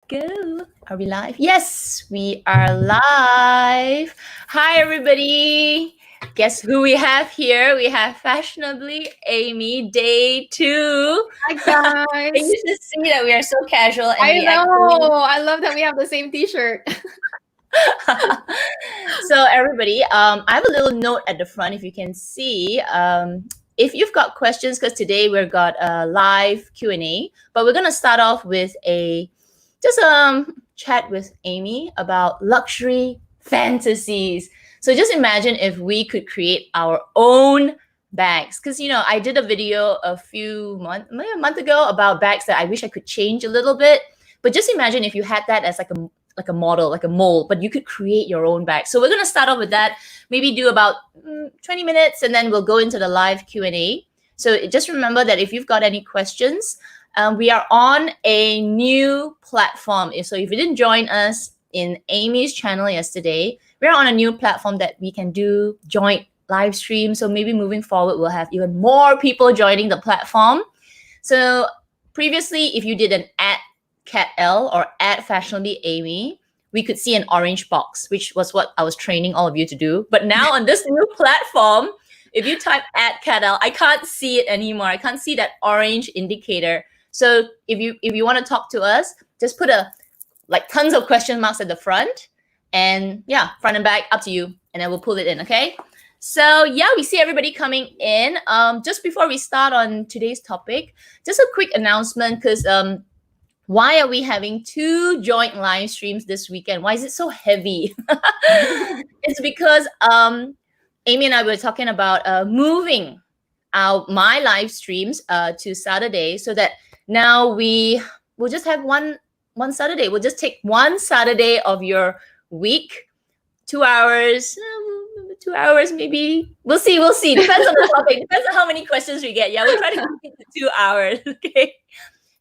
Go. Are we live? Yes, we are live. Hi, everybody. Guess who we have here? We have Fashionably Amy, day 2. Hi, guys. You should see that we are so casual. And I we know. I love that we have the same t-shirt. So everybody, I have a little note at the front if you can see. If you've got questions, because today we've got a live Q&A, but we're going to start off with just chat with Amy about luxury fantasies. So just imagine if we could create our own bags, because I did a video maybe a month ago about bags that I wish I could change a little bit. But just imagine if you had that as like a model, like a mold, but you could create your own bag. So we're going to start off with that, maybe do about 20 minutes, and then we'll go into the live Q&A. So just remember that if you've got any questions, we are on a new platform. So if you didn't join us in Amy's channel yesterday, we're on a new platform that we can do joint live stream. So maybe moving forward, we'll have even more people joining the platform. So previously, if you did an @CatL or @FashionablyAmy, we could see an orange box, which was what I was training all of you to do. But now on this new platform, if you type @CatL, I can't see it anymore. I can't see that orange indicator. So if you want to talk to us, just put tons of question marks at the front, and yeah, front and back, up to you, and then we'll pull it in. Okay. So yeah, we see everybody coming in. Just before we start on today's topic, just a quick announcement, because why are we having 2 joint live streams this weekend? Why is it so heavy? It's because Amy and I were talking about moving my live streams to Saturday, so that now we'll just have one Saturday. We'll just take one Saturday of your week, 2 hours. 2 hours, maybe. We'll see. Depends on the topic. Depends on how many questions we get. Yeah, we'll try to keep it to 2 hours. Okay.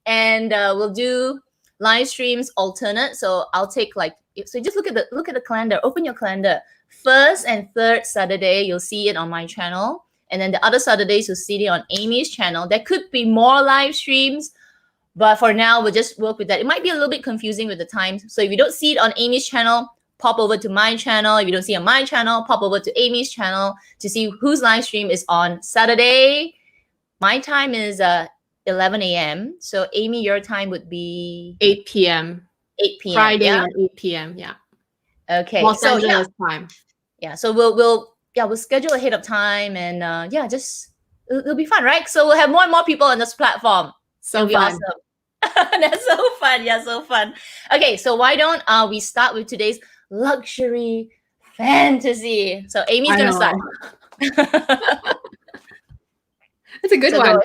And we'll do live streams alternate. So I'll take so just look at the calendar. Open your calendar. 1st and 3rd Saturday, you'll see it on my channel. And then the other Saturdays, you'll see it on Amy's channel. There could be more live streams, but for now, we'll just work with that. It might be a little bit confusing with the times. So if you don't see it on Amy's channel, pop over to my channel. If you don't see it on my channel, pop over to Amy's channel to see whose live stream is on Saturday. My time is 11 a.m. So Amy, your time would be 8 p.m. 8 p.m. Friday at 8 p.m. Yeah. Okay. Los Angeles time. Yeah. So we'll schedule ahead of time, and it'll be fun, right? So we'll have more and more people on this platform. So fun. Awesome. That's so fun. Yeah, so fun. Okay, so why don't we start with today's luxury fantasy? So Amy's gonna start. That's a good one.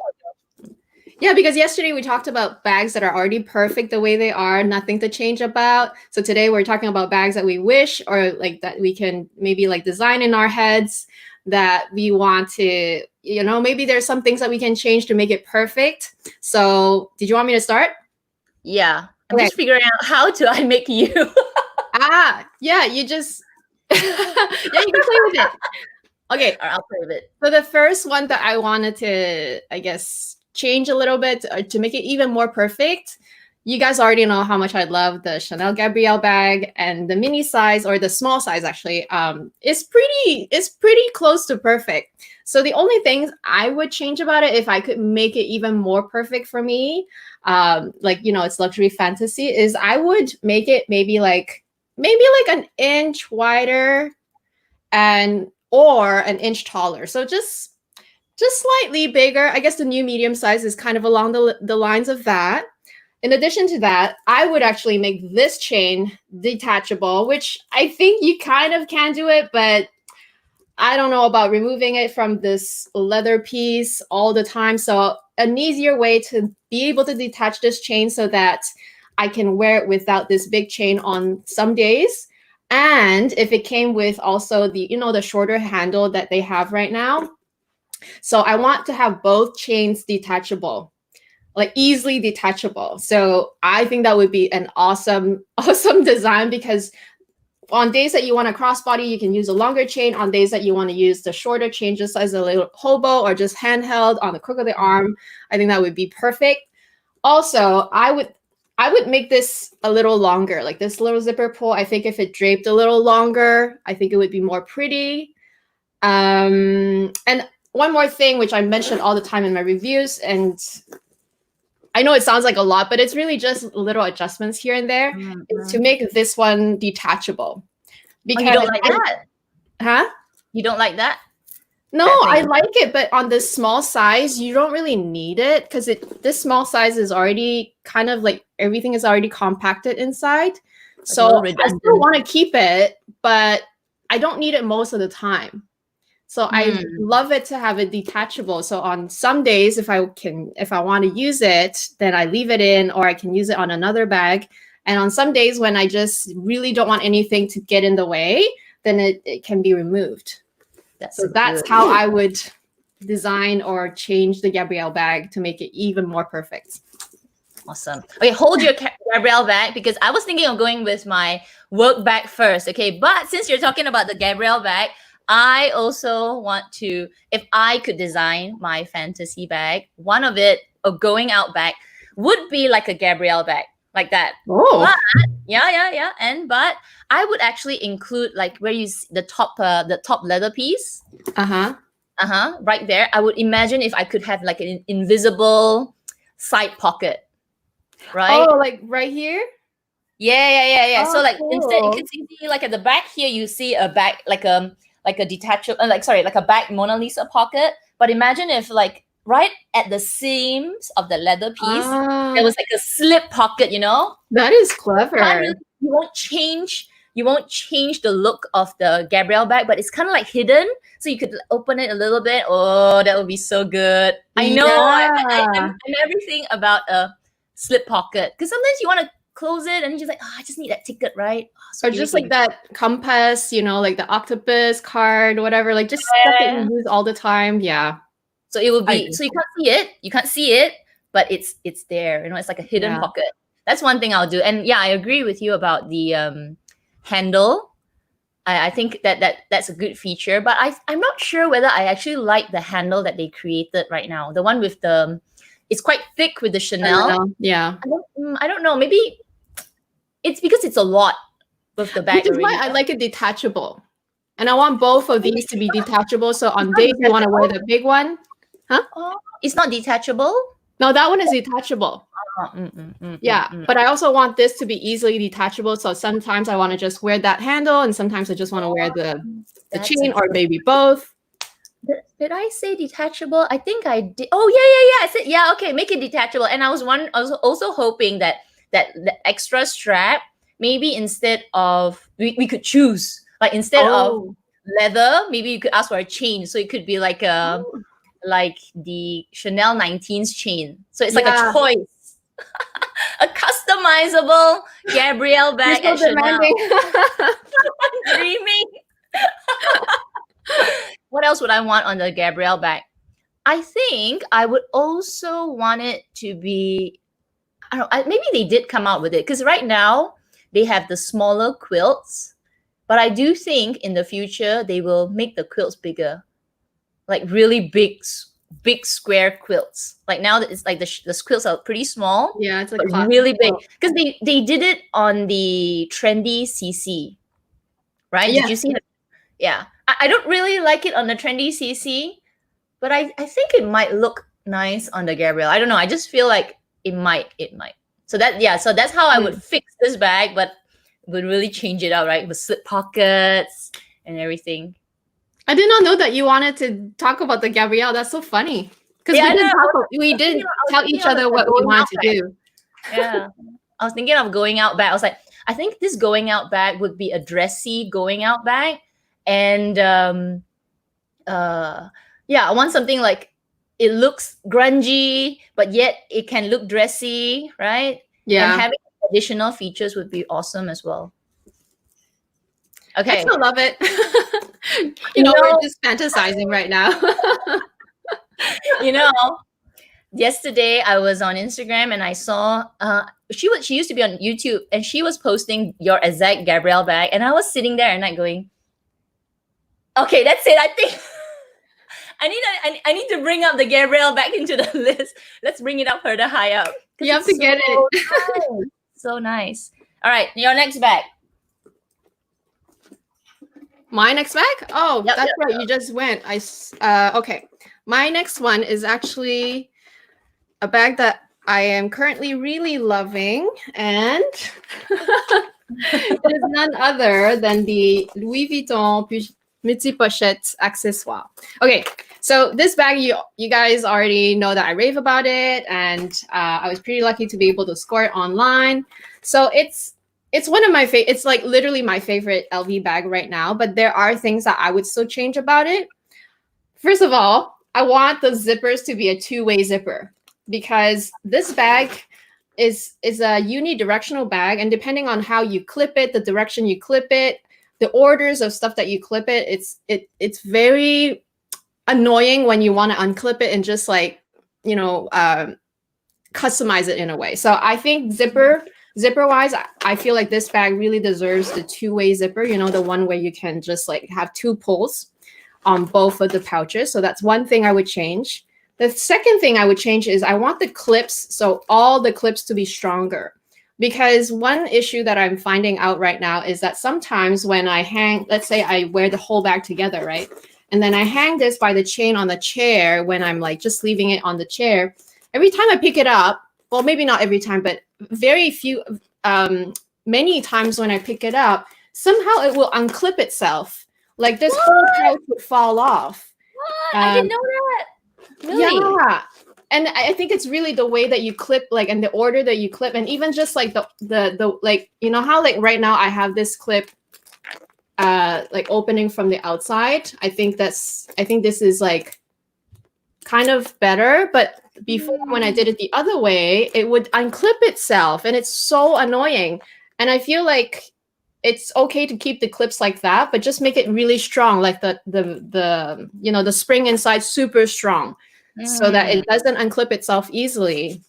Yeah, because yesterday we talked about bags that are already perfect the way they are, nothing to change about. So today we're talking about bags that we wish, or that we can maybe design in our heads, that we want to, maybe there's some things that we can change to make it perfect. So did you want me to start? Yeah. I'm just figuring out how do I make you. Yeah, you just, you can play with it. Okay, I'll play with it. So the first one that I wanted to, I guess, change a little bit to make it even more perfect. You guys already know how much I love the Chanel Gabrielle bag, and the mini size, or the small size actually, is pretty close to perfect. So the only things I would change about it, if I could make it even more perfect for me, it's luxury fantasy, is I would make it maybe an inch wider or an inch taller. So just slightly bigger. I guess the new medium size is kind of along the lines of that. In addition to that, I would actually make this chain detachable, which I think you kind of can do it, but I don't know about removing it from this leather piece all the time. So an easier way to be able to detach this chain so that I can wear it without this big chain on some days. And if it came with also the shorter handle that they have right now. So I want to have both chains detachable, easily detachable. So I think that would be an awesome design, because on days that you want a crossbody, you can use a longer chain. On days that you want to use the shorter chain, just as a little hobo or just handheld on the crook of the arm, I think that would be perfect. Also, I I would make this a little longer, like this little zipper pull. I think if it draped a little longer, I think it would be more pretty. And one more thing, which I mention all the time in my reviews, and I know it sounds like a lot, but it's really just little adjustments here and there, is to make this one detachable. Because you don't like that? Huh? You don't like that? No, I like it, but on this small size, you don't really need it because this small size is already kind of like everything is already compacted inside. So I still want to keep it, but I don't need it most of the time. So I love it to have it detachable. So on some days, if I want to use it, then I leave it in, or I can use it on another bag. And on some days when I just really don't want anything to get in the way, then it can be removed. That's how I would design or change the Gabrielle bag to make it even more perfect. Awesome. Okay, hold your Gabrielle bag because I was thinking of going with my work bag first. Okay, but since you're talking about the Gabrielle bag, I also want to, if I could design my fantasy bag, one of it, a going out bag, would be like a Gabrielle bag, like that. Oh. But, yeah. But I would actually include like where you see the top leather piece. Right there. I would imagine if I could have like an invisible side pocket. Right? Oh, like right here? Yeah. Oh, so like cool. instead you can see like at the back here you see a back like a detachable like a back Mona Lisa pocket. But imagine if like right at the seams of the leather piece there was like a slip pocket, you know? That is clever. You won't change the look of the Gabrielle bag, but it's kind of like hidden. So you could open it a little bit. Oh, that would be so good. I know. I'm everything about a slip pocket. Because sometimes you want to close it and you're just like, I just need that ticket, right? Or just like that compass, like the octopus card, whatever, like just stuff that you use all the time. Yeah. So it will be, so you can't see it. You can't see it, but it's there. It's like a hidden pocket. That's one thing I'll do. And yeah, I agree with you about the handle. I think that's a good feature, but I'm not sure whether I actually like the handle that they created right now. The one with it's quite thick with the Chanel. Yeah. I don't know. Maybe it's because it's a lot with the bag. Which is why I like it detachable. And I want both of these to be detachable. So on days you want to wear the big one. Huh? Oh, it's not detachable? No, that one is detachable. But I also want this to be easily detachable. So sometimes I want to just wear that handle, and sometimes I just want to wear the chain, or maybe both. Did I say detachable? I think I did. Oh yeah. I said okay, make it detachable. And I was also hoping that the extra strap, maybe instead of we could choose, like instead of leather, maybe you could ask for a chain. So it could be like like the Chanel 19's chain. So it's like a choice. A customizable Gabrielle bag at Chanel. I'm dreaming. What else would I want on the Gabrielle bag? I think I would also want it to be, I don't know, maybe they did come out with it because right now they have the smaller quilts, but I do think in the future they will make the quilts bigger, like really big square quilts. Like now that it's like the quilts are pretty small. Yeah, it's like really big because they did it on the trendy CC, right? Yeah. Did you see it? Yeah, I don't really like it on the trendy CC, but I think it might look nice on the Gabrielle. I don't know. I just feel like it might. So that's how I would fix this bag, but would really change it out, right? With slip pockets and everything. I did not know that you wanted to talk about the Gabrielle. That's so funny. Because we didn't tell each other what we wanted to do. Yeah. I was thinking of going out bag. I was like, I think this going out bag would be a dressy going out bag. And I want something like it looks grungy, but yet it can look dressy, right? Yeah. And having additional features would be awesome as well. Okay. I still love it. We're just fantasizing right now. Yesterday I was on Instagram and I saw she used to be on YouTube and she was posting your exact Gabrielle bag, and I was sitting there and like going, okay, that's it. I think I need to bring up the Gabrielle back into the list. Let's bring it up further high up You have to get it. Nice. So nice. All right, your next bag. My next bag? Oh, Yep, that's yep, right. You just went. Okay. My next one is actually a bag that I am currently really loving, and it is none other than the Louis Vuitton multi-pochette accessoire. Okay, so this bag, you guys already know that I rave about it, and I was pretty lucky to be able to score it online. So it's one of my favorite. It's like literally my favorite LV bag right now. But there are things that I would still change about it. First of all, I want the zippers to be a two-way zipper, because this bag is a unidirectional bag, and depending on how you clip it, the direction you clip it, the orders of stuff that you clip it, it's very annoying when you want to unclip it and just like, you know, customize it in a way. So I think zipper wise, I feel like this bag really deserves the two-way zipper, you know, the one where you can just like have two pulls on both of the pouches. So that's one thing I would change. The second thing I would change is I want the clips, so all the clips to be stronger. Because one issue that I'm finding out right now is that sometimes when I hang, let's say I wear the whole bag together, right? And then I hang this by the chain on the chair when I'm like just leaving it on the chair. Every time I pick it up, well, maybe not every time, but very few, many times when I pick it up, somehow it will unclip itself. Like this whole pouch would fall off. What? I didn't know that. Really? Yeah. And I think it's really the way that you clip, like, and the order that you clip, and even just like the like, you know how like right now I have this clip like opening from the outside. I think this is like kind of better, but before when I did it the other way, it would unclip itself, and it's so annoying. And I feel like it's okay to keep the clips like that, but just make it really strong, like the you know, the spring inside super strong, so that it doesn't unclip itself easily.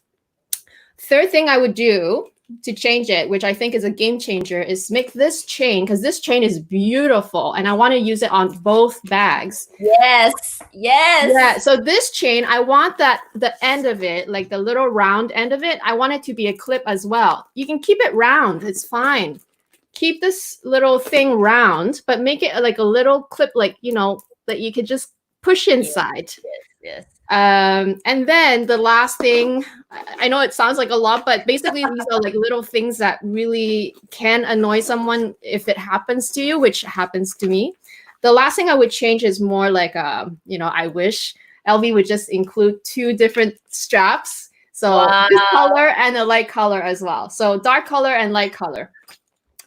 Third thing I would do to change it, which I think is a game changer, is make this chain, because this chain is beautiful and I want to use it on both bags. Yes. Yeah, so this chain, I want that the end of it, like the little round end of it, I want it to be a clip as well. You can keep it round, it's fine. Keep this little thing round, but make it like a little clip, like, you know, that you could just push inside. Yes. And then the last thing, I know it sounds like a lot, but basically these are like little things that really can annoy someone if it happens to you, which happens to me. The last thing I would change is more like, you know, I wish LV would just include two different straps. So this color and a light color as well. So dark color and light color.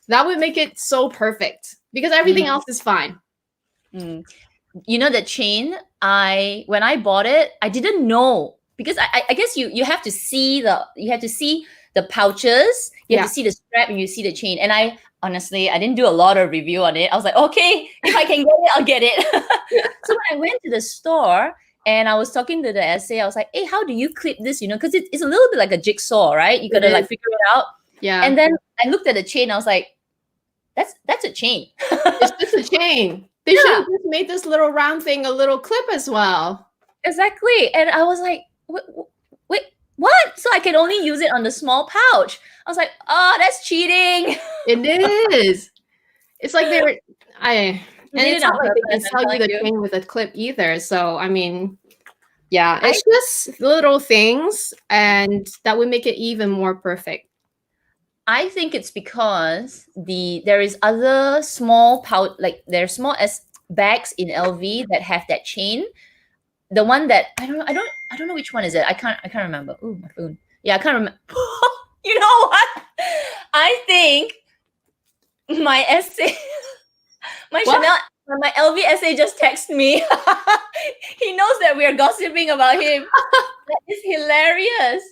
That would make it so perfect, because everything else is fine. You know, the chain, when I bought it, I didn't know, because I guess you have to see the pouches, you have to see the strap, and you see the chain. And I honestly didn't do a lot of review on it. I was like, okay, if I can get it, I'll get it. So when I went to the store and I was talking to the SA, I was like, hey, how do you clip this? You know, because it's a little bit like a jigsaw, right? You gotta like figure it out. Yeah. And then I looked at the chain. I was like, that's a chain. It's just a chain. They should have just made this little round thing a little clip as well. Exactly. And I was like, wait, what? So I can only use it on the small pouch. I was like, oh, that's cheating. It is. It's like they were, and it's not like they can sell you the chain with a clip either. So, I mean, yeah, it's just little things, and that would make it even more perfect. I think it's because there is other small pouch, like there's small bags in LV that have that chain. The one that I don't know which one is it. I can't remember. Ooh, my phone. Yeah, I can't remember. You know what? I think my essay, my LV essay just texted me. He knows that we are gossiping about him. That is hilarious.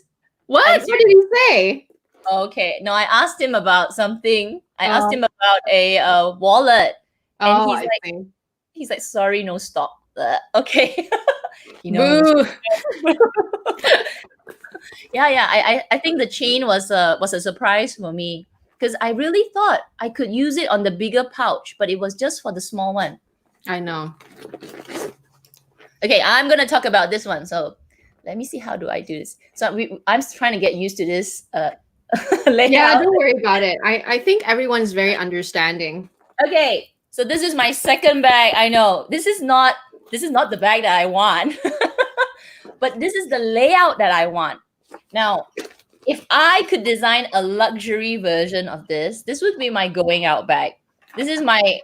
What did he say? Okay, no, I asked him about something. I asked him about a wallet, and he's like, sorry, no stock. Okay, you know. Boo. Yeah. I think the chain was a surprise for me, because I really thought I could use it on the bigger pouch, but it was just for the small one. I know. Okay, I'm gonna talk about this one. So let me see, how do I do this? So I'm trying to get used to this Yeah, layout. don't worry about it. I think everyone's very understanding. Okay, so this is my second bag. I know this is not the bag that I want, but this is the layout that I want. Now, if I could design a luxury version of this would be my going out bag. This is my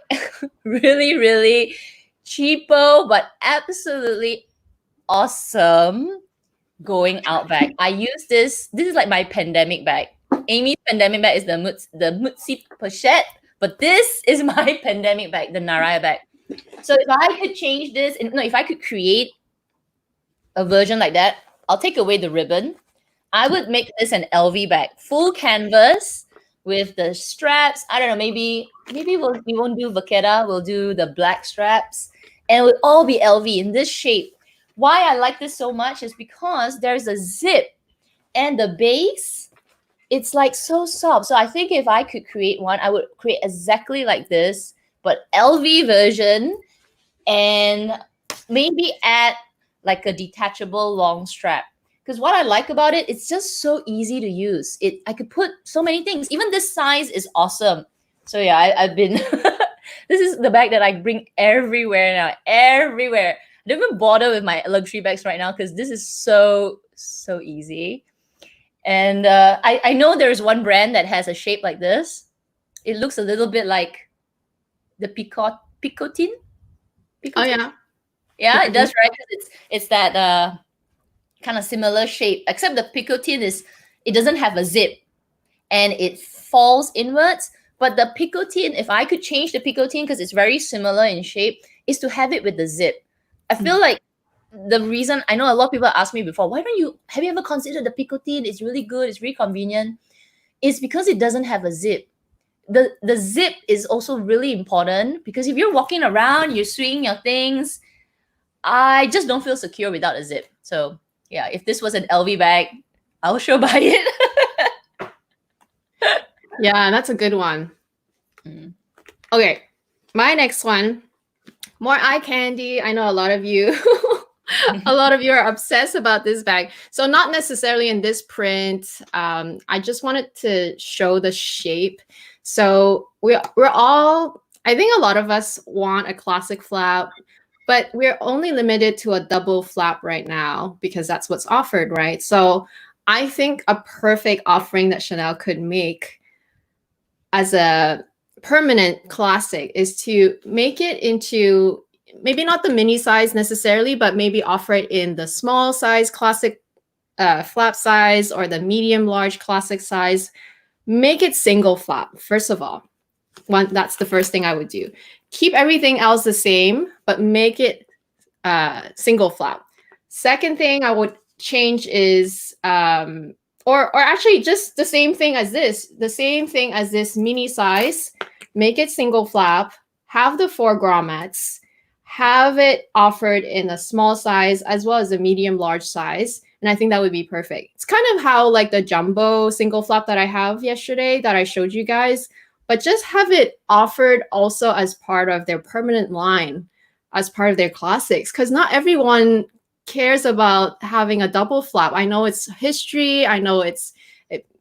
really, really cheapo but absolutely awesome going out bag. I use this. This is like my pandemic bag. Amy's pandemic bag is the Mutsi pochette, but this is my pandemic bag, the Naraya bag. So if I could change this, if I could create a version like that, I'll take away the ribbon. I would make this an LV bag, full canvas with the straps. I don't know, maybe we won't do vaquera. We'll do the black straps, and it will all be LV in this shape. Why I like this so much is because there's a zip, and the base, it's like so soft. So I think if I could create one, I would create exactly like this, but LV version, and maybe add like a detachable long strap. Because what I like about it, it's just so easy to use. I could put so many things. Even this size is awesome. So yeah, I've been this is the bag that I bring everywhere now. Everywhere. I don't even bother with my luxury bags right now because this is so easy. And I know there's one brand that has a shape like this. It looks a little bit like the Picotin. Oh yeah. Yeah, it does, right? It's that kind of similar shape, except the Picotin it doesn't have a zip and it falls inwards. But the Picotin, if I could change the Picotin, because it's very similar in shape, is to have it with the zip. I feel like the reason, I know a lot of people asked me before, have you ever considered the Picotin? It's really good, it's really convenient. It's because it doesn't have a zip. The zip is also really important because if you're walking around, you're swinging your things, I just don't feel secure without a zip. So yeah, if this was an LV bag, I'll sure buy it. Yeah, that's a good one. Okay, my next one, more eye candy. I know a lot of you are obsessed about this bag. So not necessarily in this print. I just wanted to show the shape. So we're all, I think a lot of us want a classic flap, but we're only limited to a double flap right now because that's what's offered, right? So I think a perfect offering that Chanel could make as a permanent classic is to make it into maybe not the mini size necessarily, but maybe offer it in the small size classic flap size or the medium large classic size. Make it single flap, first of all. That's the first thing I would do. Keep everything else the same, but make it single flap. Second thing I would change is, or actually just the same thing as this mini size, make it single flap, have the 4 grommets, have it offered in a small size as well as a medium large size. And I think that would be perfect. It's kind of how like the jumbo single flap that I have yesterday that I showed you guys, but just have it offered also as part of their permanent line, as part of their classics, because not everyone cares about having a double flap. I know it's history. I know it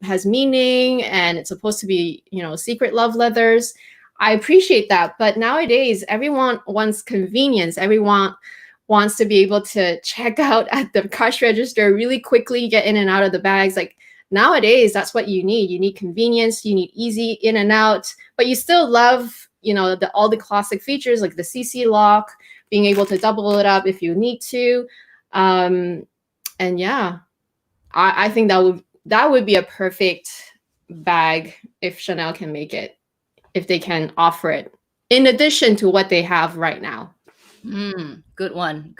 has meaning and it's supposed to be, secret love leathers. I appreciate that. But nowadays, everyone wants convenience. Everyone wants to be able to check out at the cash register really quickly, get in and out of the bags. Like nowadays, that's what you need. You need convenience. You need easy in and out, but you still love, all the classic features like the CC lock, being able to double it up if you need to. And yeah, I think that would be a perfect bag if Chanel can make it, if they can offer it in addition to what they have right now. Good one.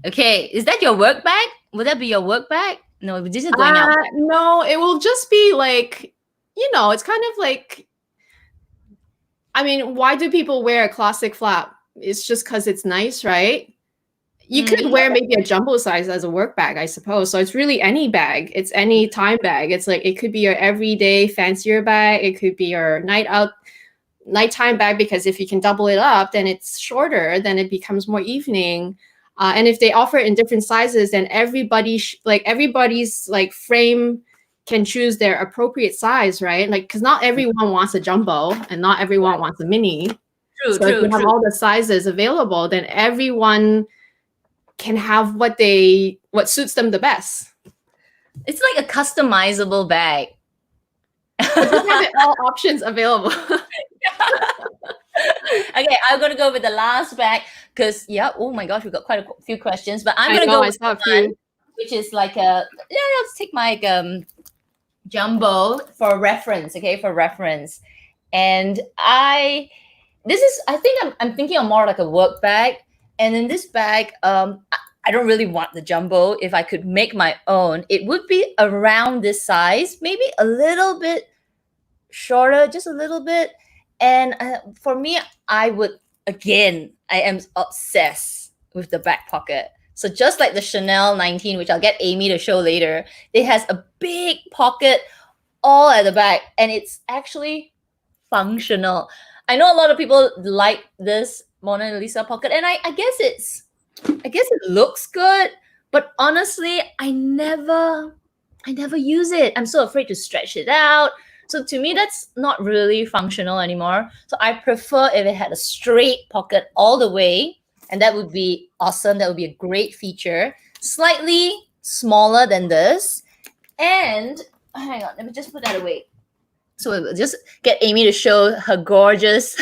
Okay, is that your work bag? Would that be your work bag? No, this is going out. No, it will just be like, it's kind of like, I mean, why do people wear a classic flap? It's just because it's nice, right? You could wear maybe a jumbo size as a work bag, I suppose. So it's really any bag. It's any time bag. It's like, it could be your everyday fancier bag. It could be your nighttime bag, because if you can double it up, then it's shorter, then it becomes more evening. And if they offer it in different sizes, then everybody's like frame can choose their appropriate size, right? Like, because not everyone wants a jumbo and not everyone wants a mini. True, So if you have all the sizes available, then everyone can have what suits them the best. It's like a customizable bag. But just have it all options available. Okay, I'm gonna go with the last bag because oh my gosh, we've got quite a few questions, but I'm gonna go with one, which is like let's take my jumbo for reference, okay, for reference. And I think I'm thinking of more like a work bag. And in this bag, I don't really want the jumbo. If I could make my own, it would be around this size, maybe a little bit shorter, just a little bit. And for me, I am obsessed with the back pocket. So just like the Chanel 19, which I'll get Amy to show later, it has a big pocket all at the back, and it's actually functional. I know a lot of people like this Mona Lisa pocket, and I guess it looks good, but honestly, I never use it. I'm so afraid to stretch it out. So to me, that's not really functional anymore. So I prefer if it had a straight pocket all the way, and that would be awesome. That would be a great feature. Slightly smaller than this. And hang on, let me just put that away. So we'll just get Amy to show her gorgeous,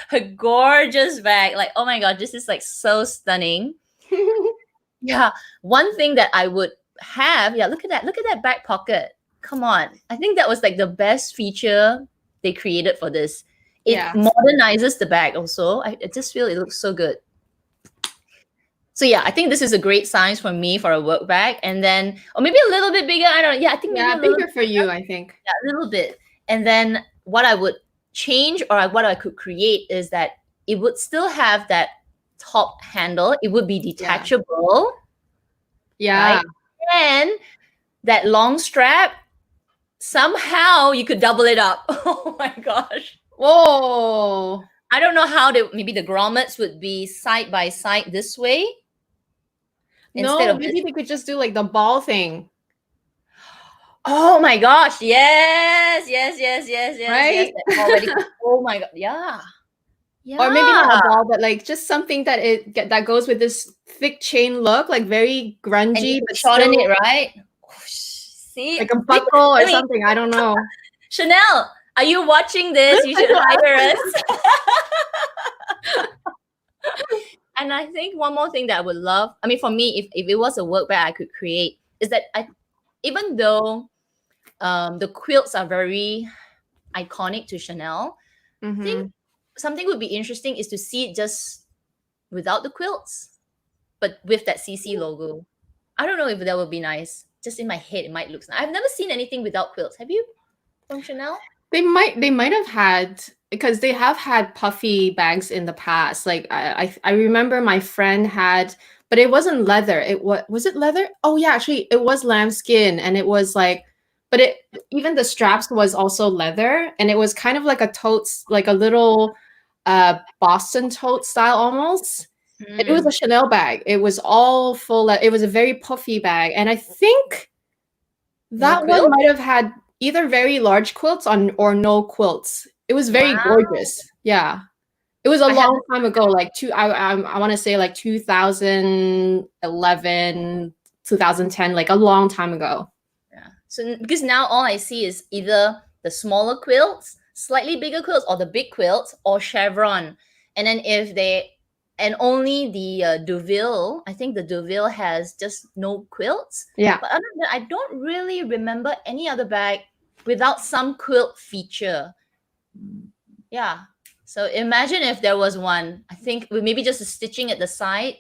her gorgeous bag. Like, oh my God, this is like so stunning. Yeah, one thing that I would have, look at that back pocket. Come on. I think that was like the best feature they created for this. It modernizes the bag also. I just feel it looks so good. So yeah, I think this is a great size for me for a work bag. And then, or maybe a little bit bigger. I don't know. Yeah, I think maybe bigger for you, I think. Yeah, a little bit. And then what I would change or what I could create is that it would still have that top handle. It would be detachable. Yeah. Right? And that long strap, somehow you could double it up. Oh my gosh. Whoa. I don't know how maybe the grommets would be side by side this way. Maybe they could just do like the ball thing. Oh my gosh. Yes. Right? Yes. Already. Oh my God. Yeah. Or maybe not a ball, but like just something that goes with this thick chain look, like very grungy, but shorten it, right? See, like a buckle or something. I don't know. Chanel, are you watching this? You should hire us. And I think one more thing that I would love, I mean, for me, if it was a work bag I could create, is that even though the quilts are very iconic to Chanel, I think something would be interesting is to see it just without the quilts, but with that CC logo. I don't know if that would be nice. Just in my head, it might look nice. I've never seen anything without quilts. Have you, from Chanel? They might have had, because they have had puffy bags in the past. Like I remember my friend had, but it wasn't leather. Was it leather? Oh yeah, actually it was lambskin, and it was like, but even the straps was also leather, and it was kind of like a tote, like a little Boston tote style almost. And it was a Chanel bag. It was all full. It was a very puffy bag, and I think that one might have had either very large quilts or no quilts. It was very gorgeous. Yeah. It was a long time ago, like I want to say like 2011, 2010, like a long time ago. Yeah. So because now all I see is either the smaller quilts, slightly bigger quilts, or the big quilts, or chevron. And then and only the Deauville, I think the Deauville has just no quilts. Yeah. But other than that, I don't really remember any other bag without some quilt feature. Yeah. So imagine if there was one. I think maybe just a stitching at the side.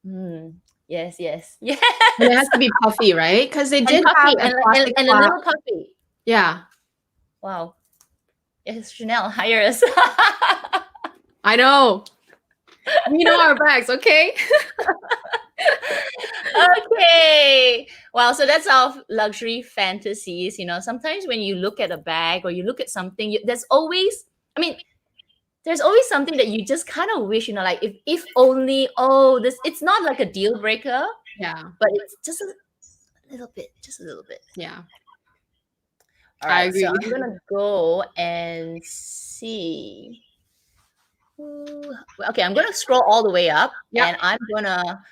Yes. And it has to be puffy, right? Because they did puffy, have and a little puffy. Yeah. Wow. Yes, Chanel, hire us. I know. We know our bags, okay? Okay. Well, so that's our luxury fantasies. You know, sometimes when you look at a bag or you look at something, there's always, I mean, there's always something that you just kind of wish, like if only, oh, this, it's not like a deal breaker, Yeah. but it's just a little bit, just a little bit. Yeah. All I right, so agree. I'm gonna go and see. Okay, I'm gonna scroll all the way up, Yep. and I'm gonna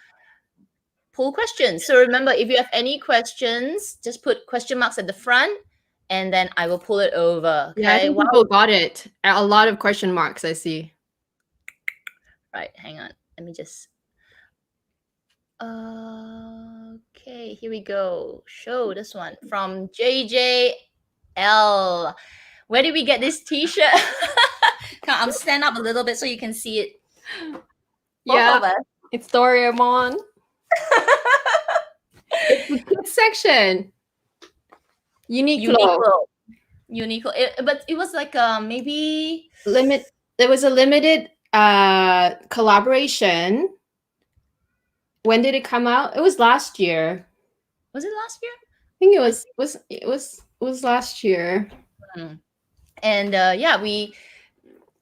pull questions. So remember, if you have any questions, just put question marks at the front, and then I will pull it over. Yeah, I Okay. think Wow. people got it. A lot of question marks, I see. Right. Hang on. Let me just. Okay. Here we go. Show this one from JJL. Where did we get this T-shirt? I'll stand up a little bit so you can see it. Both Yeah, of us. it's Doraemon. It's the kids section. Uniqlo. Uniqlo. But it was like maybe There was a limited collaboration. When did it come out? It was last year. Was it last year? I think it was last year. And yeah,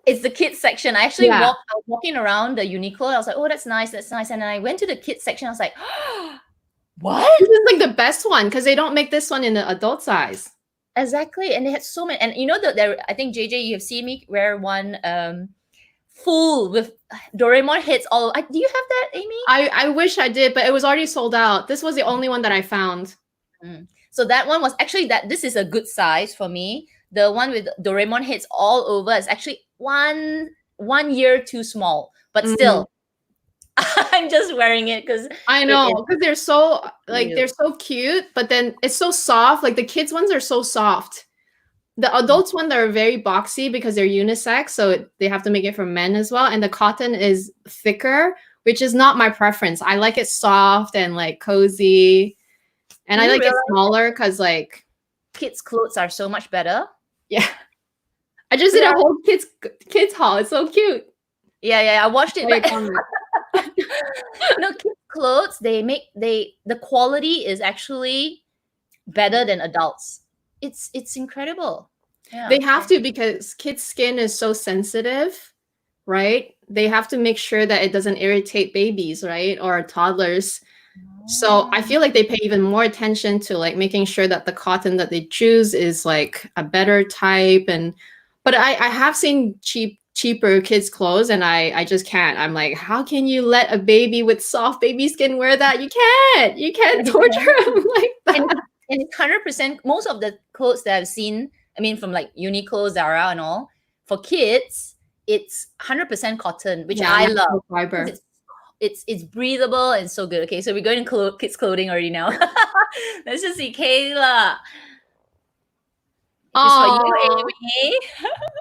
it's the kids section. I actually Yeah. I was walking around the Uniqlo. I was like, oh, that's nice, that's nice. And then I went to the kids section. I was like, what? This is like the best one because they don't make this one in the adult size. Exactly. And they had so many. And you know that I think JJ, you have seen me wear one full with Doraemon heads all. Do you have that, Amy? I wish I did, but it was already sold out. This was the only one that I found. So that one was actually this is a good size for me. The one with Doraemon heads all over is actually one year too small, but still, I'm just wearing it because I know, because they're so they're so cute, but then it's so soft. Like the kids ones are so soft. The adults one, they're very boxy because they're unisex, so they have to make it for men as well. And the cotton is thicker, which is not my preference. I like it soft and like cozy, and I like it smaller because like kids' clothes are so much better. Yeah, I just did a whole kids haul. It's so cute. Yeah, I watched it. No, kids' clothes, the quality is actually better than adults. It's incredible. Yeah. They have to, because kids' skin is so sensitive, right? They have to make sure that it doesn't irritate babies, right? Or toddlers. So I feel like they pay even more attention to like making sure that the cotton that they choose is like a better type. But I have seen cheaper kids clothes, and I just can't. I'm like, how can you let a baby with soft baby skin wear that? You can't torture them like that. And it's 100%. Most of the clothes that I've seen, I mean, from like Uniqlo, Zara, and all, for kids, it's 100% cotton, which I love. Fiber. It's breathable and so good. Okay, so we're going to kids clothing already now. Let's just see, Kayla. This is for you, Amy.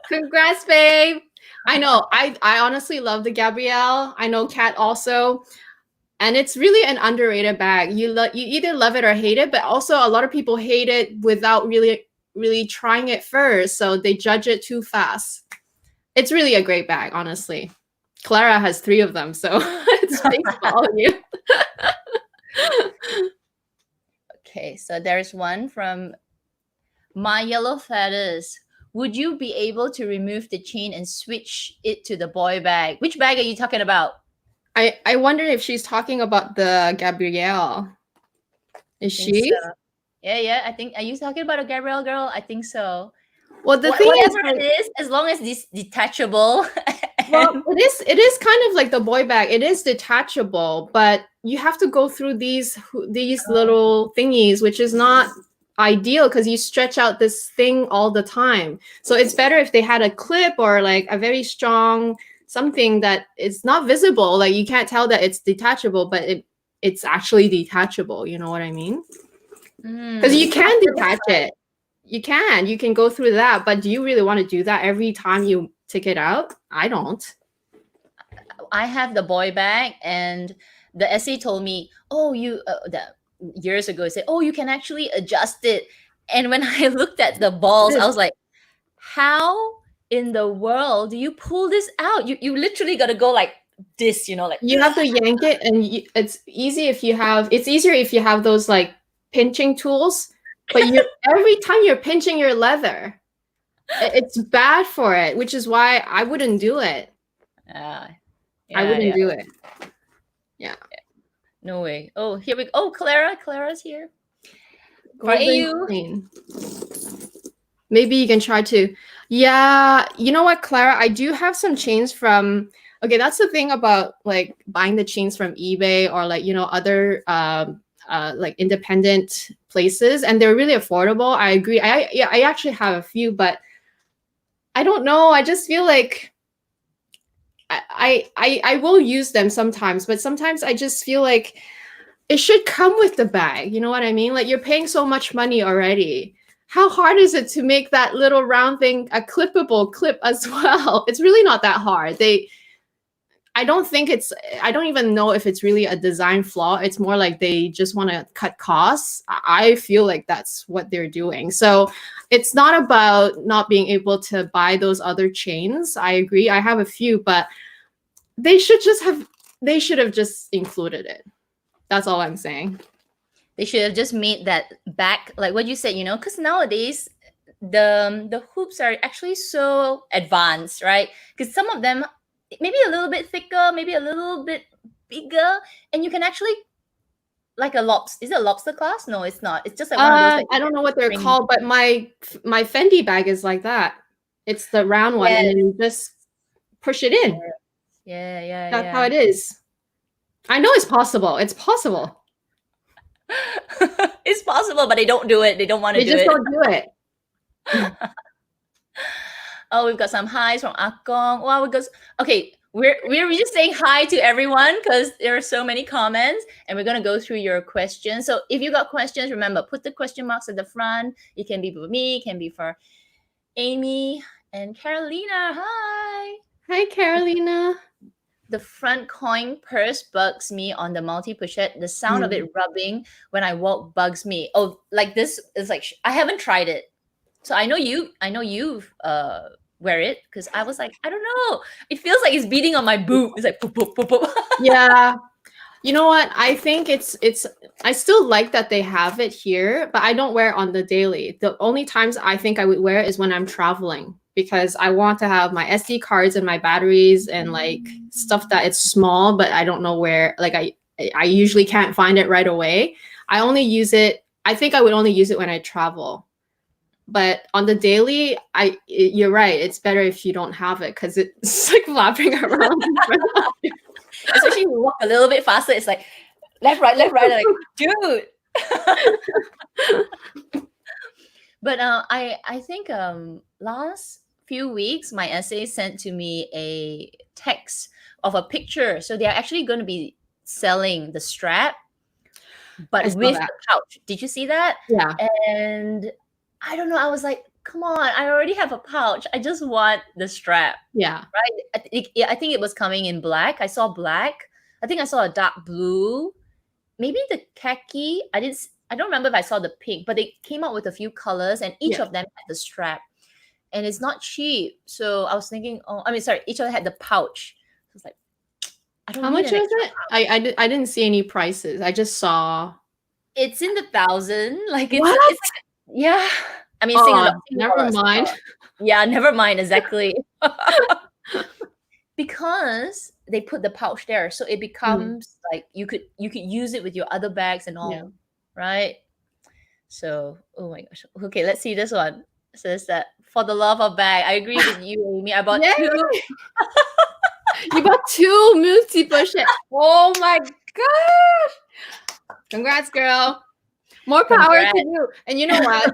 Congrats, babe. I know. I honestly love the Gabrielle. I know Kat also. And it's really an underrated bag. You either love it or hate it, but also a lot of people hate it without really trying it first. So they judge it too fast. It's really a great bag, honestly. Clara has 3 of them, so it speaks for all of you. Okay, so there's one from My Yellow Feathers. Would you be able to remove the chain and switch it to the boy bag? Which bag are you talking about? I wonder if she's talking about the Gabrielle. Is she? So. Yeah. I think, are you talking about a Gabrielle girl? I think so. Well, the thing whatever it is, as long as it's detachable. Well, it is kind of like the boy bag. It is detachable, but you have to go through these little thingies, which is not ideal because you stretch out this thing all the time. So it's better if they had a clip or like a very strong something that is not visible. Like you can't tell that it's detachable, but it's actually detachable. You know what I mean? Because you can detach it. You can go through that, but do you really want to do that every time you take it out? I don't. I have the boy bag, and the essay told me, oh, years ago, it said, oh, you can actually adjust it. And when I looked at the balls, I was like, how in the world do you pull this out? You literally got to go like this, like you have to yank it, and it's easier if you have those like pinching tools. But every time you're pinching your leather, It's bad for it, which is why I wouldn't do it. I wouldn't do it. Yeah. No way. Oh, here we go. Oh, Clara's here. For Golden AU. chain. Maybe you can try to. Yeah, you know what, Clara? I do have some chains from. Okay, that's the thing about like buying the chains from eBay or like other like independent places, and they're really affordable. I agree. I actually have a few, but I don't know. I just feel like I will use them sometimes, but sometimes I just feel like it should come with the bag. You know what I mean? Like you're paying so much money already. How hard is it to make that little round thing a clippable clip as well? It's really not that hard. I don't even know if it's really a design flaw. It's more like they just want to cut costs. I feel like that's what they're doing. So it's not about not being able to buy those other chains. I agree. I have a few, but they should have just included it. That's all I'm saying. They should have just made that back, like what you said, because nowadays the hoops are actually so advanced, right? Because some of them maybe a little bit thicker, maybe a little bit bigger, and you can actually like a lobster. Is it a lobster class? No, it's not. It's just like one of those. Like, I don't know what they're called, but my Fendi bag is like that. It's the round one, and then you just push it in. Yeah. That's how it is. I know it's possible. It's possible. It's possible, but they don't do it. They don't want to do it. They just don't do it. Oh, we've got some highs from Akong. Wow, okay. We're just saying hi to everyone because there are so many comments, and we're gonna go through your questions. So if you got questions, remember put the question marks at the front. It can be for me, it can be for Amy and Carolina. Hi, Carolina. The front coin purse bugs me on the multi-pochette. The sound of it rubbing when I walk bugs me. Oh, like this is like I haven't tried it, so I know you wear it because I was like, I don't know. It feels like it's beating on my boot. It's like poop, poop, poop, poop. Yeah. You know what? I think it's I still like that they have it here, but I don't wear it on the daily. The only times I think I would wear it is when I'm traveling because I want to have my SD cards and my batteries and like stuff that it's small, but I don't know where. Like I usually can't find it right away. I only use it. I think I would only use it when I travel. But on the daily, you're right. It's better if you don't have it because it's like flapping around. Especially when you walk a little bit faster, it's like left, right, like, dude. But I think last few weeks, my essay sent to me a text of a picture. So they're actually going to be selling the strap, but with the pouch. Did you see that? Yeah. And I don't know. I was like, come on, I already have a pouch. I just want the strap. Yeah. Right. I think it was coming in black. I saw black. I think I saw a dark blue. Maybe the khaki. I don't remember if I saw the pink, but they came out with a few colors and each of them had the strap. And it's not cheap. So I was thinking, each of them had the pouch. So it's like, I don't know. How much is it? I didn't see any prices. I just saw. It's in the 1,000. Like it's what? It's like, yeah. I mean, never mind. Yeah, never mind. Exactly. Because they put the pouch there, so it becomes like you could use it with your other bags and all, right? So, oh my gosh. Okay, let's see this one. It says that for the love of bag. I agree with you, Amy. I bought 2. You bought 2 multi-pochette. Oh my gosh! Congrats, girl. More power to you. And you know what?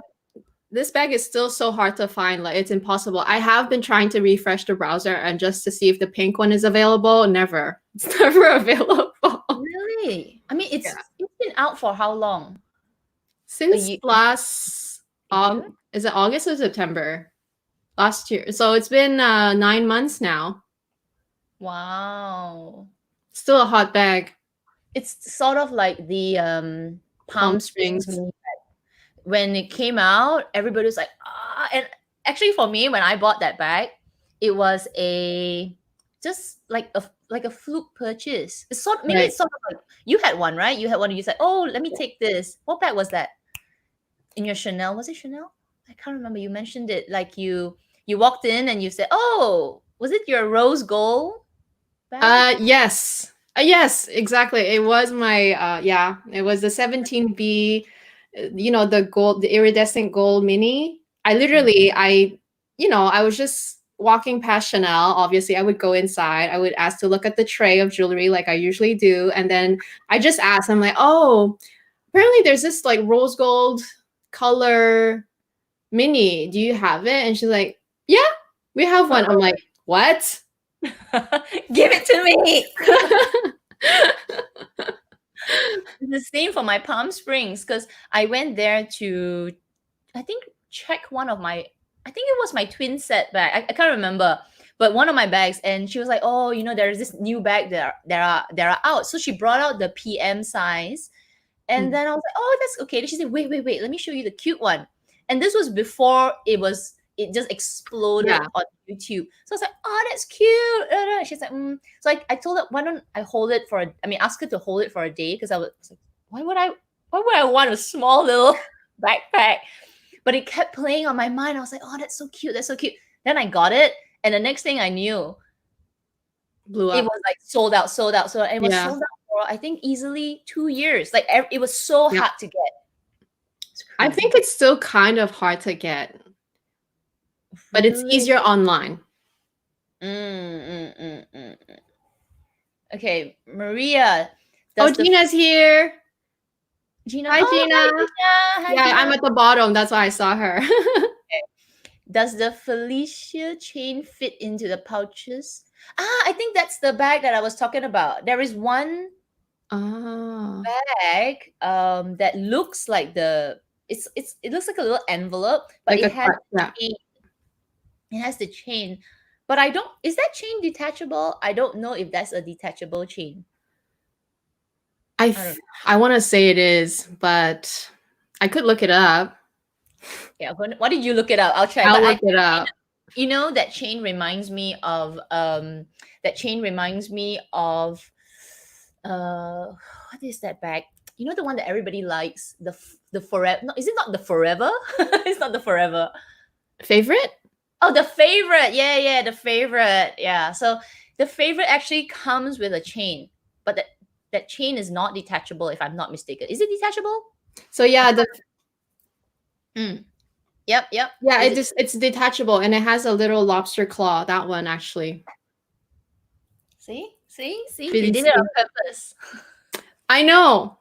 This bag is still so hard to find. Like it's impossible. I have been trying to refresh the browser and just to see if the pink one is available. Never. It's never available. Really? I mean, it's been out for how long? Since last is it August or September? Last year. So it's been 9 months now. Wow. Still a hot bag. It's sort of like the Palm Springs. When it came out, everybody was like, and actually for me, when I bought that bag, it was just like a fluke purchase. It's sort of like you had one, right? You had one and you said, oh, let me take this. What bag was that? In your Chanel? Was it Chanel? I can't remember. You mentioned it like you You walked in and you said, "Oh, was it your rose gold bag?" Yes. Yes, exactly. It was my yeah, it was the 17B, you know, the gold, the iridescent gold mini. I literally I was just walking past Chanel. Obviously, I would go inside. I would ask to look at the tray of jewelry like I usually do, and then I just asked, I'm like, "Oh, apparently there's this like rose gold color mini. Do you have it?" And she's like, "Yeah, we have one." I'm like, "What?" Give it to me. It's the same for my Palm Springs because I went there to, I think, check one of my, I think it was my twin set bag. I can't remember, but one of my bags, and she was like, "Oh, there's this new bag that are out." So she brought out the PM size, and then I was like, "Oh, that's okay." Then she said, "Wait, let me show you the cute one." And this was before it just exploded on YouTube. So I was like, "Oh, that's cute." She's like, So I told her, "Why don't I hold it for ask her to hold it for a day?" Because I was like, why would I want a small little backpack? But it kept playing on my mind. I was like, "Oh, that's so cute. That's so cute." Then I got it. And the next thing I knew, Blew up. it was like sold out. And it was sold out for, I think, easily 2 years. Like it was so hard to get. I think it's still kind of hard to get, but it's easier online. Okay, Maria. Gina's here. Gina. Hi, Gina. Hi, Gina. Hi, Yeah, Gina. I'm at the bottom. That's why I saw her. Okay. Does the Felicia chain fit into the pouches? I think that's the bag that I was talking about. There is one bag that looks like it looks like a little envelope, but Like it has yeah. it has the chain. But is that chain detachable? I don't know if that's a detachable chain. I want to say it is, but I could look it up. Yeah, why did you look it up? I'll try. I'll look it up. That chain reminds me of what is that bag? The one that everybody likes, the forever. No, is it not the forever? It's not the forever. Favorite? Oh, the favorite. Yeah, the favorite. Yeah. So the favorite actually comes with a chain, but that chain is not detachable, if I'm not mistaken. Is it detachable? So yeah, Yep. Yeah, it's detachable, and it has a little lobster claw. That one actually. See, they did it on purpose. I know.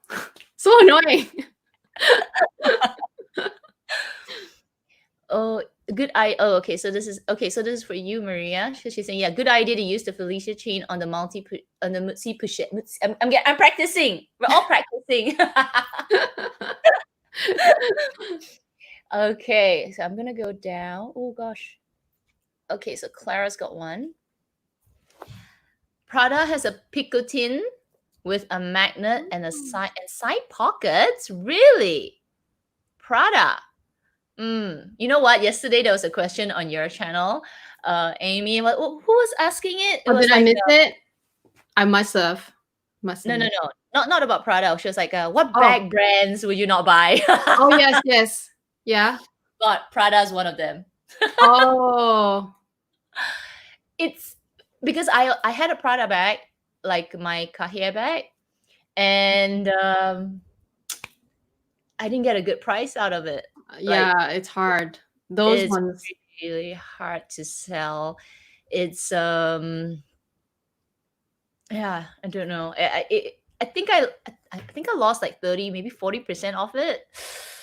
So annoying. Okay. So this is for you, Maria. She's saying, yeah, good idea to use the Felicia chain on the Mutsi Pushette. I'm practicing. We're all practicing. Okay, so I'm gonna go down. Oh gosh. Okay, so Clara's got one. Prada has a picotin with a magnet and side pockets. Really? Prada. You know what? Yesterday there was a question on your channel, Amy. Who was asking it? Did I miss it? I must have. No. Not about Prada. She was like, what bag brands would you not buy? Oh, yes. Yeah. But Prada's one of them. It's because I had a Prada bag, like my Cartier bag, and I didn't get a good price out of it. Yeah, it's hard. Those ones really hard to sell. It's yeah, I don't know. I think I lost like 30, maybe 40% off it.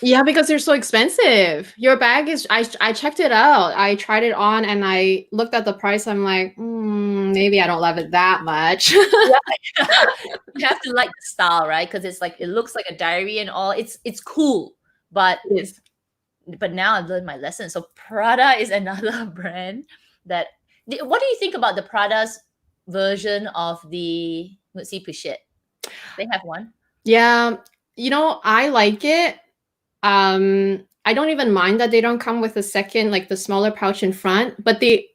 Yeah, because they're so expensive. Your bag is, I checked it out. I tried it on and I looked at the price. I'm like, maybe I don't love it that much. You have to like the style, right? Because it's like, it looks like a diary and all. It's cool, but now I've learned my lesson. So Prada is another brand that. What do you think about the Prada's version of the Mutsi Pushette? They have one. Yeah, I like it. I don't even mind that they don't come with a second, like the smaller pouch in front. But the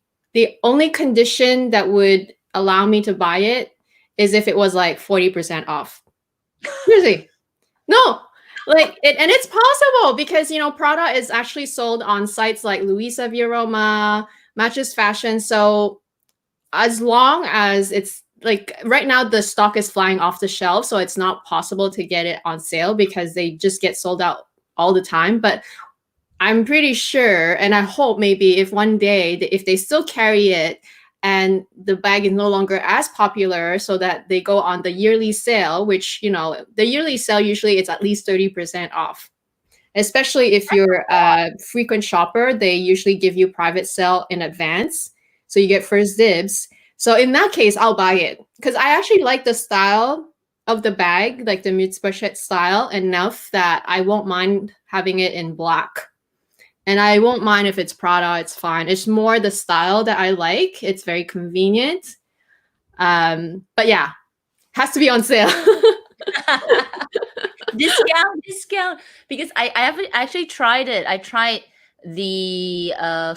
only condition that would allow me to buy it is if it was like 40% off. Seriously, no. And it's possible because Prada is actually sold on sites like Luisa Viroma, Matches Fashion. So as long as it's like right now the stock is flying off the shelf, so it's not possible to get it on sale because they just get sold out all the time. But I'm pretty sure, and I hope maybe if one day if they still carry it and the bag is no longer as popular, so that they go on the yearly sale, which the yearly sale usually it's at least 30% off. Especially if you're a frequent shopper, they usually give you private sale in advance, so you get first dibs. So in that case, I'll buy it because I actually like the style of the bag, like the Mutz style, enough that I won't mind having it in black. And I won't mind if it's Prada, it's fine. It's more the style that I like. It's very convenient. But yeah, has to be on sale. discount because I haven't actually tried it. I tried the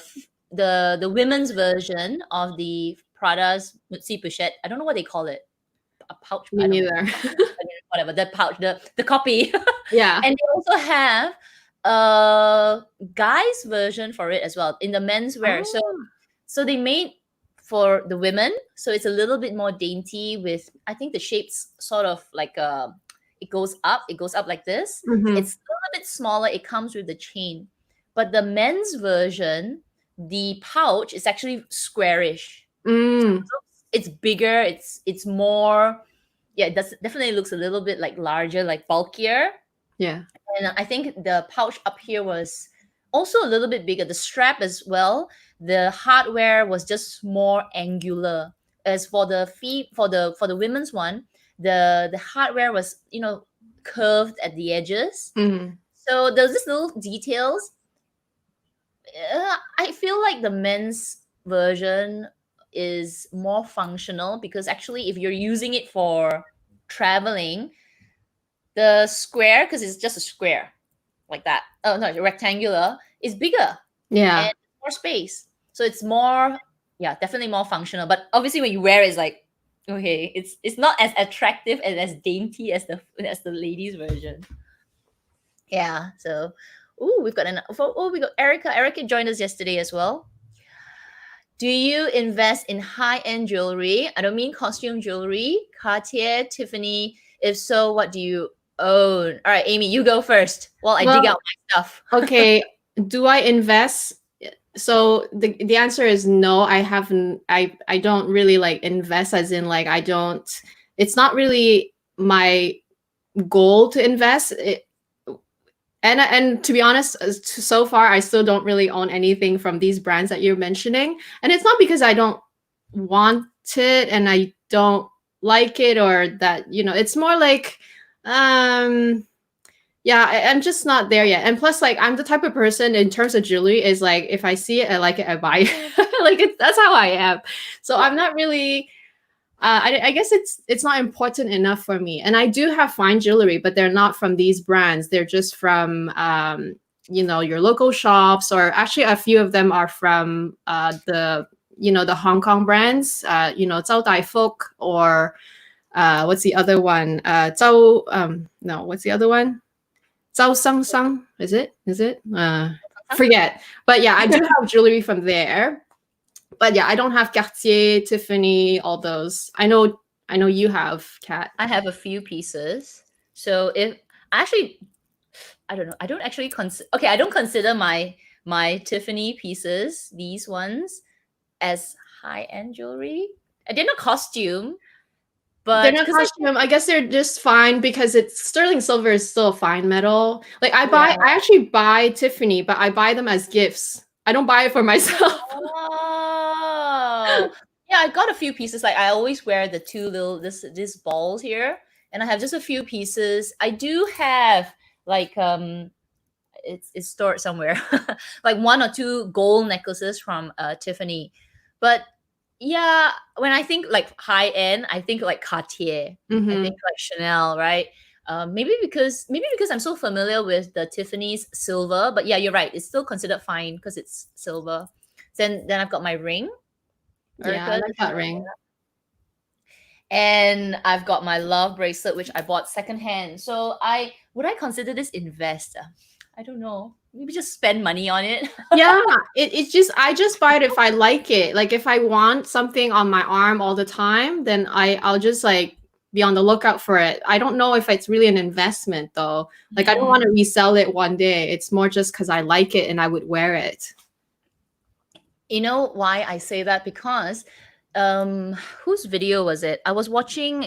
women's version of the Prada's Mutzi Pochette. I don't know what they call it. A pouch. Me I don't know. neither. Whatever, the pouch, the copy. Yeah. And they also have a guy's version for it as well in the menswear. So they made for the women, so it's a little bit more dainty with, I think the shape's sort of like it goes up like this. Mhm. It's a little bit smaller. It comes with the chain. But the men's version, the pouch is actually squarish. Mm. It's bigger. It's more. Yeah, it definitely looks a little bit like larger, like bulkier. Yeah. And I think the pouch up here was also a little bit bigger. The strap as well. The hardware was just more angular. As for the feet, for the women's one, the hardware was curved at the edges. Mhm. So there's this little details. I feel like the men's version is more functional because actually if you're using it for traveling, the square, because it's just a square like that, oh no, rectangular, is bigger. Yeah. And more space, so it's more, definitely more functional. But obviously when you wear it, it's like, okay, it's not as attractive and as dainty as the ladies version. Yeah. So we got Erica joined us yesterday as well. Do you invest in high-end jewelry? I don't mean costume jewelry, Cartier, Tiffany. If so, what do you own? All right, Amy, you go first while I dig out my stuff. Okay. Do I invest? So the answer is no. I haven't. I don't really like invest, as in like I don't. It's not really my goal to invest. And to be honest, so far I still don't really own anything from these brands that you're mentioning. And it's not because I don't want it and I don't like it, or that it's more like I'm just not there yet. And plus, like, I'm the type of person in terms of jewelry is like, if I see it, I like it, I buy it. Like, that's how I am. So I'm not really. I guess it's not important enough for me. And I do have fine jewelry, but they're not from these brands. They're just from your local shops, or actually a few of them are from the Hong Kong brands. Zhao Dai Fok, or what's the other one? What's the other one? Zhao Sang Sang, is it? Forget. But yeah, I do have jewelry from there. But yeah, I don't have Cartier, Tiffany, all those. I know you have, Kat. I have a few pieces. So I don't know. I don't actually I don't consider my Tiffany pieces, these ones, as high-end jewelry. They're not costume. But they're not costume. I guess they're just fine because it's sterling silver is still a fine metal. Like I actually buy Tiffany, but I buy them as gifts. I don't buy it for myself. Oh, yeah, I got a few pieces. Like I always wear the two little these balls here, and I have just a few pieces. I do have like it's stored somewhere, like 1 or 2 gold necklaces from Tiffany. But yeah, when I think like high end, I think like Cartier. Mm-hmm. I think like Chanel, right? Maybe because I'm so familiar with the Tiffany's silver. But yeah, you're right. It's still considered fine because it's silver. Then I've got my ring. Yeah, I like that ring. And I've got my love bracelet, which I bought secondhand. So I would I consider this invest? I don't know. Maybe just spend money on it. Yeah, it's just I just buy it if I like it. Like if I want something on my arm all the time, then I'll just like be on the lookout for it. I don't know if it's really an investment though. Like I don't want to resell it one day. It's more just because I like it and I would wear it. You know why I say that? Because whose video was it? I was watching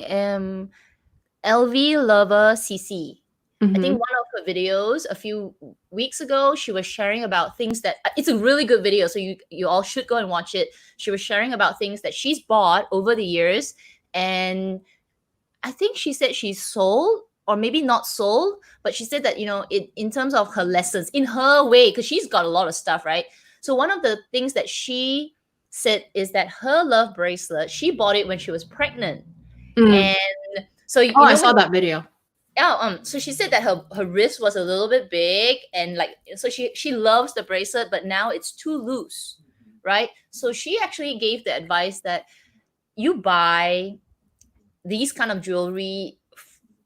LV Lover CC. I think one of her videos a few weeks ago, she was sharing about things that it's a really good video. So you all should go and watch it. She was sharing about things that she's bought over the years. And I think she said she's sold or maybe not sold, but she said that, you know, in terms of her lessons in her way, because she's got a lot of stuff, right? So one of the things that she said is that her love bracelet, she bought it when she was pregnant. And so you know, I saw that video. Yeah, so she said that her wrist was a little bit big, and like, so she loves the bracelet, but now it's too loose, right? So she actually gave the advice that you buy these kind of jewelry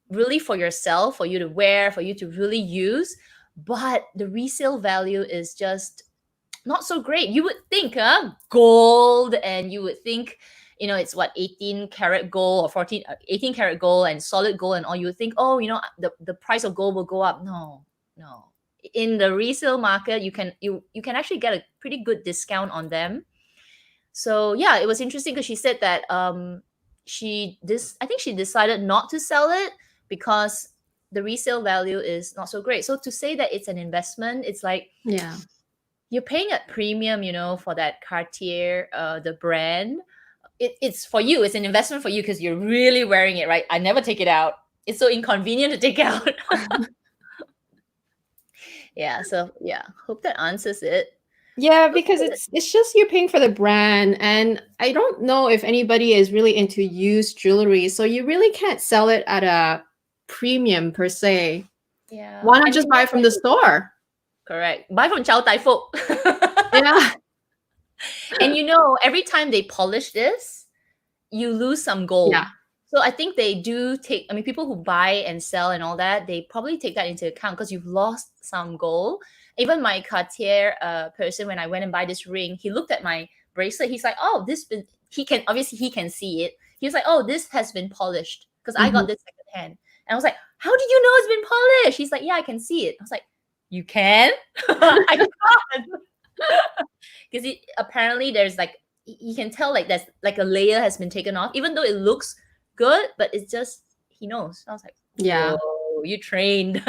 really for yourself, for you to wear, for you to really use, but the resale value is just not so great. You would think gold, and you would think, you know, it's what, 18 karat gold or 18 karat gold and solid gold and all. You would think, oh, you know, the price of gold will go up. No. In the resale market, you can actually get a pretty good discount on them. So yeah, it was interesting because she said that I think she decided not to sell it because the resale value is not so great. So to say that it's an investment, it's like, yeah, you're paying a premium, you know, for that Cartier, the brand. It's for you. It's an investment for you because you're really wearing it, right? I never take it out. It's so inconvenient to take out. Yeah. So yeah, hope that answers it. Yeah, because it's just you're paying for the brand, and I don't know if anybody is really into used jewelry, so you really can't sell it at a premium per se. Yeah. Why not just buy it from the store? Correct. Buy from Chow Tai Fook. Yeah. And you know, every time they polish this, you lose some gold. Yeah. So I think they do take, I mean, people who buy and sell and all that, they probably take that into account because you've lost some gold. Even my Cartier person, when I went and buy this ring, he looked at my bracelet. He's like, oh, he can see it. He was like, oh, this has been polished because I got this secondhand. And I was like, how did you know it's been polished? He's like, yeah, I can see it. I was like, you can? I can't. Because apparently there's like, you can tell like there's like a layer has been taken off, even though it looks good, but it's just, he knows. I was like, yeah, whoa, you trained.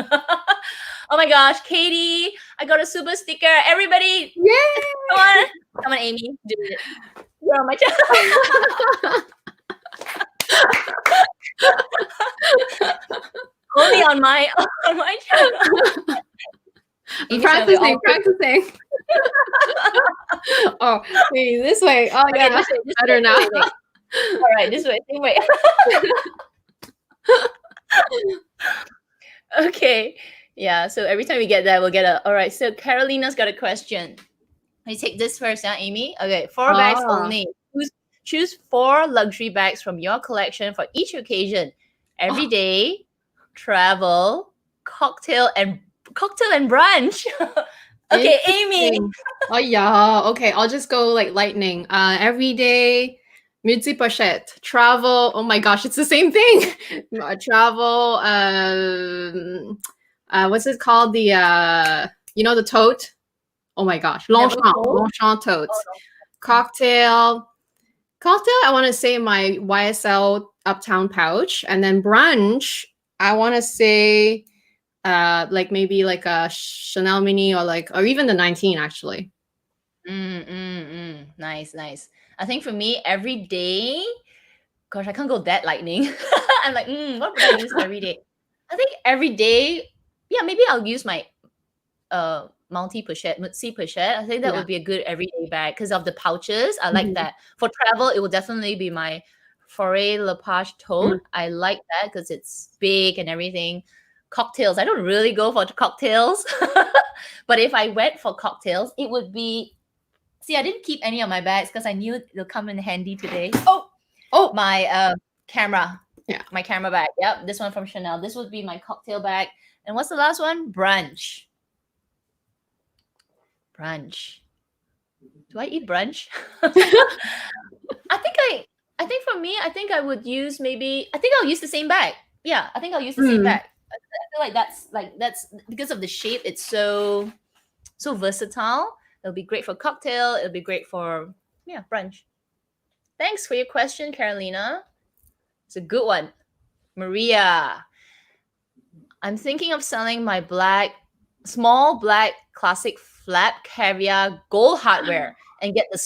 Oh my gosh, Katie, I got a super sticker. Everybody, yay! Come on, Amy, do it. You're on my channel. Only on my channel. I'm practicing. Oh, wait, this way. Oh, okay, yeah, this better now. Wait. All right, this way, same way. Okay, yeah. So every time we get that, we'll get a. All right. So Carolina's got a question. Let me take this first, Amy. Okay, 4 bags only. Choose 4 luxury bags from your collection for each occasion: every day, travel, cocktail and brunch. Okay, Amy. Oh yeah. Okay, I'll just go like lightning. Every day, Mitzi Pochette. Travel. Oh my gosh, it's the same thing. Travel. What's it called? The you know, the tote. Oh my gosh, Longchamp totes. Oh, no. Cocktail. I want to say my YSL Uptown pouch, and then brunch. I want to say, like maybe like a Chanel mini or even the 19 actually. Nice. I think for me, every day, gosh, I can't go that lightning. I'm like, what would I use every day? I think every day, yeah, maybe I'll use my multi pochette, Mutsi pochette. I think that would be a good everyday bag because of the pouches. I like that. For travel, it will definitely be my Foray Lepage tote. I like that because it's big and everything. Cocktails, I don't really go for cocktails. But if I went for cocktails, it would be, see, I didn't keep any of my bags because I knew they'll come in handy today. Oh, my camera. Yeah. My camera bag. Yep, this one from Chanel. This would be my cocktail bag. And what's the last one? Brunch. Brunch. Do I eat brunch? I think for me, I think I would use I think I'll use the same bag. Yeah, I think I'll use the same bag. I feel like that's because of the shape. It's so versatile. It'll be great for cocktail. It'll be great for brunch. Thanks for your question, Carolina. It's a good one. Maria, I'm thinking of selling my small black classic flap caviar gold hardware and get the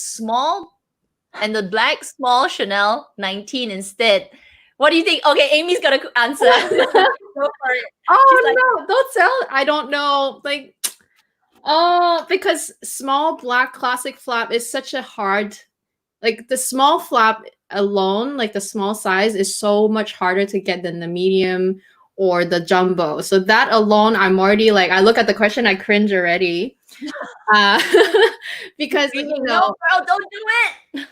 black small Chanel 19 instead. What do you think? Okay, Amy's got to answer. Go for it. Oh, no, don't sell. I don't know. Like, because small black classic flap is such a hard, like the small flap alone, like the small size is so much harder to get than the medium or the jumbo. So that alone, I'm already like, I look at the question, I cringe already. Because, no, girl, don't do it.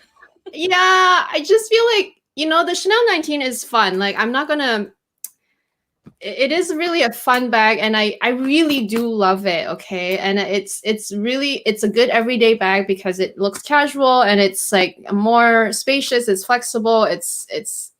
Yeah, I just feel like, the Chanel 19 is fun. Like, I'm not gonna, it is really a fun bag, and I really do love it. Okay, and it's a good everyday bag because it looks casual and it's like more spacious, it's flexible, it's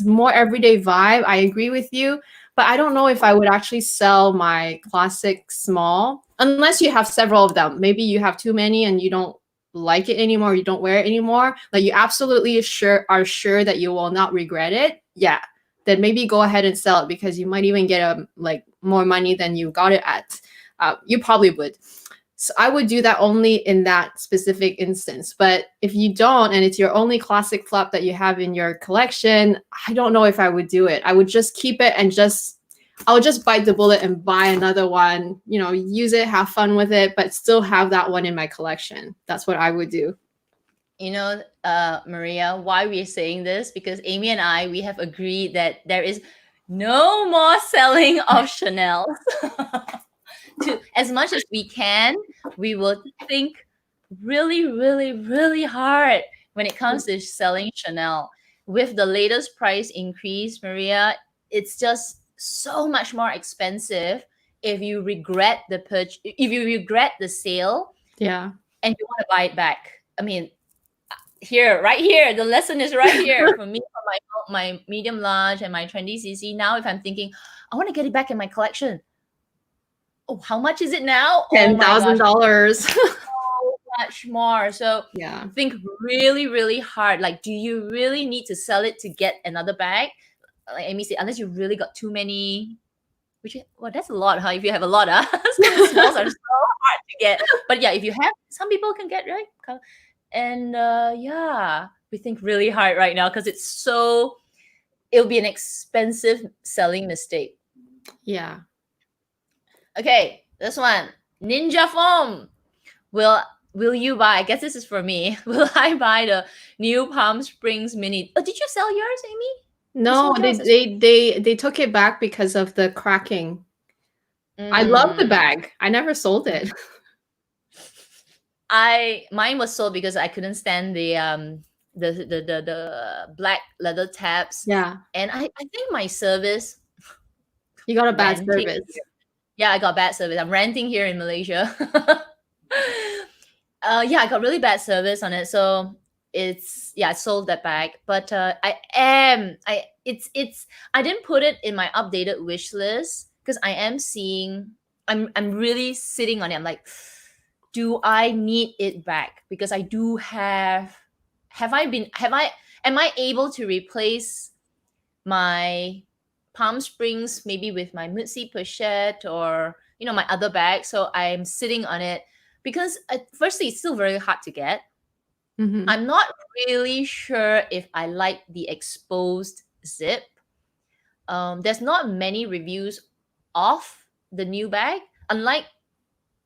more everyday vibe. I agree with you, but I don't know if I would actually sell my classic small unless you have several of them. Maybe you have too many and you don't like it anymore, you don't wear it anymore, like you absolutely are sure that you will not regret it. Yeah, then maybe go ahead and sell it because you might even get like more money than you got it at. You probably would. So I would do that only in that specific instance. But if you don't, and it's your only classic flap that you have in your collection, I don't know if I would do it. I would just keep it and I would just bite the bullet and buy another one, use it, have fun with it, but still have that one in my collection. That's what I would do. Maria, why we're saying this, because Amy and we have agreed that there is no more selling of Chanel. As much as we can, we will think really, really, really hard when it comes to selling Chanel. With the latest price increase, Maria, it's just so much more expensive if you regret the sale. Yeah. And you want to buy it back. I mean, right here, the lesson is right here for me, for my medium large and my trendy CC. Now, if I'm thinking, I want to get it back in my collection. Oh, how much is it now? $10,000. So much more. So yeah, think really, really hard. Like, do you really need to sell it to get another bag? Like Amy said, unless you really got too many, that's a lot, huh? If you have a lot, some smalls are so hard to get. But yeah, if you have, some people can get, right? And we think really hard right now because it'll be an expensive selling mistake. Yeah. Okay, this one, Ninja Foam. Will you buy? I guess this is for me. Will I buy the new Palm Springs Mini? Oh, did you sell yours, Amy? No, they took it back because of the cracking. I love the bag. I never sold it. Mine was sold because I couldn't stand the black leather tabs. Yeah. And I think my service. You got a bad service. Yeah, I got bad service. I'm renting here in Malaysia. I got really bad service on it. So I sold that bag. But I didn't put it in my updated wish list because I'm really sitting on it. I'm like, do I need it back? Because I do am I able to replace my Palm Springs maybe with my Mutsi pochette or, my other bag? So I'm sitting on it because firstly, it's still very hard to get. Mm-hmm. I'm not really sure if I like the exposed zip. There's not many reviews of the new bag, unlike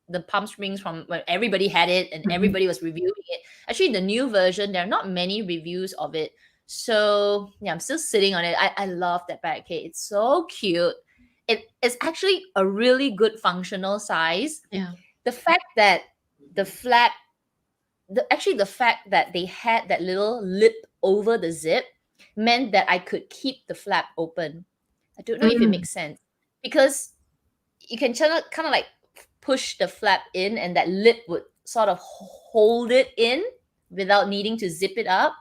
the Palm Springs from when everybody had it and everybody was reviewing it. Actually, the new version, there are not many reviews of it. So yeah, I'm still sitting on it. I love that bag. Okay, it's so cute. It's actually a really good functional size. Yeah. The fact that the fact that they had that little lip over the zip meant that I could keep the flap open. I don't know if it makes sense, because you can kind of like push the flap in, and that lip would sort of hold it in without needing to zip it up.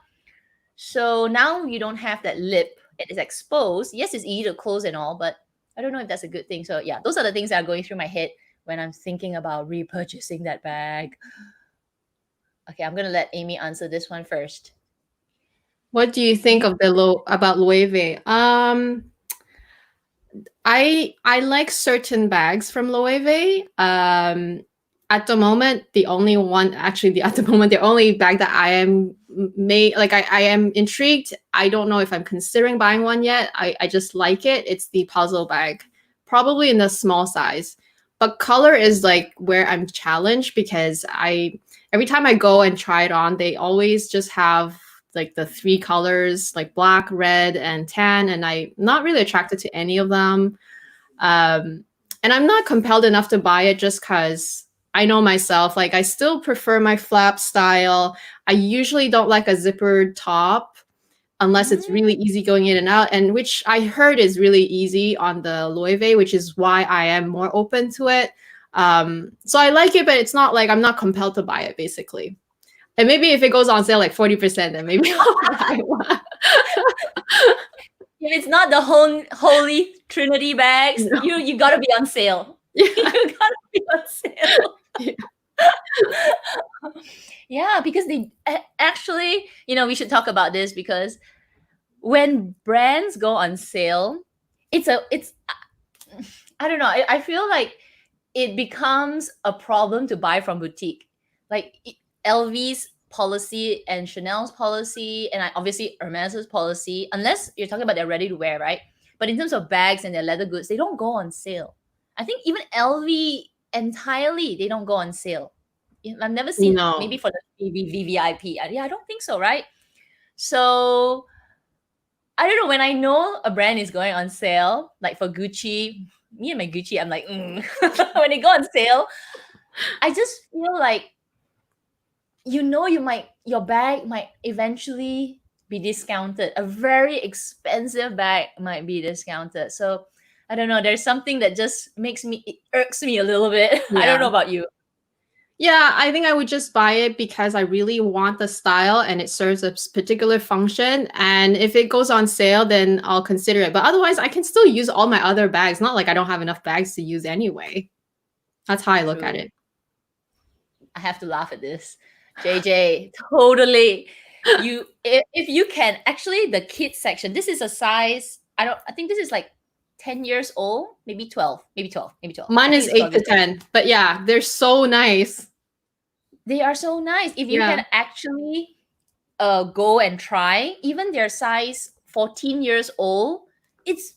So now you don't have that lip. It is exposed. Yes, it's easy to close and all, but I don't know if that's a good thing. So yeah, those are the things that are going through my head when I'm thinking about repurchasing that bag. Okay, I'm gonna let Amy answer this one first. What do you think of about Loewe? I like certain bags from Loewe. At the moment, the only bag that I am I am intrigued. I don't know if I'm considering buying one yet. I just like it. It's the puzzle bag, probably in the small size. But color is like where I'm challenged, because every time I go and try it on, they always just have like the 3 colors, like black, red, and tan, and I'm not really attracted to any of them. And I'm not compelled enough to buy it, just because I know myself. Like, I still prefer my flap style. I usually don't like a zippered top unless it's really easy going in and out, and which I heard is really easy on the Loewe, which is why I am more open to it. So I like it, but it's not like I'm not compelled to buy it, basically. And maybe if it goes on sale like 40%, then maybe I'll buy one. If it's not the holy trinity bags, No. you gotta be on sale. Yeah. You gotta be on sale. Yeah. Yeah, because they actually, we should talk about this, because when brands go on sale, it's I don't know. I feel like it becomes a problem to buy from boutique. Like LV's policy and Chanel's policy, and obviously Hermes's policy, unless you're talking about their ready to wear, right? But in terms of bags and their leather goods, they don't go on sale. I think even LV entirely, they don't go on sale. I've never seen, maybe for the VVIP. Yeah, I don't think so, right? So I don't know, when I know a brand is going on sale, like for Gucci, me and my Gucci, I'm like, when they go on sale, I just feel like, your bag might eventually be discounted. A very expensive bag might be discounted. So I don't know. There's something that just it irks me a little bit. Yeah. I don't know about you. Yeah, I think I would just buy it because I really want the style and it serves a particular function. And if it goes on sale, then I'll consider it. But otherwise, I can still use all my other bags. Not like I don't have enough bags to use anyway. That's how I look at it. I have to laugh at this. JJ, totally. If you can, actually, the kids section, this is a size, I think this is like 10 years old, maybe 12. Mine is 8 to 10, but yeah, they're so nice. They are so nice. If you can actually go and try, even their size 14 years old, it's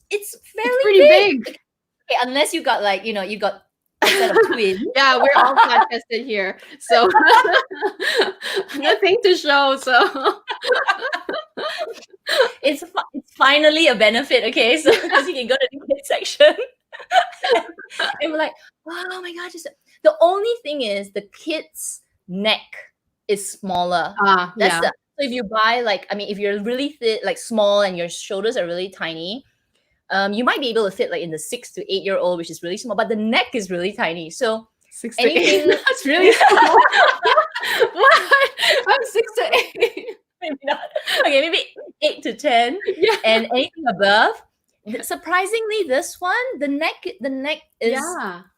pretty big. Okay, unless you got like, you got a set of twins. Yeah, we're all flat tested here, so nothing to show. So it's finally a benefit, okay? So because you can go to the kids section, and we're like, oh my gosh! The only thing is the kids' neck is smaller. So if you buy if you're really thin, like small, and your shoulders are really tiny, you might be able to fit like in the 6 to 8 year old, which is really small, but the neck is really tiny. So 6 to 8, that's really small. What? I'm 6 to 8. Maybe not. Okay, maybe 8 to 10. Yeah. And anything above. Surprisingly, this one, the neck is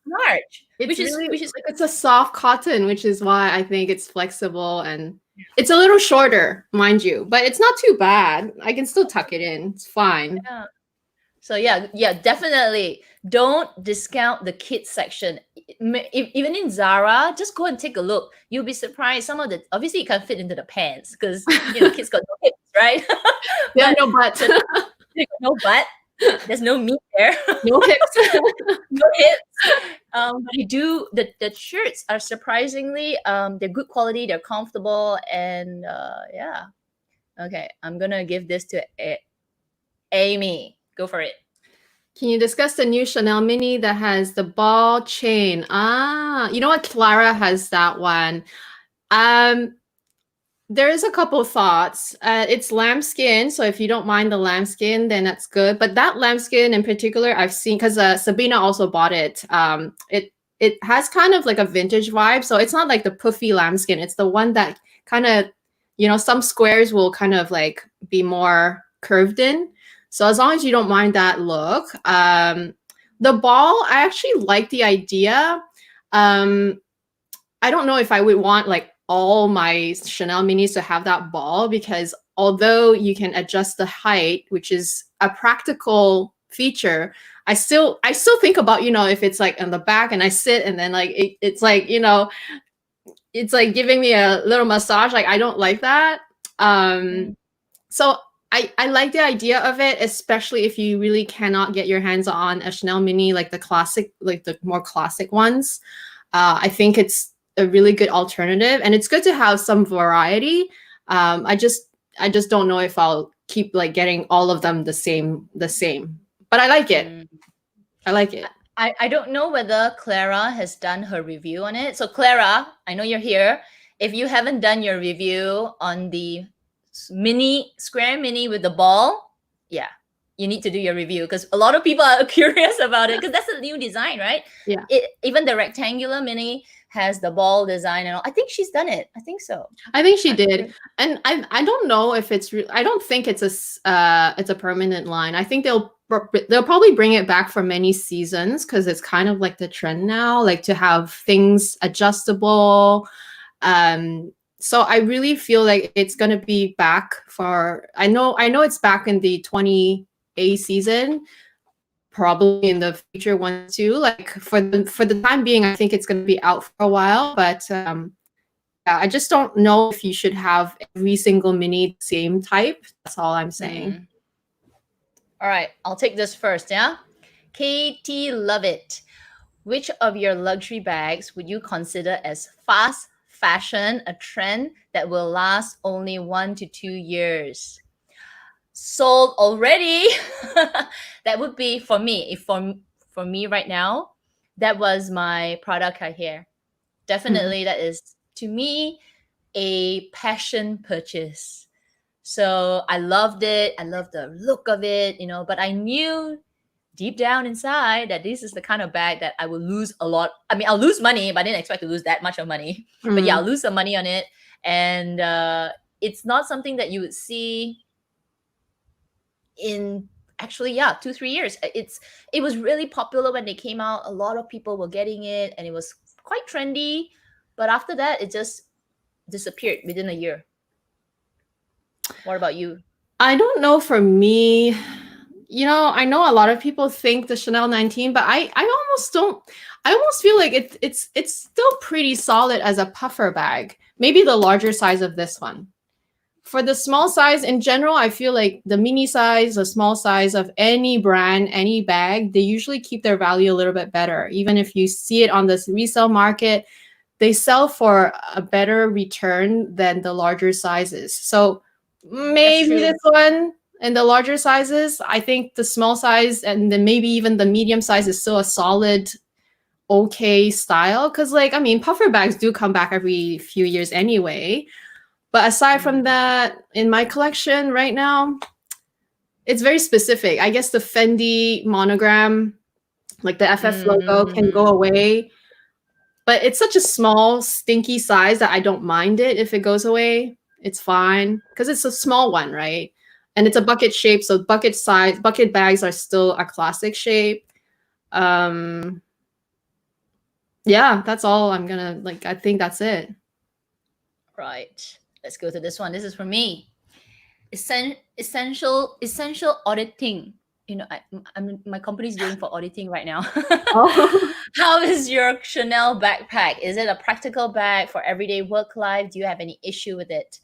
large. Which is like, it's a soft cotton, which is why I think it's flexible, and it's a little shorter, mind you, but it's not too bad. I can still tuck it in. It's fine. Yeah. So yeah, definitely don't discount the kids section. Even in Zara, just go and take a look. You'll be surprised. Some of the, obviously you can't fit into the pants because kids got no hips, right? They have no butt. They got no butt. There's no meat there. No hips. No hips. But you do, the shirts are surprisingly they're good quality. They're comfortable, and yeah. Okay, I'm gonna give this to Amy. Go for it. Can you discuss the new Chanel mini that has the ball chain? You know what? Clara has that one. There is a couple thoughts. It's lambskin, so if you don't mind the lambskin, then that's good. But that lambskin in particular, I've seen because Sabina also bought it. It has kind of like a vintage vibe, so it's not like the puffy lambskin. It's the one that kind of, some squares will kind of like be more curved in. So as long as you don't mind that look, the ball, I actually like the idea. I don't know if I would want like all my Chanel minis to have that ball, because although you can adjust the height, which is a practical feature, I still think about, if it's like in the back and I sit and then like it's like, it's like giving me a little massage. Like I don't like that. So I like the idea of it, especially if you really cannot get your hands on a Chanel mini, like the classic, like the more classic ones. I think it's a really good alternative, and it's good to have some variety. I just don't know if I'll keep like getting all of them the same, but I like it. I like it. I don't know whether Clara has done her review on it. So Clara, I know you're here. If you haven't done your review on the square mini with the ball, yeah, you need to do your review, because a lot of people are curious about it, because that's a new design, right? Yeah. Even the rectangular mini has the ball design and all. I think she's done it. I think so. I think she did. And I don't know if it's I don't think it's a permanent line. I think they'll probably bring it back for many seasons, because it's kind of like the trend now, like to have things adjustable. So I really feel like it's going to be back for, I know it's back in the 20A season, probably in the future one too. Like for the time being, I think it's going to be out for a while, but yeah, I just don't know if you should have every single mini the same type. That's all I'm saying. All right, I'll take this first. Yeah, Katie Lovett, which of your luxury bags would you consider as fast fashion, a trend that will last only 1 to 2 years? Sold already. That would be for me. If for me right now, that was my Prada Cartier. Definitely, that is to me a passion purchase. So I loved it. I loved the look of it, but I knew deep down inside that this is the kind of bag that I will lose a lot. I mean, I'll lose money, but I didn't expect to lose that much of money. But yeah, I'll lose some money on it. And it's not something that you would see in actually 2-3 years. It was really popular when they came out. A lot of people were getting it and it was quite trendy, but after that it just disappeared within a year. What about you? I don't know. For me, I know a lot of people think the Chanel 19, but I almost don't. I almost feel like it's still pretty solid as a puffer bag. Maybe the larger size of this one. For the small size in general, I feel like the mini size, the small size of any brand, any bag, they usually keep their value a little bit better. Even if you see it on the resale market, they sell for a better return than the larger sizes. So maybe this one and the larger sizes, I think the small size and then maybe even the medium size is still a solid, okay style. Because puffer bags do come back every few years anyway. But aside from that, in my collection right now, it's very specific. I guess the Fendi monogram, like the FF logo, can go away. But it's such a small, stinky size that I don't mind it if it goes away. It's fine because it's a small one, right? And it's a bucket shape, so bucket bags are still a classic shape. Yeah, that's all I'm gonna I think that's it. Right. Let's go to this one. This is for me. Essential auditing. My company's doing for auditing right now. How is your Chanel backpack? Is it a practical bag for everyday work life? Do you have any issue with it?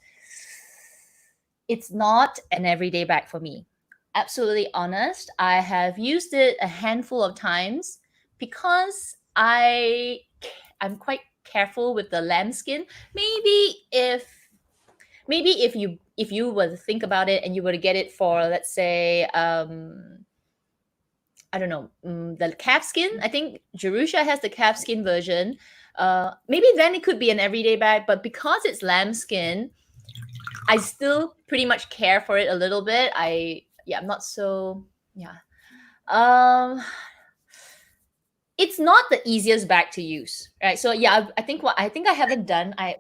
It's not an everyday bag for me. Absolutely honest. I have used it a handful of times because I'm quite careful with the lambskin. Maybe if you were to think about it and you were to get it for, let's say, I don't know, the calfskin. I think Jerusha has the calfskin version. Maybe then it could be an everyday bag, but because it's lambskin, I still pretty much care for it a little bit. I'm not so, yeah. Um, it's not the easiest bag to use, right? So yeah, I think I haven't done I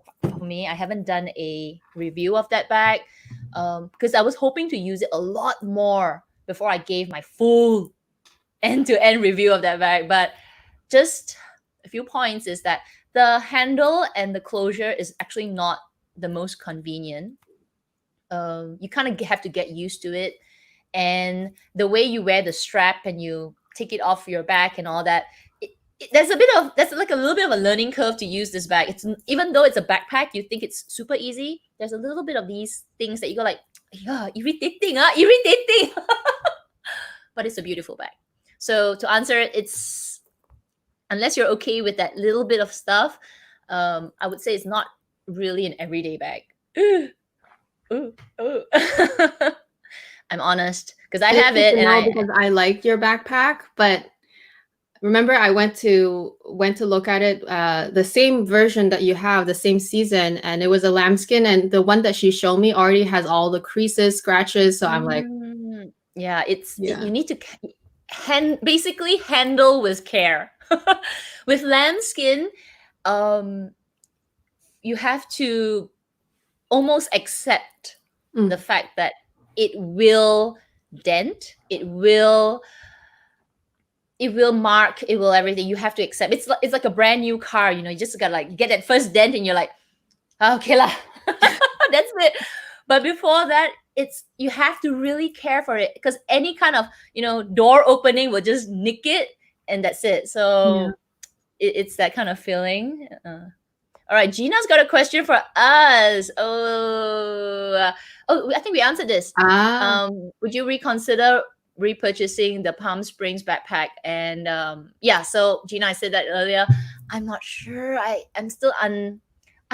haven't done a review of that bag, because I was hoping to use it a lot more before I gave my full end-to-end review of that bag. But just a few points is that the handle and the closure is actually not the most convenient. You kind of have to get used to it, and the way you wear the strap and you take it off your back and all that, there's like a little bit of a learning curve to use this bag. It's, even though it's a backpack, you think it's super easy, there's a little bit of these things that you go like, yeah, irritating. But it's a beautiful bag. So to answer it, it's, unless you're okay with that little bit of stuff, I would say it's not really an everyday bag. Ooh. I'm honest because I have it, and because I like your backpack, but remember I went to look at it, the same version that you have, the same season, and it was a lambskin, and the one that she showed me already has all the creases, scratches. So I'm like, yeah, you need to basically handle with care. With lambskin, you have to almost accept the fact that it will dent, it will mark, it will everything. You have to accept. It's like a brand new car, you just gotta like get that first dent and you're like, okay lah, that's it. But before that, you have to really care for it, because any kind of door opening will just nick it, and that's it. So it's that kind of feeling. All right, Gina's got a question for us. I think we answered this. Would you reconsider repurchasing the Palm Springs backpack? And so Gina, I said that earlier. I'm not sure. I'm still I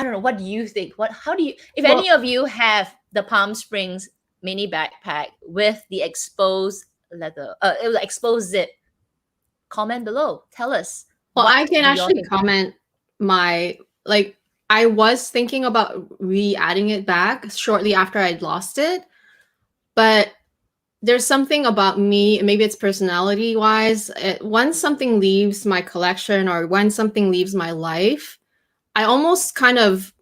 don't know. What do you think? If any of you have the Palm Springs mini backpack with the exposed leather, it was exposed zip, comment below. Tell us. Well, I can actually comment I was thinking about re-adding it back shortly after I'd lost it, but there's something about me, maybe it's personality wise, once something leaves my collection or when something leaves my life, I almost kind of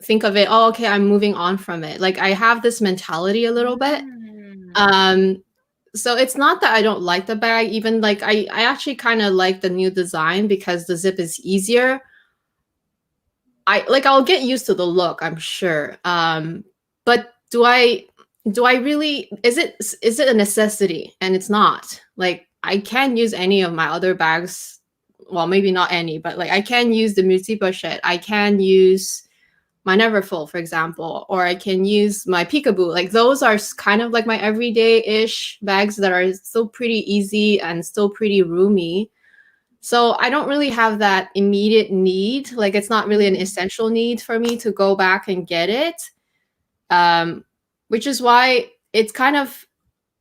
think of it, oh, okay, I'm moving on from it. Like I have this mentality a little bit. So it's not that I don't like the bag, even like I actually kind of like the new design because the zip is easier. I'll get used to the look, I'm sure. But do I really, is it a necessity? And it's not. Like I can use any of my other bags. Well, maybe not any, but like I can use the Multi Pochette. I can use my Neverfull, for example, or I can use my Peekaboo. Like those are kind of like my everyday-ish bags that are still pretty easy and still pretty roomy. So I don't really have that immediate need. Like it's not really an essential need for me to go back and get it. Which is why it's kind of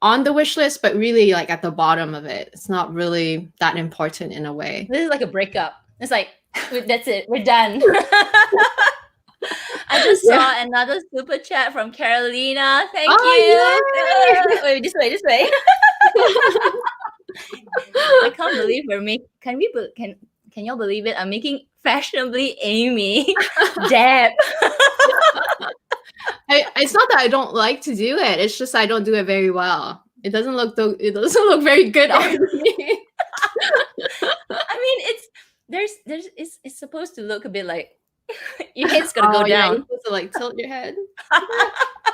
on the wish list, but really like at the bottom of it. It's not really that important in a way. This is like a breakup. It's like, that's it. We're done. I just saw another super chat from Carolina. Thank you. Wait, this way. I can't believe we're making. Can y'all believe it? I'm making Fashionably Amy dab. It's not that I don't like to do it. It's just I don't do it very well. It doesn't look very good on me. I mean, it's supposed to look a bit like your head's gonna go down. Yeah, you're supposed to like tilt your head. But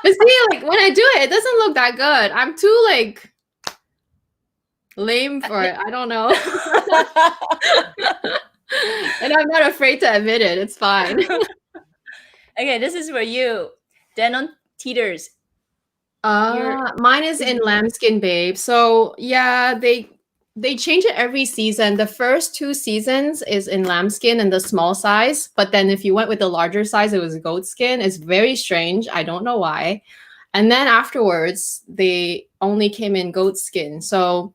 see, like when I do it, it doesn't look that good. I'm too like lame for it. I don't know. And I'm not afraid to admit it. It's fine. Okay, this is for you. Denon Teeters. Mine is in lambskin, babe. So yeah, they change it every season. The first 2 seasons is in lambskin and the small size, but then if you went with the larger size, it was goat skin. It's very strange. I don't know why. And then afterwards, they only came in goat skin. So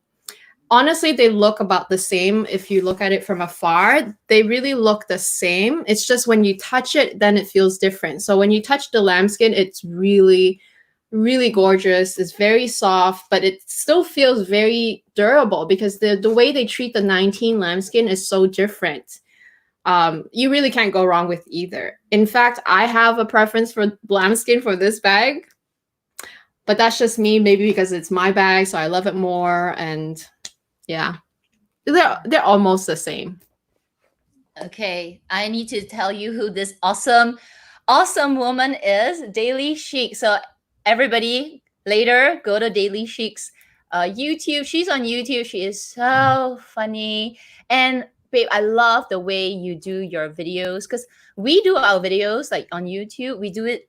honestly, they look about the same. If you look at it from afar, they really look the same. It's just when you touch it, then it feels different. So when you touch the lambskin, it's really, really gorgeous. It's very soft, but it still feels very durable because the way they treat the 19 lambskin is so different. You really can't go wrong with either. In fact, I have a preference for lambskin for this bag, but that's just me, maybe because it's my bag, so I love it more. And yeah, they're almost the same. Okay, I need to tell you who this awesome woman is, Daily Chic. So everybody, later go to Daily Chic's YouTube. She's on YouTube. She is so funny. And babe, I love the way you do your videos, because we do our videos like on YouTube. We do it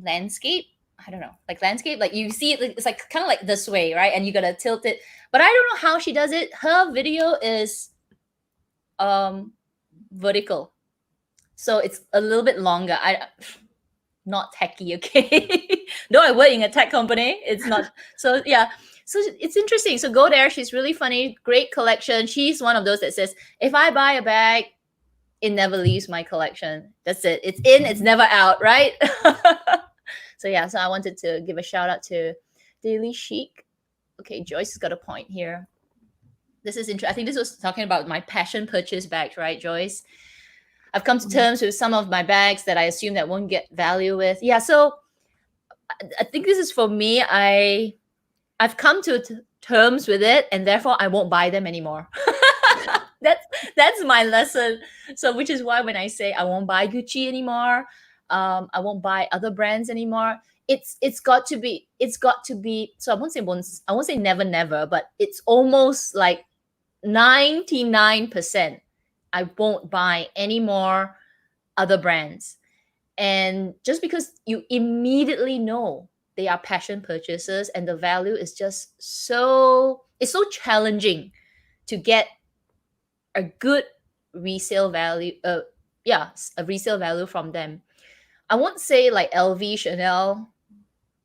landscape. I don't know, like landscape. Like you see it, it's like kind of like this way, right? And you gotta tilt it. But I don't know how she does it. Her video is vertical, so it's a little bit longer. I not techie, okay? Though I work in a tech company, it's not. So yeah, so it's interesting. So go there. She's really funny. Great collection. She's one of those that says, if I buy a bag, it never leaves my collection. That's it. It's in, it's never out, right? So yeah, so I wanted to give a shout out to Daily Chic. Okay, Joyce has got a point here. This is interesting. I think this was talking about my passion purchase bags, right, Joyce? I've come to terms with some of my bags that I assume that won't get value with. Yeah, so I think this is for me. I've come to terms with it, and therefore I won't buy them anymore. That's my lesson. So which is why when I say I won't buy Gucci anymore, I won't buy other brands anymore. It's got to be. So I won't say never, but it's almost like 99%. I won't buy any more other brands. And just because you immediately know they are passion purchases, and the value is just it's so challenging to get a good resale value. A resale value from them. I won't say like LV, Chanel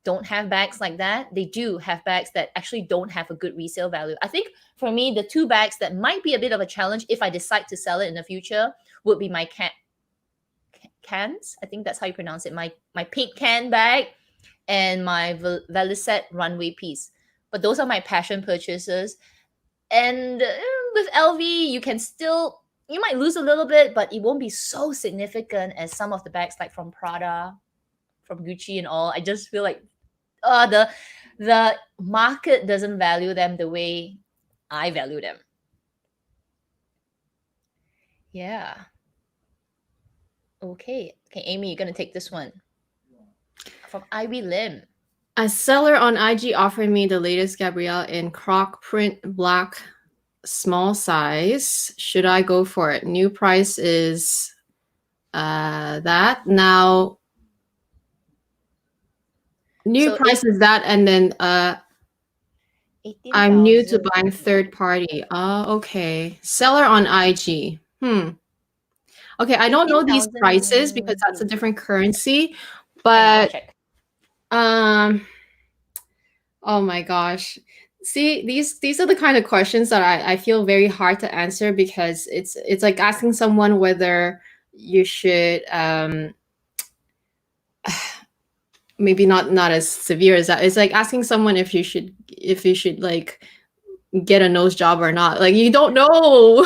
don't have bags like that. They do have bags that actually don't have a good resale value. I think for me, the two bags that might be a bit of a challenge if I decide to sell it in the future would be my cans. I think that's how you pronounce it. My pink can bag and my Velicet runway piece. But those are my passion purchases. And with LV, you might lose a little bit, but it won't be so significant as some of the bags like from Prada, from Gucci and all. I just feel like the market doesn't value them the way I value them. Yeah. Okay, Amy, you're gonna take this one from Ivy Lim. A seller on IG offered me the latest Gabrielle in croc print black small size. Should I go for it? New price is that now. New price is that, and then I'm new to buying third party. Okay. Seller on IG. Okay, I don't know these prices because that's a different currency, but oh my gosh. See, these are the kind of questions that I feel very hard to answer, because it's like asking someone whether you should maybe not as severe as that. It's like asking someone if you should like get a nose job or not. Like, you don't know.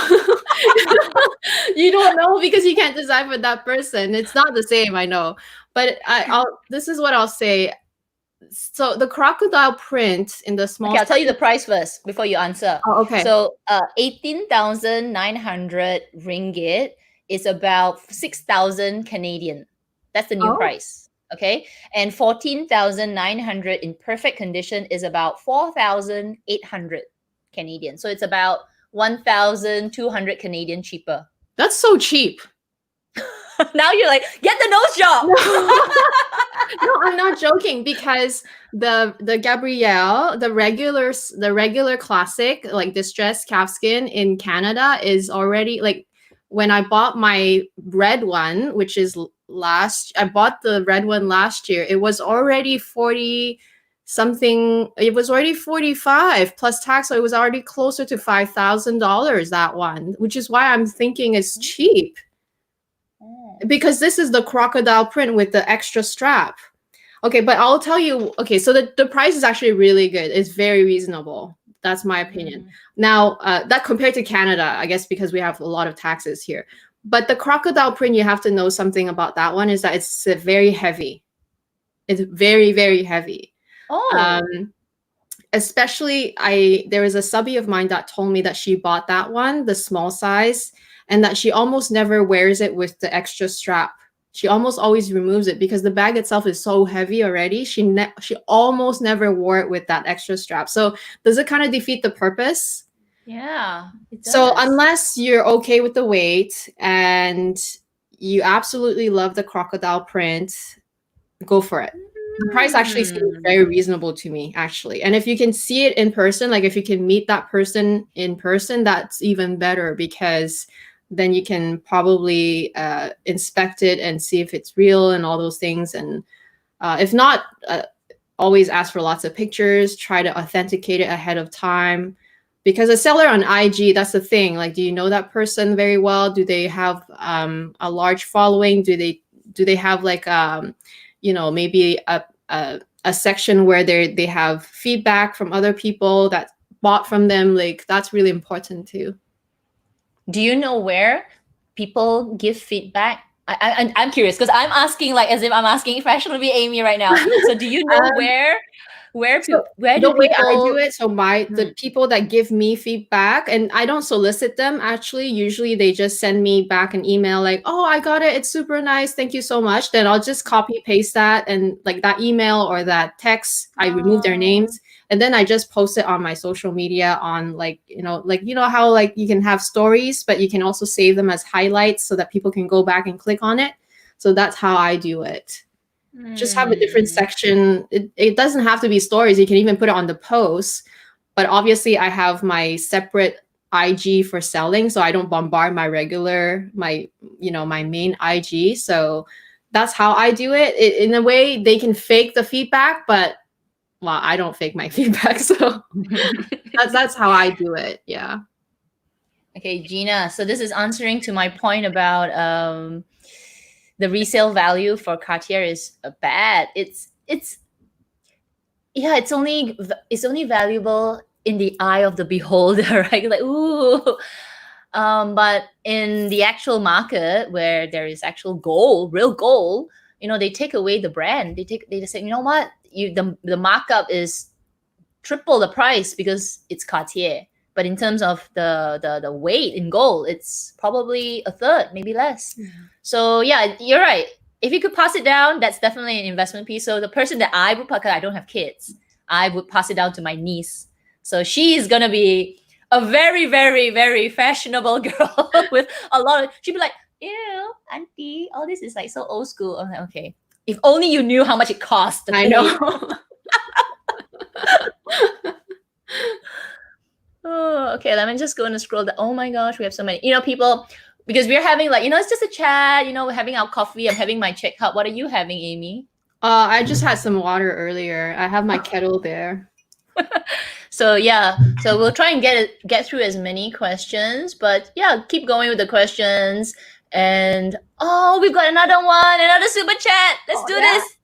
You don't know because you can't decide for that person. It's not the same, I know. But this is what I'll say. So the crocodile print in the small. Okay, I'll tell you the price first before you answer. Oh, okay. So 18,900 ringgit is about 6,000 Canadian. That's the new price. Okay, and 14,900 in perfect condition is about 4,800 Canadian. So it's about 1,200 Canadian cheaper. That's so cheap. Now you're like, get the nose job. No, I'm not joking, because the Gabrielle, the regular classic like distressed calfskin in Canada is already, like, when I bought my red one, which is I bought the red one last year, it was already 40 something. It was already 45 plus tax, so it was already closer to $5,000, that one, which is why I'm thinking it's cheap. Because this is the crocodile print with the extra strap. Okay, but I'll tell you, okay, so the price is actually really good. It's very reasonable. That's my opinion. Now, that compared to Canada, I guess because we have a lot of taxes here. But the crocodile print, you have to know something about that one is that it's very heavy. It's very, very heavy. Oh. Especially, there was a subby of mine that told me that she bought that one, the small size, and that she almost never wears it with the extra strap. She almost always removes it because the bag itself is so heavy already. She almost never wore it with that extra strap. So does it kind of defeat the purpose? Yeah, it does. So unless you're okay with the weight and you absolutely love the crocodile print, go for it. The price actually seems very reasonable to me, actually. And if you can see it in person, like if you can meet that person in person, that's even better, because then you can probably inspect it and see if it's real and all those things. And if not, always ask for lots of pictures, try to authenticate it ahead of time. Because a seller on IG, that's the thing. Like, do you know that person very well? Do they have a large following? Do they have like maybe a section where they have feedback from other people that bought from them? Like, that's really important too. Do you know where people give feedback? I'm curious because I'm asking like as if I'm asking Fashionably Amy right now. So do you know where do people? I do it, so the people that give me feedback, and I don't solicit them actually. Usually they just send me back an email like, oh, I got it, it's super nice, thank you so much. Then I'll just copy paste that, and like that email or that text, I remove their names, and then I just post it on my social media on like how like you can have stories, but you can also save them as highlights so that people can go back and click on it. So that's how I do it. Just have a different section. It doesn't have to be stories. You can even put it on the post. But obviously, I have my separate IG for selling, so I don't bombard my main IG. So that's how I do it. In a way, they can fake the feedback, but well, I don't fake my feedback. So that's how I do it. Yeah. Okay, Gina. So this is answering to my point about the resale value for Cartier is bad. It's only valuable in the eye of the beholder, right? Like, ooh. But in the actual market where there is actual gold, real gold, they take away the brand. They just say, you know what? The markup is triple the price because it's Cartier. But in terms of the weight in gold, it's probably a third, maybe less. Yeah. So yeah, you're right. If you could pass it down, that's definitely an investment piece. So the person that I would, because I don't have kids, I would pass it down to my niece. So she's gonna be a very, very, very fashionable girl with a lot of. She'd be like, "Ew, auntie, all this is like so old school." I'm like, okay. If only you knew how much it cost. I know. Oh, okay. Let me just go and scroll down. Oh my gosh, we have so many. People, because we're having like, it's just a chat. We're having our coffee. I'm having my check cup. What are you having, Amy? I just had some water earlier. I have my kettle there. So yeah, so we'll try and get through as many questions. But yeah, keep going with the questions. And we've got another one, another super chat. Let's do this.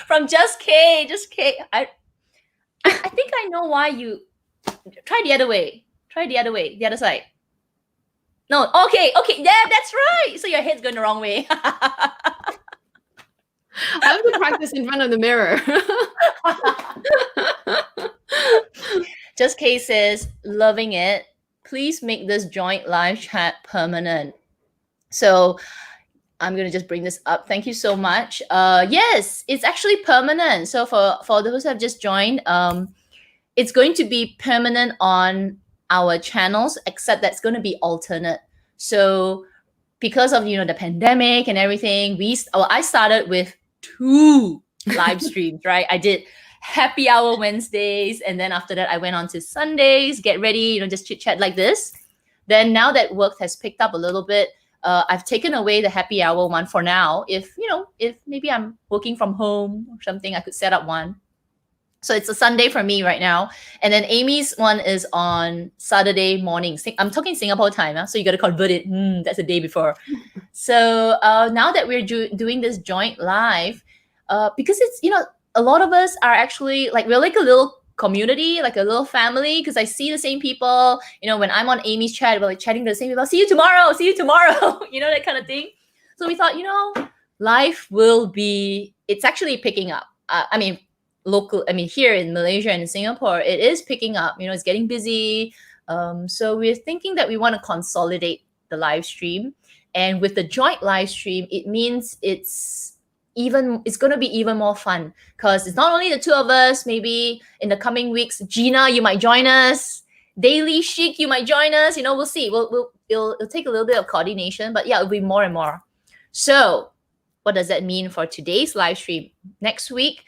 From Just K. I think I know why you try the other way. Try the other way, the other side. No, okay, yeah, that's right. So your head's going the wrong way. I have to practice in front of the mirror. Just K says, loving it. Please make this joint live chat permanent. So I'm going to just bring this up. Thank you so much. Yes, it's actually permanent. So for those who have just joined, it's going to be permanent on our channels, except that's going to be alternate. So because of, the pandemic and everything, I started with 2 live streams, right? I did happy hour Wednesdays. And then after that, I went on to Sundays, get ready, just chit chat like this. Then now that work has picked up a little bit, I've taken away the happy hour one for now. If maybe I'm working from home or something, I could set up one. So it's a Sunday for me right now. And then Amy's one is on Saturday morning. I'm talking Singapore time, so you got to convert it. That's the day before. So now that we're doing this joint live, because it's, a lot of us are actually we're like a little community, like a little family, because I see the same people. When I'm on Amy's chat, we're like chatting to the same people. See you tomorrow. See you tomorrow. That kind of thing. So we thought, life it's actually picking up. Here in Malaysia and in Singapore, it is picking up. It's getting busy. So we're thinking that we want to consolidate the live stream. And with the joint live stream, it means it's going to be even more fun, because it's not only the two of us. Maybe in the coming weeks, Gina, you might join us. Daily Chic, you might join us. We'll see. It'll take a little bit of coordination, but yeah, it'll be more and more. So what does that mean for today's live stream? Next week,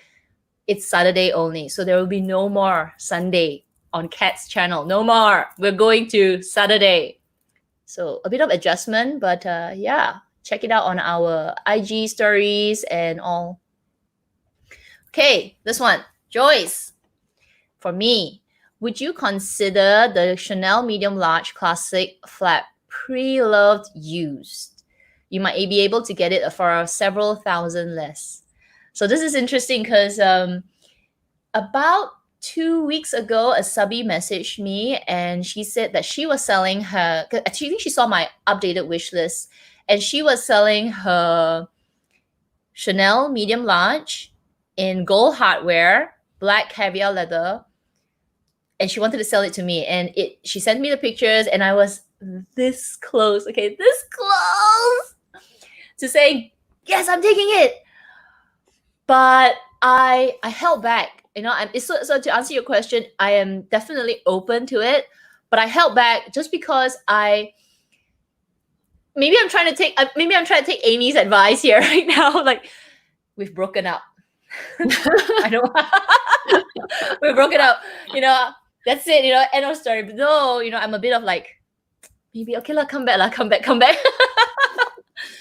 it's Saturday only. So there will be no more Sunday on Kat's channel. No more. We're going to Saturday. So a bit of adjustment, but yeah, check it out on our IG stories and all. Okay, this one. Joyce. For me, would you consider the Chanel medium large classic flap pre-loved used? You might be able to get it for several thousand less. So this is interesting because about 2 weeks ago, a subby messaged me and she said that she was selling her, I think she saw my updated wish list, and she was selling her Chanel medium large in gold hardware, black caviar leather, and she wanted to sell it to me. And she sent me the pictures and I was this close, this close to saying, yes, I'm taking it. But I held back, so to answer your question, I am definitely open to it, but I held back just because maybe I'm trying to take Amy's advice here right now. We've broken up. I know. We've broken up, that's it, end of story. But no, I'm a bit of maybe, okay, come back.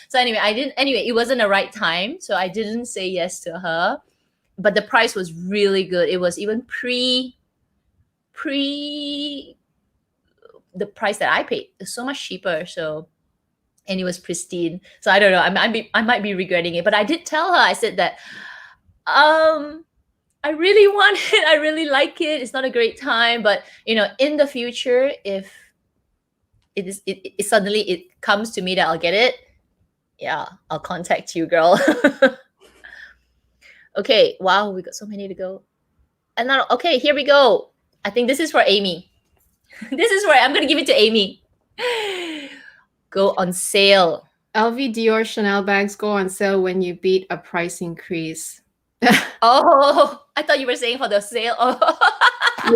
So anyway, it wasn't the right time. So I didn't say yes to her, but the price was really good. It was even pre the price that I paid. It's so much cheaper. So, and it was pristine. So I don't know, I might be regretting it, but I did tell her, I said that, I really want it. I really like it. It's not a great time, but in the future, if it suddenly comes to me that I'll get it, yeah, I'll contact you, girl. Okay, wow, we got so many to go. And now, okay, here we go. I think this is for Amy. This is where I'm gonna give it to Amy. Go on sale. LV, Dior, Chanel bags go on sale when you beat a price increase. Oh, I thought you were saying for the sale. Oh.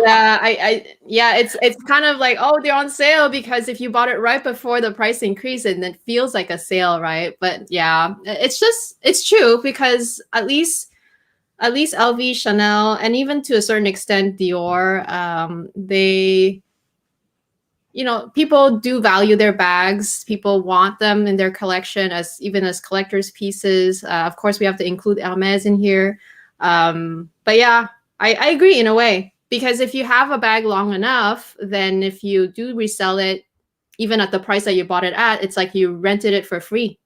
Yeah, it's kind of like, oh, they're on sale because if you bought it right before the price increase, and it feels like a sale, right? But yeah, it's true, because at least LV, Chanel, and even to a certain extent Dior, they, people do value their bags. People want them in their collection as collector's pieces. Of course, we have to include Hermes in here. But yeah, I agree in a way, because if you have a bag long enough, then if you do resell it, even at the price that you bought it at, it's like you rented it for free.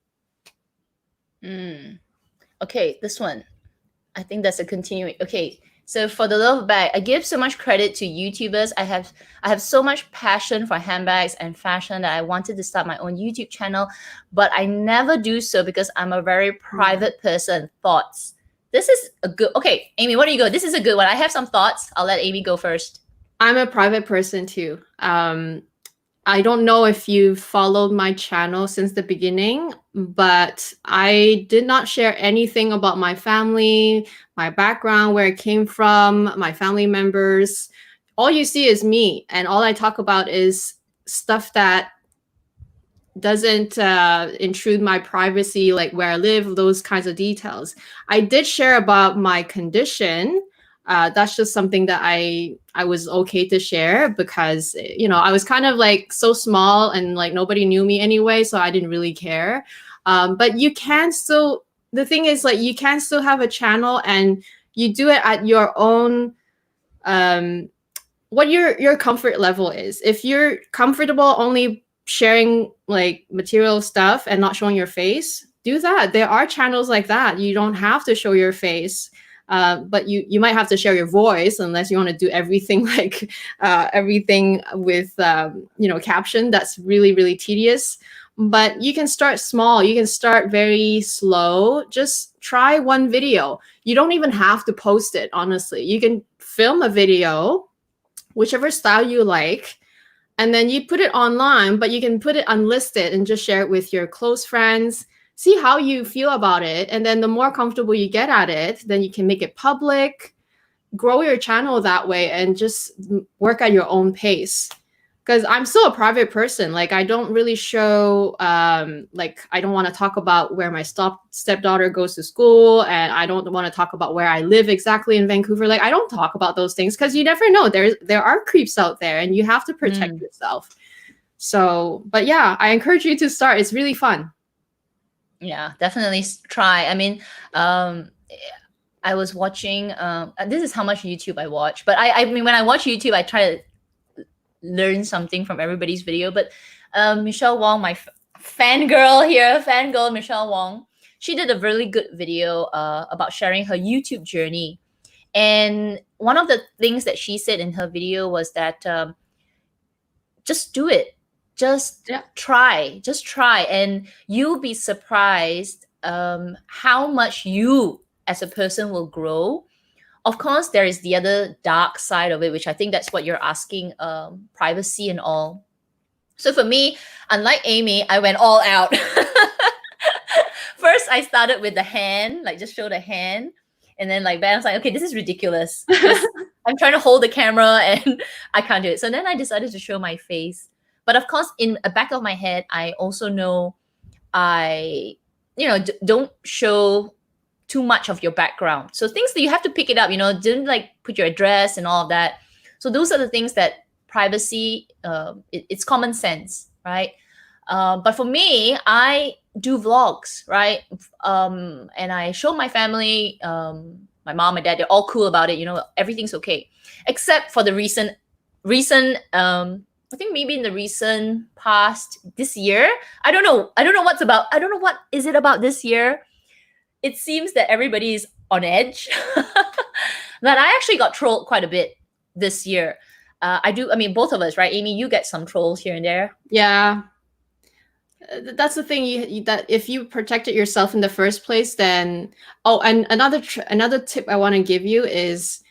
Okay, this one. I think that's a continuing. Okay, so for the love bag, I give so much credit to YouTubers. I have so much passion for handbags and fashion that I wanted to start my own YouTube channel, but I never do so because I'm a very private person. Thoughts? This is a good, okay, Amy, what do you go? This is a good one. I have some thoughts. I'll let Amy go first. I'm a private person too. I don't know if you followed my channel since the beginning, but I did not share anything about my family, my background, where I came from, my family members. All you see is me, and all I talk about is stuff that doesn't intrude my privacy, like where I live, those kinds of details. I did share about my condition, That's just something that I was okay to share because, you know, I was kind of like so small and like nobody knew me anyway, so I didn't really care. But you can still, the thing is, like, you can still have a channel and you do it at your own, what your comfort level is. If you're comfortable only sharing like material stuff and not showing your face, do that. There are channels like that. You don't have to show your face. But you might have to share your voice unless you want to do everything like everything with you know, caption. That's really, really tedious. But you can start small. You can start very slow. Just try one video. You don't even have to post it, honestly. You can film a video, whichever style you like, and then you put it online, but you can put it unlisted and just share it with your close friends. See how you feel about it. And then the more comfortable you get at it, then you can make it public, grow your channel that way, and just work at your own pace. Because I'm still a private person. Like, I don't really show, like, I don't want to talk about where my stepdaughter goes to school, and I don't want to talk about where I live exactly in Vancouver. Like, I don't talk about those things because you never know. There are creeps out there, and you have to protect yourself. So, but yeah, I encourage you to start. It's really fun. Yeah, definitely try. I mean, I was watching, this is how much YouTube I watch, but I mean, when I watch YouTube, I try to learn something from everybody's video. But Michelle Wong, my fangirl here, fangirl Michelle Wong, she did a really good video about sharing her YouTube journey. And one of the things that she said in her video was that just do it. Just try, and you'll be surprised how much you as a person will grow. Of course, there is the other dark side of it, which I think that's what you're asking, privacy and all. So for me, unlike Amy, I went all out. First, I started with the hand, like just show the hand. And then like I was like, okay, this is ridiculous. I'm trying to hold the camera and I can't do it. So then I decided to show my face. But of course, in the back of my head, I also know don't show too much of your background. So things that you have to pick it up, didn't like put your address and all of that. So those are the things that privacy, it's common sense, right? But for me, I do vlogs, right? And I show my family, my mom, my dad, they're all cool about it. Everything's okay, except for the recent, I think maybe in the recent past this year. I don't know what's about. I don't know what is it about this year. It seems that everybody is on edge. That I actually got trolled quite a bit this year. I mean, both of us, right? Amy, you get some trolls here and there. Yeah. That's the thing, that if you protected yourself in the first place, then and another tip I want to give you is,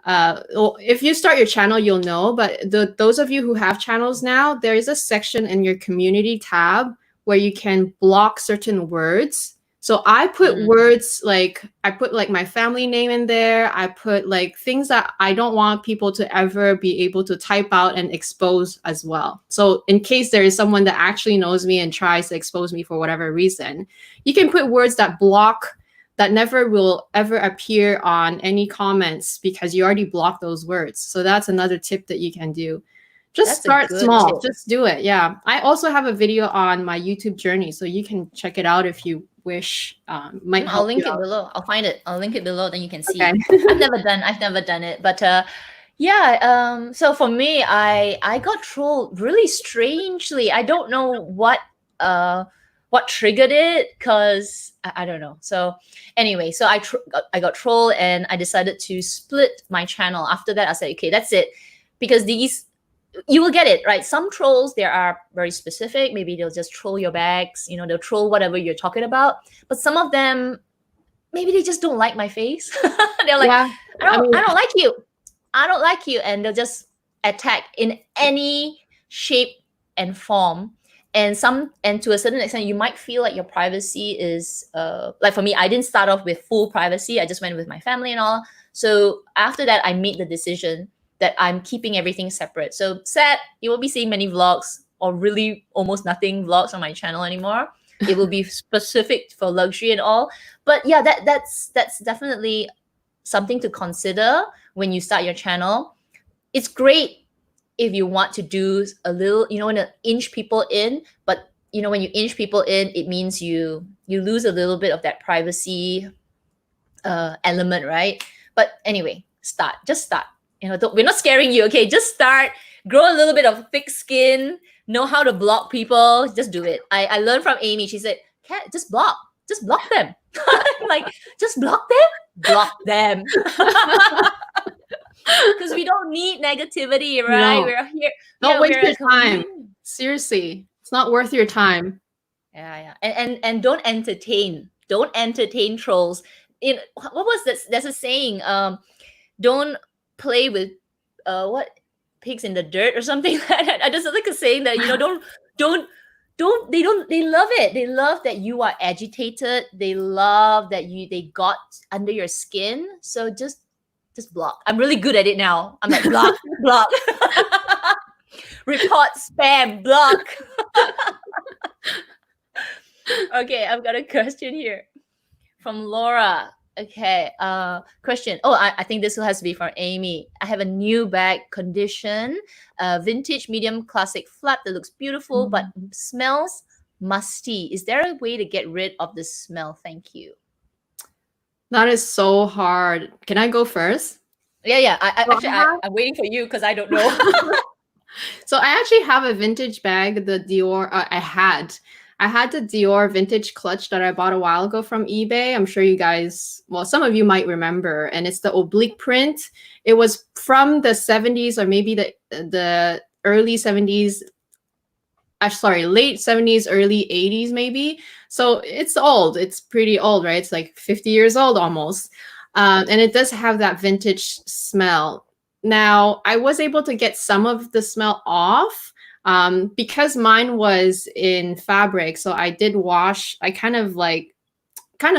if you start your channel, you'll know, but those of you who have channels now, there is a section in your community tab where you can block certain words. So I put words like, I put like my family name in there. I put like things that I don't want people to ever be able to type out and expose as well. So in case there is someone that actually knows me and tries to expose me for whatever reason, you can put words that block, that never will ever appear on any comments because you already blocked those words. So that's another tip that you can do. Just start small. Just do it. Yeah. I also have a video on my YouTube journey, so you can check it out if you wish. I'll link it below. I'll find it. I'll link it below, then you can see. Okay. I've never done it, but yeah. So for me, I got trolled really strangely. I don't know what triggered it, because I don't know. So anyway, so I got trolled and I decided to split my channel. After that, I said, okay, that's it, because you will get it, right? Some trolls, they are very specific. Maybe they'll just troll your bags, they'll troll whatever you're talking about. But some of them, maybe they just don't like my face. They're like, yeah, I don't like you. I don't like you. And they'll just attack in any shape and form. And to a certain extent, you might feel like your privacy is, like for me, I didn't start off with full privacy. I just went with my family and all. So after that, I made the decision that I'm keeping everything separate. So sad, you won't be seeing many vlogs, or really almost nothing vlogs on my channel anymore. It will be specific for luxury and all. But yeah, that's definitely something to consider when you start your channel. It's great if you want to do a little, you want to inch people in, but when you inch people in, it means you lose a little bit of that privacy element, right? But anyway, just start. We're not scaring you, okay? Just start, grow a little bit of thick skin, know how to block people. Just do it. I learned from Amy. She said, "Kat, just block them." I'm like, just block them. Because we don't need negativity, right? No. We're here. Don't waste your time. Seriously, it's not worth your time. Yeah. And don't entertain trolls. What was this? There's a saying. Don't play with what, pigs in the dirt or something like that. I just like a saying that they love it. They love that you are agitated. They love that they got under your skin. So just block. I'm really good at it now. I'm like, block. Report spam, block. Okay, I've got a question here from Laura. Okay, question. Oh, I think this has to be from Amy. I have a new bag, condition, vintage medium classic flap that looks beautiful but smells musty. Is there a way to get rid of the smell? Thank you. That is so hard. Can I go first? Yeah. I'm waiting for you because I don't know. So I actually have a vintage bag, the Dior. I had the Dior vintage clutch that I bought a while ago from eBay. I'm sure you guys, well, some of you might remember, and it's the oblique print. It was from the 70s or maybe the early 70s. Sorry, late 70s, early 80s, maybe. So it's old. It's pretty old, right? It's like 50 years old almost. And it does have that vintage smell. Now, I was able to get some of the smell off because mine was in fabric. So I did wash. I kind of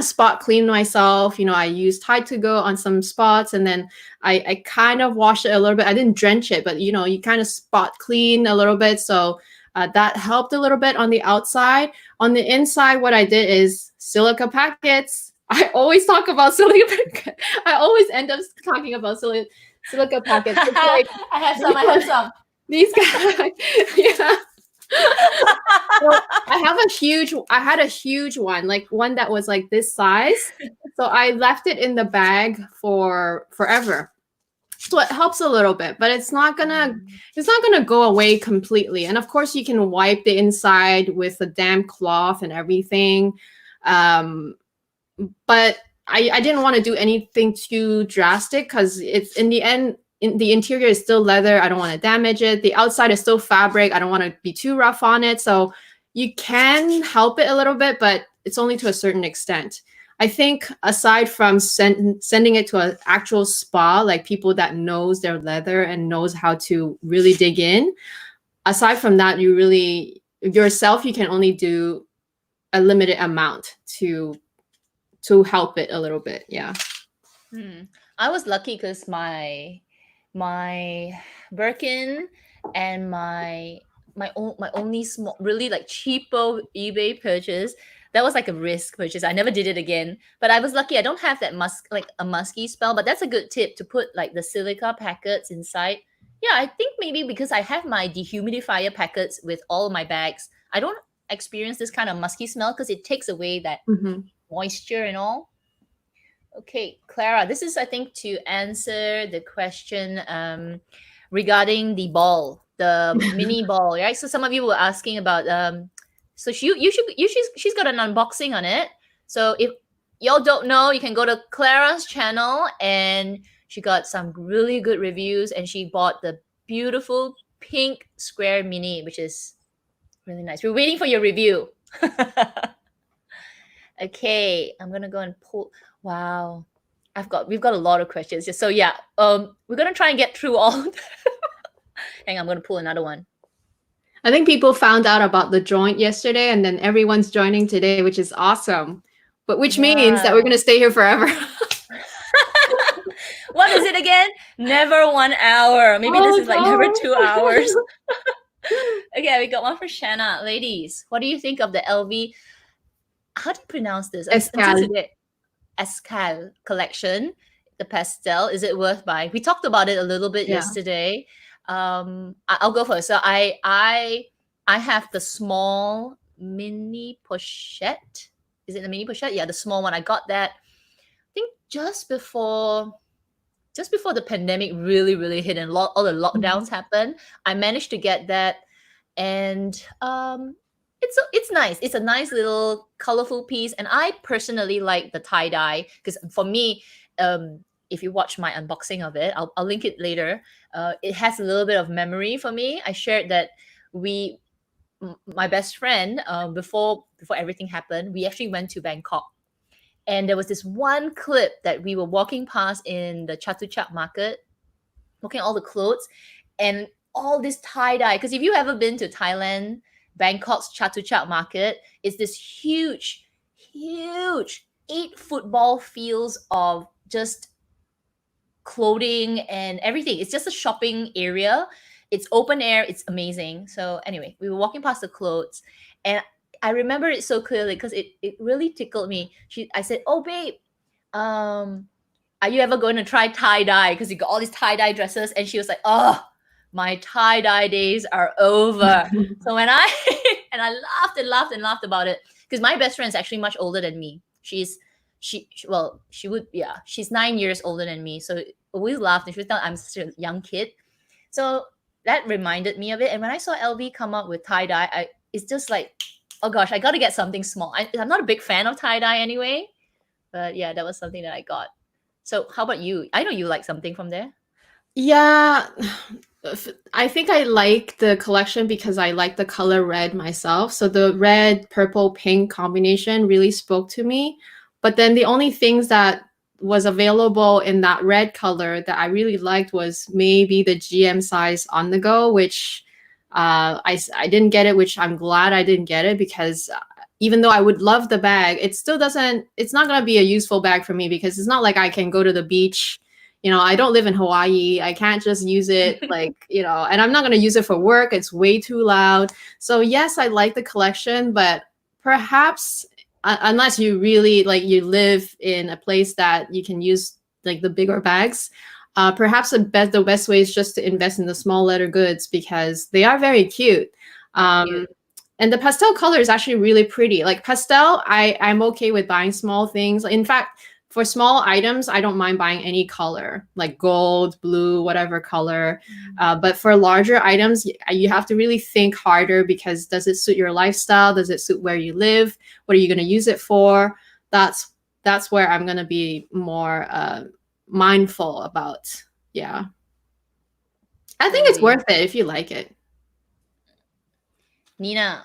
spot cleaned myself. I used Tide to Go on some spots, and then I kind of washed it a little bit. I didn't drench it, but you kind of spot clean a little bit. So that helped a little bit on the outside. On the inside, what I did is silica packets. I always talk about silica packets. I always end up talking about silica packets. It's like, I have some. These guys, yeah. So I had a huge one, like one that was like this size. So I left it in the bag for forever. So it helps a little bit, but it's not gonna go away completely. And of course, you can wipe the inside with a damp cloth and everything. But I didn't want to do anything too drastic because it's in the end, the interior is still leather. I don't want to damage it. The outside is still fabric. I don't want to be too rough on it. So you can help it a little bit, but it's only to a certain extent. I think aside from sending it to an actual spa, like people that knows their leather and knows how to really dig in, aside from that, you can only do a limited amount to help it a little bit. Yeah. I was lucky because my Birkin and my only small, really like cheapo eBay purchase, that was like a risk purchase. I never did it again, but I was lucky. I don't have that a musky smell, but that's a good tip to put like the silica packets inside. Yeah, I think maybe because I have my dehumidifier packets with all of my bags, I don't experience this kind of musky smell because it takes away that moisture and all. Okay, Clara, this is, I think, to answer the question regarding the ball, the mini ball, right? So some of you were asking about, so she's got an unboxing on it. So if y'all don't know, you can go to Clara's channel, and she got some really good reviews, and she bought the beautiful pink square mini, which is really nice. We're waiting for your review. Okay, I'm gonna go and pull. Wow, we've got a lot of questions. So yeah, we're gonna try and get through all. Hang on, I'm gonna pull another one. I think people found out about the joint yesterday, and then everyone's joining today, which is awesome. But which means that we're gonna stay here forever. What is it again? Never 1 hour. Maybe this is like never 2 hours. Okay, we got one for Shanna. Ladies, what do you think of the LV? How do you pronounce this? Escal collection. The pastel, is it worth buying? We talked about it a little bit Yeah. yesterday. I'll go first. So I have the small mini pochette. Is it the mini pochette? Yeah, the small one. I got that, I think, just before the pandemic really hit and all the lockdowns happened. I managed to get that, and it's nice. It's a nice little colorful piece, and I personally like the tie dye because for me, if you watch my unboxing of it, I'll link it later. It has a little bit of memory for me. I shared that my best friend, before everything happened, we actually went to Bangkok, and there was this one clip that we were walking past in the Chatuchak market, looking at all the clothes and all this tie dye. Because if you've ever been to Thailand, Bangkok's Chatuchak market is this huge 8 football fields of just clothing and everything. It's just a shopping area. It's open air. It's amazing. So anyway, we were walking past the clothes, and I remember it so clearly because it really tickled me. I said, "Oh, babe, are you ever going to try tie dye? Because you got all these tie dye dresses." And she was like, "Oh, my tie dye days are over." So when I and I laughed and laughed and laughed about it because my best friend is actually much older than me. She's 9 years older than me. So always laughed, and she was telling I'm such a young kid. So that reminded me of it. And when I saw LV come up with tie dye, it's just like, oh gosh, I got to get something small. I'm not a big fan of tie dye anyway, but yeah, that was something that I got. So how about you? I know you like something from there. Yeah, I think I like the collection because I like the color red myself. So the red, purple, pink combination really spoke to me. But then the only things that was available in that red color that I really liked was maybe the GM size on the go, which I didn't get it, which I'm glad I didn't get it because even though I would love the bag, it's not going to be a useful bag for me because it's not like I can go to the beach. I don't live in Hawaii. I can't just use it and I'm not going to use it for work. It's way too loud. So yes, I like the collection, but perhaps unless you really you live in a place that you can use the bigger bags, perhaps the best way is just to invest in the small leather goods because they are very cute. And the pastel color is actually really pretty. Like pastel, I'm okay with buying small things. In fact, for small items, I don't mind buying any color, like gold, blue, whatever color. But for larger items, you have to really think harder because does it suit your lifestyle? Does it suit where you live? What are you going to use it for? That's where I'm going to be more mindful about. Yeah. I think it's worth it if you like it. Nina,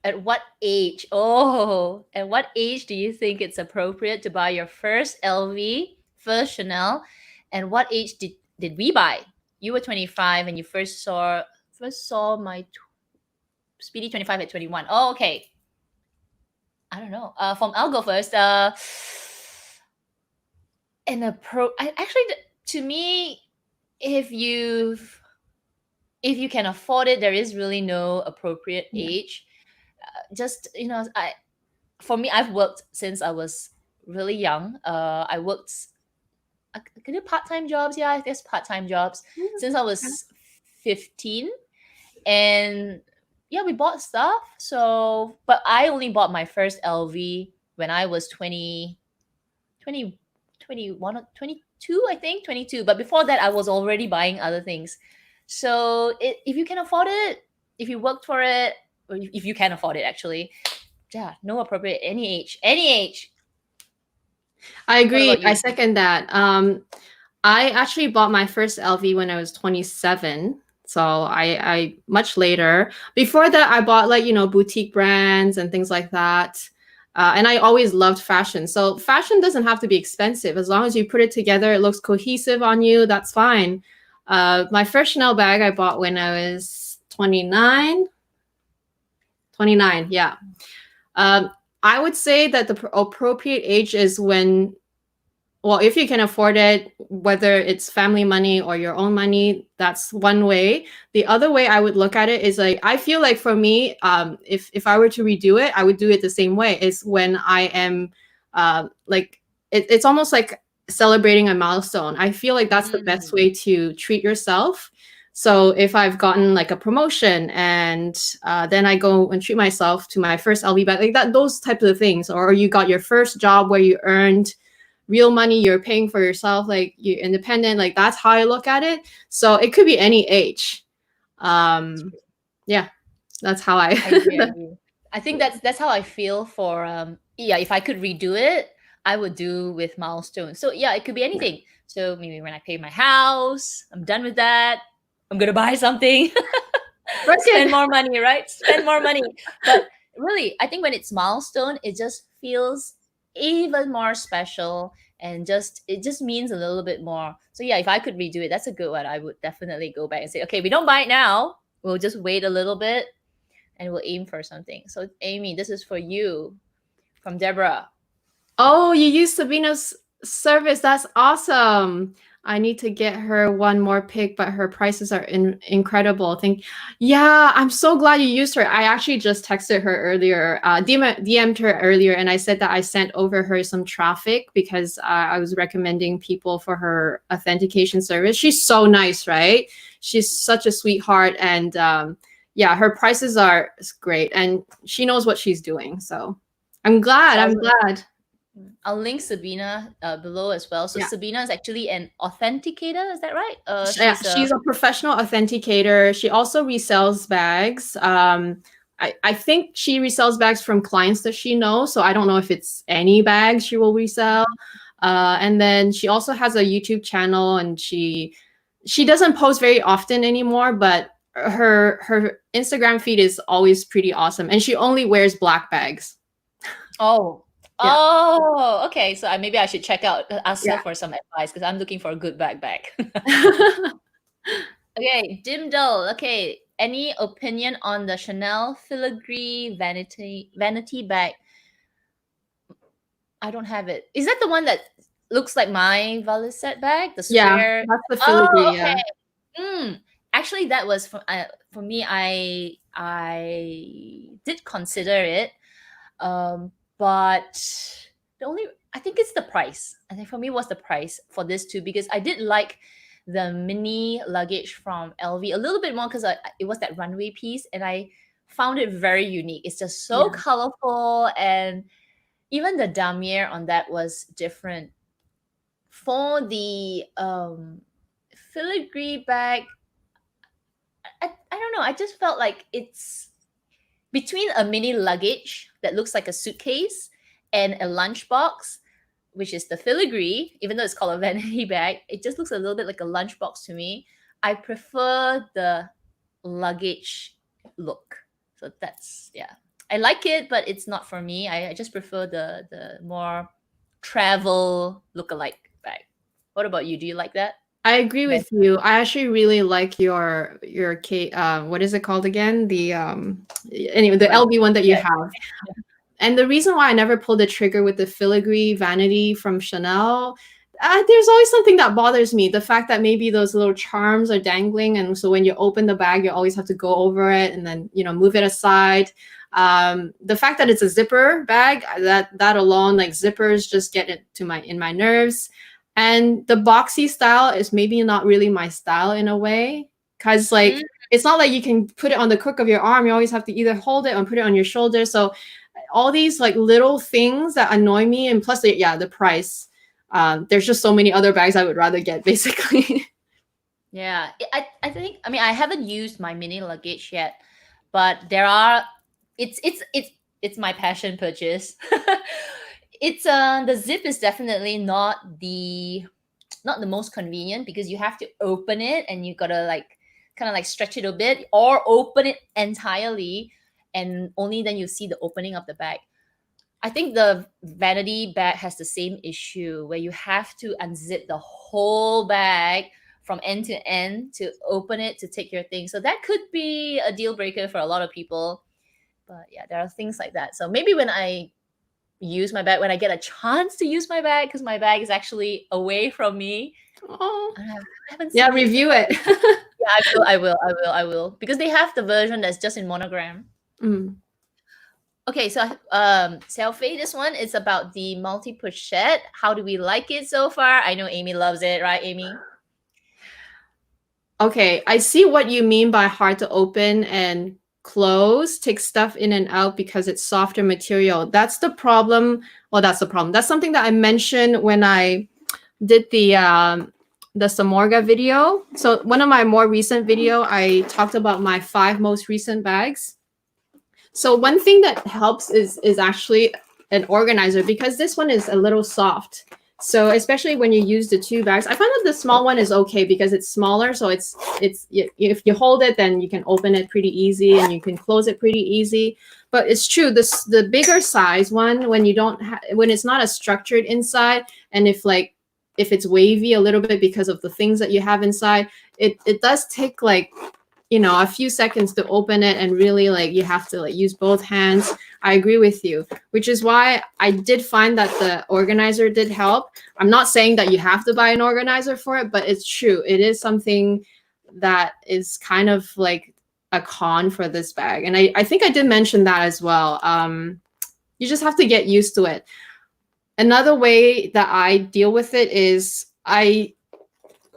at what age do you think it's appropriate to buy your first LV, first Chanel? And what age did we buy? You were 25 and you first saw my Speedy 25 at 21. Oh, okay. I don't know. I'll go first. To me, if you can afford it, there is really no appropriate age. For me, I've worked since I was really young. I could do part-time jobs. Yeah, I guess part-time jobs since I was 15. And yeah, we bought stuff. So, but I only bought my first LV when I was 20, 21 or 22, I think 22. But before that, I was already buying other things. So if you can afford it, if you worked for it, or if you can afford it, actually, yeah, no appropriate any age. I agree. I second that. I actually bought my first LV when I was 27. So I much later. Before that, I bought boutique brands and things like that. And I always loved fashion. So fashion doesn't have to be expensive. As long as you put it together, it looks cohesive on you, that's fine. My first Chanel bag I bought when I was 29. 29, yeah. I would say that the appropriate age is when, well, if you can afford it, whether it's family money or your own money, that's one way. The other way I would look at it is I feel like for me, if I were to redo it, I would do it the same way. It's when I am it's almost like celebrating a milestone. I feel like that's the best way to treat yourself. So if I've gotten like a promotion and then I go and treat myself to my first LV bag, like that, those types of things, or you got your first job where you earned real money, you're paying for yourself, like you're independent, like that's how I look at it. So it could be any age. Yeah, that's how I agree. I think that's how I feel for yeah, if I could redo it, I would do with milestones. So yeah, it could be anything. So maybe when I pay my house, I'm done with that. I'm gonna buy something. Spend more money, right? Spend more money. But really, I think when it's milestone, it just feels even more special, and it just means a little bit more. So yeah, if I could redo it, that's a good one. I would definitely go back and say, okay, we don't buy it now. We'll just wait a little bit and we'll aim for something. So Amy, this is for you from Deborah. Oh, you use Sabina's service. That's awesome. I need to get her one more pick, but her prices are incredible. Yeah, I'm so glad you used her. I actually just texted her earlier, DM'd her earlier, and I said that I sent over her some traffic because I was recommending people for her authentication service. She's so nice, right? She's such a sweetheart, and yeah, her prices are great, and she knows what she's doing. So I'm glad. I'm glad. I'll link Sabina below as well. So yeah. Sabina is actually an authenticator, is that right? She's a professional authenticator. She also resells bags. I think she resells bags from clients that she knows. So I don't know if it's any bags she will resell. And then she also has a YouTube channel, and she doesn't post very often anymore, but her Instagram feed is always pretty awesome. And she only wears black bags. Oh. Yeah. Oh, okay. So maybe I should ask her for some advice, because I'm looking for a good bag. Okay, Dimdal. Okay, any opinion on the Chanel filigree vanity bag? I don't have it. Is that the one that looks like my Valissette bag? The square? Yeah, that's the filigree. Oh, okay. Yeah. Actually, that was for me. I did consider it. But I think it's the price. I think for me was the price for this too, because I did like the mini luggage from LV a little bit more, because it was that runway piece, and I found it very unique. It's just so colorful, and even the damier on that was different. For the filigree bag, I don't know. I just felt like it's between a mini luggage that looks like a suitcase and a lunchbox, which is the filigree. Even though it's called a vanity bag, it just looks a little bit like a lunchbox to me. I prefer the luggage look. So that's, yeah. I like it, but it's not for me. I just prefer the more travel look-alike bag. What about you? Do you like that? I agree with you. I actually really like your what is it called again? The anyway, the LV one that you have. And the reason why I never pulled the trigger with the filigree vanity from Chanel, there's always something that bothers me. The fact that maybe those little charms are dangling, and so when you open the bag, you always have to go over it and then move it aside. The fact that it's a zipper bag, that alone, like zippers just get it in my nerves. And the boxy style is maybe not really my style in a way, because like it's not like you can put it on the crook of your arm. You always have to either hold it or put it on your shoulder. So all these like little things that annoy me, and plus the price. There's just so many other bags I would rather get, basically. Yeah, I think, I mean, I haven't used my mini luggage yet, but there are, it's my passion purchase. It's the zip is definitely not the most convenient, because you have to open it and you gotta like kind of like stretch it a bit, or open it entirely, and only then you see the opening of the bag. I think the vanity bag has the same issue, where you have to unzip the whole bag from end to end to open it to take your thing. So that could be a deal breaker for a lot of people. But yeah, there are things like that. So maybe when I use my bag, when I get a chance to use my bag, because my bag is actually away from me. Oh, I haven't seen review it. Yeah, I will, because they have the version that's just in monogram. Okay, so selfie, this one is about the multi-pochette. How do we like it so far? I know Amy loves it, right, Amy? Okay, I see what you mean by hard to open and close, take stuff in and out because it's softer material. That's the problem. Well, that's the problem. That's something that I mentioned when I did the Samorga video. So one of my more recent video, I talked about my 5 most recent bags. So one thing that helps is actually an organizer, because this one is a little soft. So especially when you use the 2 bags, I find that the small one is okay because it's smaller. So it's if you hold it, then you can open it pretty easy and you can close it pretty easy. But it's true, the bigger size one, when you don't when it's not as structured inside, and if it's wavy a little bit because of the things that you have inside, it does take like, you know, a few seconds to open it, and really like you have to like use both hands. I agree with you, which is why I did find that the organizer did help. I'm not saying that you have to buy an organizer for it, but it's true. It is something that is kind of like a con for this bag. And I think I did mention that as well. You just have to get used to it. Another way that I deal with it is I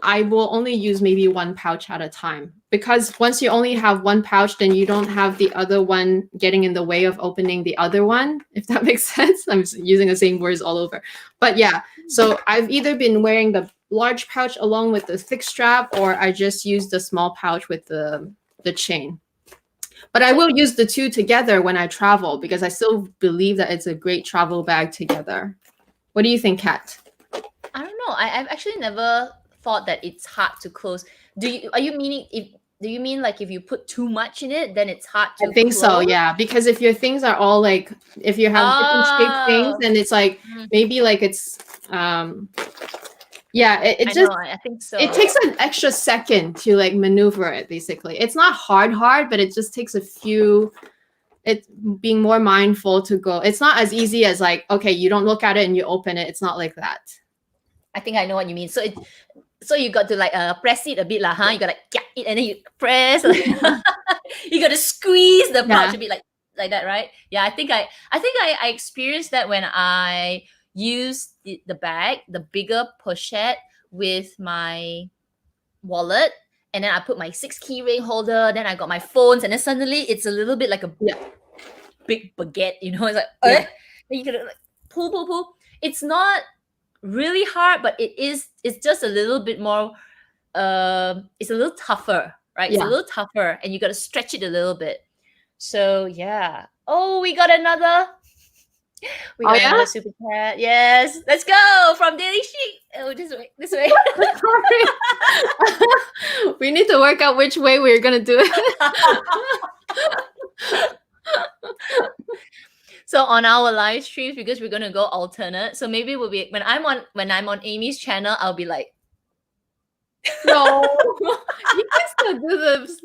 will only use maybe 1 pouch at a time, because once you only have 1 pouch, then you don't have the other one getting in the way of opening the other one, if that makes sense. I'm using the same words all over. But yeah, so I've either been wearing the large pouch along with the thick strap, or I just use the small pouch with the chain. But I will use the 2 together when I travel, because I still believe that it's a great travel bag together. What do you think, Kat? I don't know. I've actually never thought that it's hard to close. Do you mean like if you put too much in it, then it's hard to I think close? so, yeah. Because if your things are all like, if you have different shaped things, Oh, then it's like maybe like it's yeah, it I just know. I think so. it takes an extra second to like maneuver it, basically. It's not hard, but it just takes a few, it's being more mindful to go. It's not as easy as like, okay, you don't look at it and you open it. It's not like that. I think I know what you mean. So you got to like press it a bit lah, huh? You got to like it and then you press. You got to squeeze the pouch a bit like that, right? Yeah, I think I experienced that when I used the bag, the bigger pochette with my wallet, and then I put my 6 key ring holder, then I got my phones, and then suddenly it's a little bit like a big baguette, you know? It's like, then you gotta like pull. It's not really hard, but it's just a little bit more it's a little tougher, right? It's a little tougher, and you got to stretch it a little bit. So yeah. Oh, we got another another super chat. Yes, let's go from Daily Chic. Oh, this way. We need to work out which way we're gonna do it. So on our live streams, because we're gonna go alternate, so maybe we'll be when I'm on Amy's channel, I'll be like, no, you can still do this.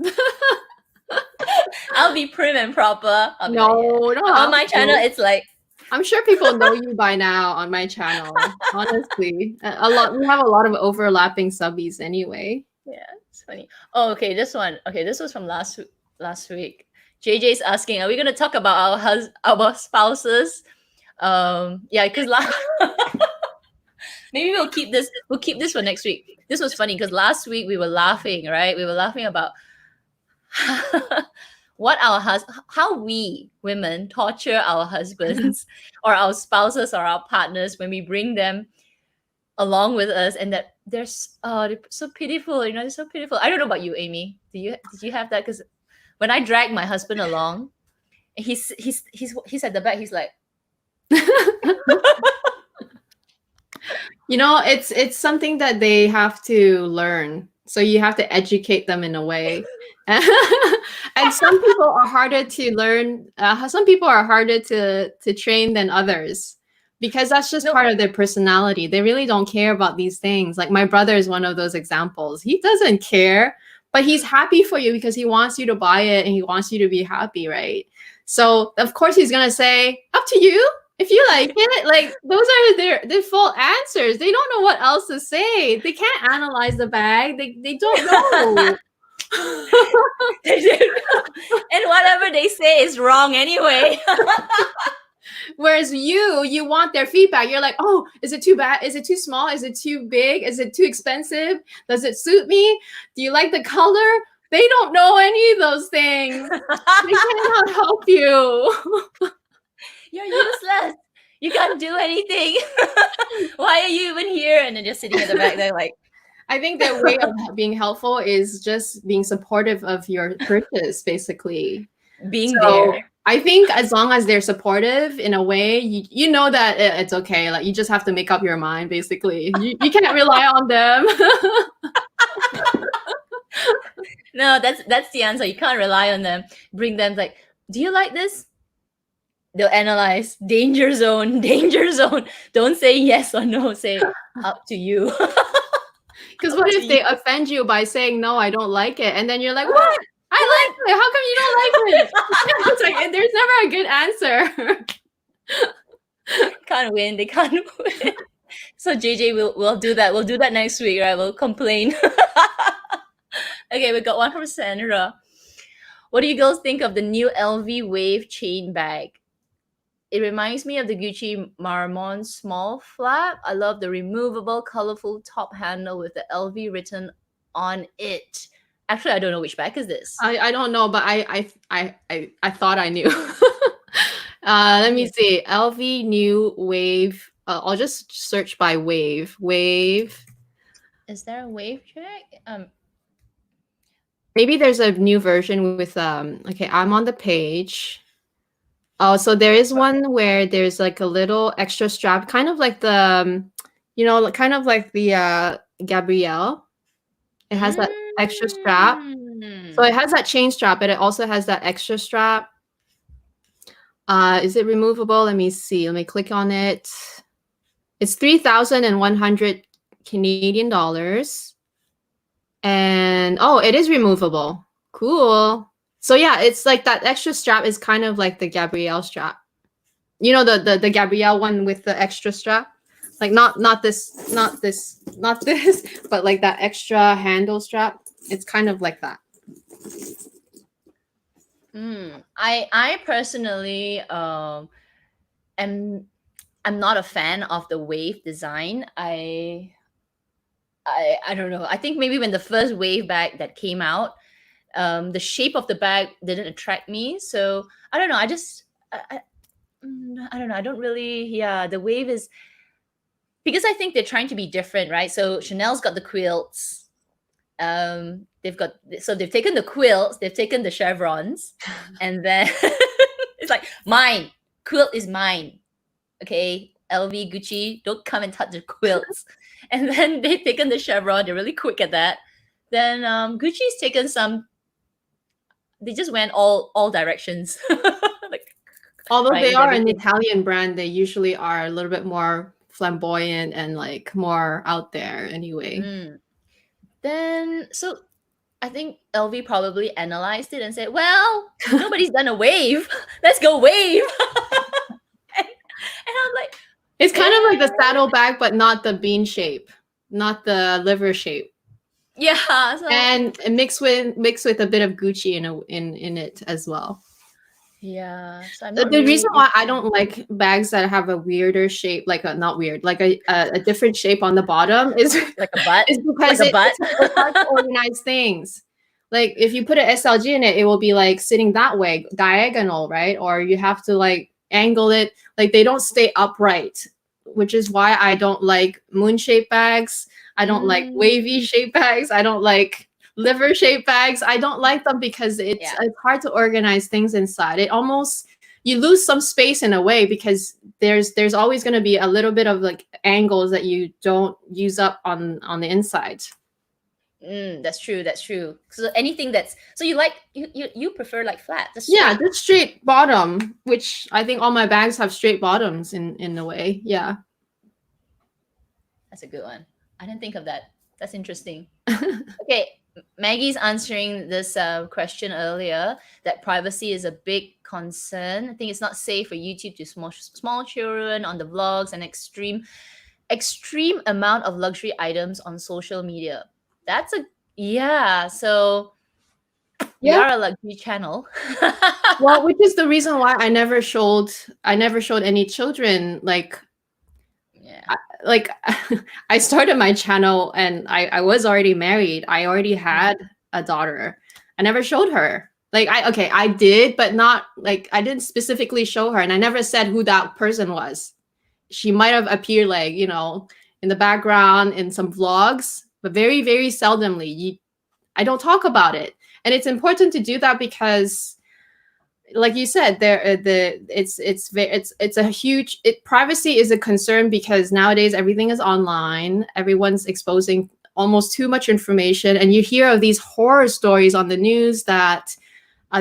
I'll be prim and proper. I'll be no, like, yeah. On my channel, it's like, I'm sure people know you by now on my channel. Honestly, we have a lot of overlapping subbies anyway. Yeah, it's funny. Oh, okay, this one. Okay, this was from last week. JJ's asking, are we gonna talk about our spouses? Yeah, because maybe we'll keep this for next week. This was funny because last week we were laughing, right? We were laughing about how we women torture our husbands or our spouses or our partners when we bring them along with us, and that they're so pitiful, you know, they're so pitiful. I don't know about you, Amy. Did you have that? Because when I drag my husband along, he's at the back, he's like, you know, it's something that they have to learn. So you have to educate them in a way. And some people are harder to learn. Some people are harder to train than others, because that's just part of their personality. They really don't care about these things. Like my brother is one of those examples. He doesn't care, but he's happy for you because he wants you to buy it and he wants you to be happy, right? So of course he's gonna say, up to you. If you like it, like those are their full answers. They don't know what else to say. They can't analyze the bag. They don't know. And whatever they say is wrong anyway. Whereas you want their feedback. You're like, oh, is it too bad? Is it too small? Is it too big? Is it too expensive? Does it suit me? Do you like the color? They don't know any of those things. They cannot help you. You're useless. You can't do anything. Why are you even here? And then just sitting at the back there like, I think their way of being helpful is just being supportive of your purchase, basically. being there. I think as long as they're supportive in a way, you know that it's okay. Like you just have to make up your mind, basically. You can't rely on them. No, that's the answer. You can't rely on them. Bring them like, do you like this? They'll analyze. Danger zone, danger zone. Don't say yes or no. Say up to you. Because what if they offend you by saying no, I don't like it, and then you're like, what? I like it. How come you don't like it? It's like there's never a good answer. Can't win. They can't win. So JJ, we'll do that. We'll do that next week, right? We'll complain. Okay, we got one from Sandra. What do you girls think of the new LV Wave chain bag? It reminds me of the Gucci Marmont small flap. I love the removable, colorful top handle with the LV written on it. Actually, I don't know which bag is this. I don't know, but I thought I knew. Let me see. LV new Wave. I'll just search by Wave. Wave. Is there a Wave check? Maybe there's a new version with okay, I'm on the page. Oh, so there is one where there's like a little extra strap, kind of like the kind of like the Gabrielle. It has that extra strap. So it has that chain strap, but it also has that extra strap. Is it removable? Let me see. Let me click on it. It's 3,100 Canadian dollars. And oh, it is removable. Cool. So yeah, it's like that extra strap is kind of like the Gabrielle strap. You know, the Gabrielle one with the extra strap? Like not this, but like that extra handle strap. It's kind of like that. I personally I'm not a fan of the Wave design. I don't know. I think maybe when the first Wave bag that came out, the shape of the bag didn't attract me. So I don't know. I don't know. I don't really. Yeah, the Wave is because I think they're trying to be different, right? So Chanel's got the quilts. They've taken the quilts, they've taken the chevrons, and then it's like mine. Quilt is mine. Okay, LV, Gucci, don't come and touch the quilts. And then they've taken the chevron. They're really quick at that. Then Gucci's taken some. They just went all directions. Like, although they are an Italian brand, they usually are a little bit more flamboyant and like more out there anyway. Then so I think LV probably analyzed it and said, well, nobody's done a Wave. Let's go Wave. and I'm like, it's kind of like the saddlebag, but not the bean shape, not the liver shape. Yeah, and mixed with a bit of Gucci in it as well. Yeah, so the reason why I don't like bags that have a weirder shape, like not weird, like a different shape on the bottom is like a butt, is because like a butt. It's hard to organize things. Like if you put an SLG in it, it will be like sitting that way, diagonal, right? Or you have to like angle it. Like they don't stay upright, which is why I don't like moon shaped bags. I don't like wavy shaped bags. I don't like liver shaped bags. I don't like them because it's hard to organize things inside. It almost, you lose some space in a way because there's always going to be a little bit of like angles that you don't use up on the inside. That's true. That's true. So anything that's you prefer like flat. Yeah, the straight bottom, which I think all my bags have straight bottoms in a way. Yeah, that's a good one. I didn't think of that. That's interesting. Okay, Maggie's answering this question earlier that privacy is a big concern. I think it's not safe for YouTube to small children on the vlogs and extreme amount of luxury items on social media. That's so We Yeah. are a luxury channel. Well, which is the reason why I never showed any children. Yeah. Like I started my channel and I was already married. I already had a daughter. I never showed her. I did, but not like I didn't specifically show her, and I never said who that person was. She might have appeared in the background in some vlogs, but very, very seldomly. I don't talk about it. And it's important to do that because, like you said, it's a huge privacy is a concern because nowadays everything is online. Everyone's exposing almost too much information, and you hear of these horror stories on the news that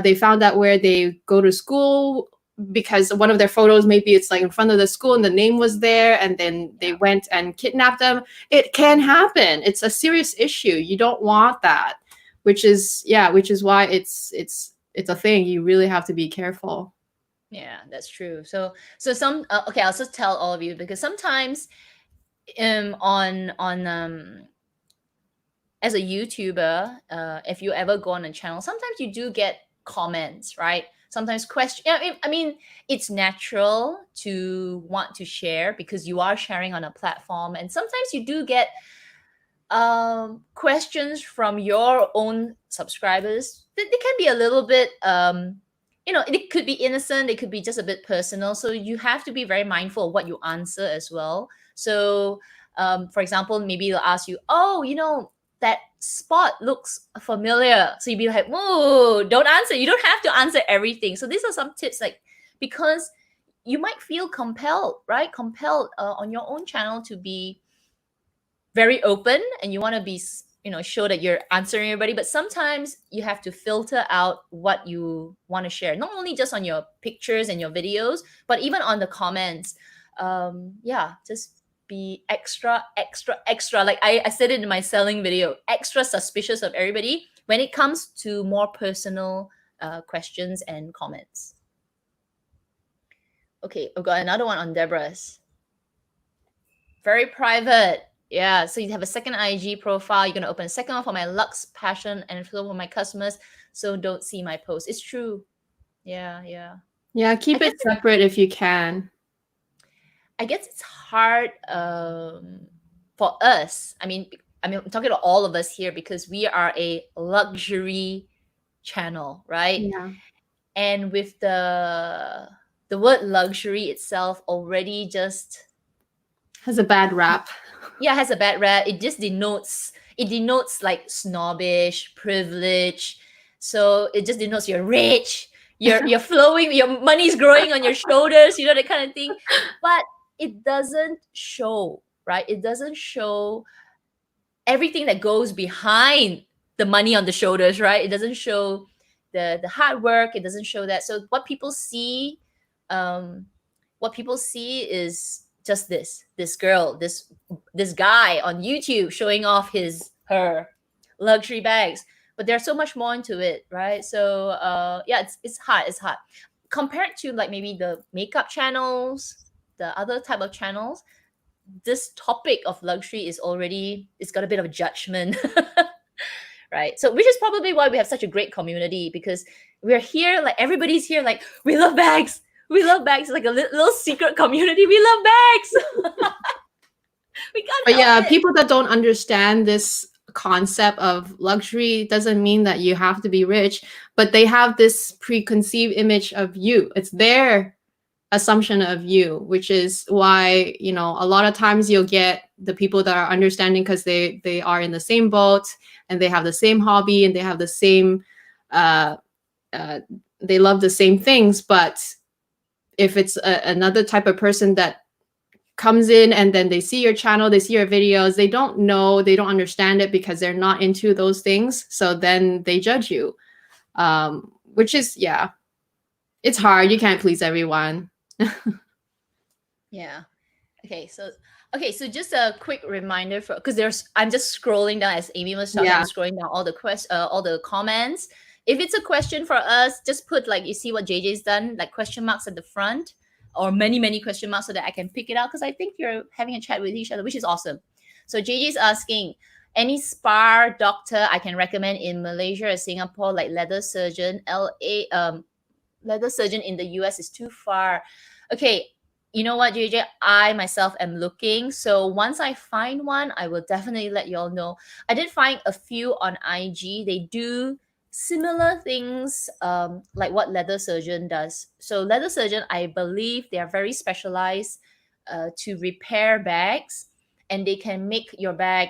they found out where they go to school because one of their photos, maybe it's like in front of the school and the name was there, and then they went and kidnapped them. It can happen. It's a serious issue. You don't want that, which is why it's a thing. You really have to be careful. Yeah, that's true. So some okay, I'll just tell all of you because sometimes on as a YouTuber, if you ever go on a channel, sometimes you do get comments, right? Sometimes question. I mean, it's natural to want to share because you are sharing on a platform, and sometimes you do get questions from your own subscribers. They can be a little bit it could be innocent, it could be just a bit personal, so you have to be very mindful of what you answer as well. So for example, maybe they'll ask you, oh, that spot looks familiar, so you'd be like, whoa, don't answer. You don't have to answer everything. So these are some tips, like, because you might feel compelled on your own channel to be very open, and you want to be show that you're answering everybody, but sometimes you have to filter out what you want to share, not only just on your pictures and your videos, but even on the comments. Just be extra like I said it in my selling video, extra suspicious of everybody when it comes to more personal questions and comments. Okay, I've got another one on Deborah's. Very private. Yeah, so you have a second IG profile. You're gonna open a second one for my Lux passion and for my customers, so don't see my posts. It's true. Yeah. Keep it separate if you can. I guess it's hard for us. I mean, I'm talking to all of us here because we are a luxury channel, right? Yeah. And with the word luxury itself already just has a bad rap. Yeah, has a bad rap. It just denotes like snobbish, privilege. So it just denotes you're rich, you're flowing, your money's growing on your shoulders, that kind of thing. But it doesn't show, right? It doesn't show everything that goes behind the money on the shoulders, right? It doesn't show the hard work. It doesn't show that. So what people see is just this girl, this guy on YouTube showing off her luxury bags, but there's so much more into it, right? So it's hard compared to like maybe the makeup channels, the other type of channels. This topic of luxury it's got a bit of a judgment. Right? So which is probably why we have such a great community, because we're here, like everybody's here, like we love bags. We love bags. It's like a little secret community. We love bags. We can't But help it. People that don't understand this concept of luxury doesn't mean that you have to be rich, but they have this preconceived image of you. It's their assumption of you, which is why, a lot of times you'll get the people that are understanding because they are in the same boat and they have the same hobby and they have the same, they love the same things. But if it's another type of person that comes in and then they see your channel, they see your videos, they don't know, they don't understand it because they're not into those things. So then they judge you, which is, it's hard. You can't please everyone. Yeah. Okay. So just a quick reminder because I'm just scrolling down as Amy was talking. I'm scrolling down all the comments. If it's a question for us, just put, like, you see what JJ's done, like question marks at the front, or many question marks, so that I can pick it out, because I think you're having a chat with each other, which is awesome. So JJ's asking, Any spa doctor I can recommend in Malaysia or Singapore, like leather surgeon, leather surgeon in the US is too far. Okay, you know what, JJ? I myself am looking. So once I find one, I will definitely let you all know. I did find a few on IG. They do similar things like what leather surgeon does. So leather surgeon, I believe they are very specialized to repair bags, and they can make your bag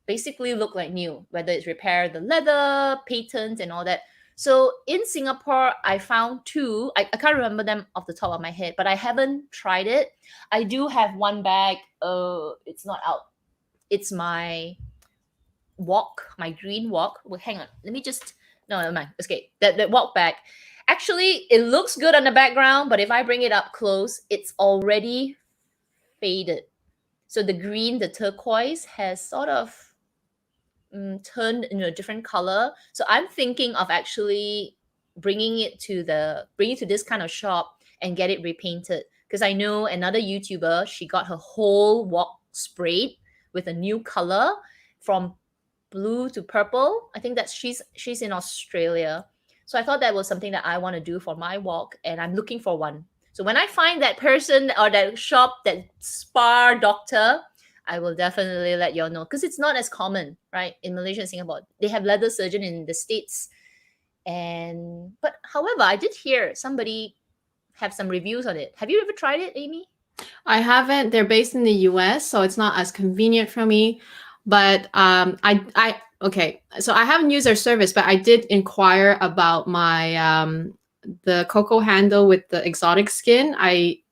basically look like new, whether it's repair the leather, patents, and all that. So in Singapore, I found two. I can't remember them off the top of my head, but I haven't tried it. I do have one bag. It's not out. It's my walk, my green walk. Well, hang on. Let me just. No, never mind. Okay, that walk bag. Actually, it looks good on the background, but if I bring it up close, it's already faded. So the green, the turquoise, has sort of turned into a different color. So I'm thinking of actually bringing it to this kind of shop and get it repainted, because I know another YouTuber, she got her whole walk sprayed with a new color from blue to purple. I think that she's in Australia. So I thought that was something that I want to do for my walk, and I'm looking for one. So when I find that person or that shop, that spa doctor, I will definitely let y'all know, because it's not as common, right? In Malaysia and Singapore, they have leather surgeon in the States, but however, I did hear somebody have some reviews on it. Have you ever tried it, Amy? I haven't. They're based in the US, so it's not as convenient for me. But I okay. So I haven't used their service, but I did inquire about my the cocoa handle with the exotic skin. I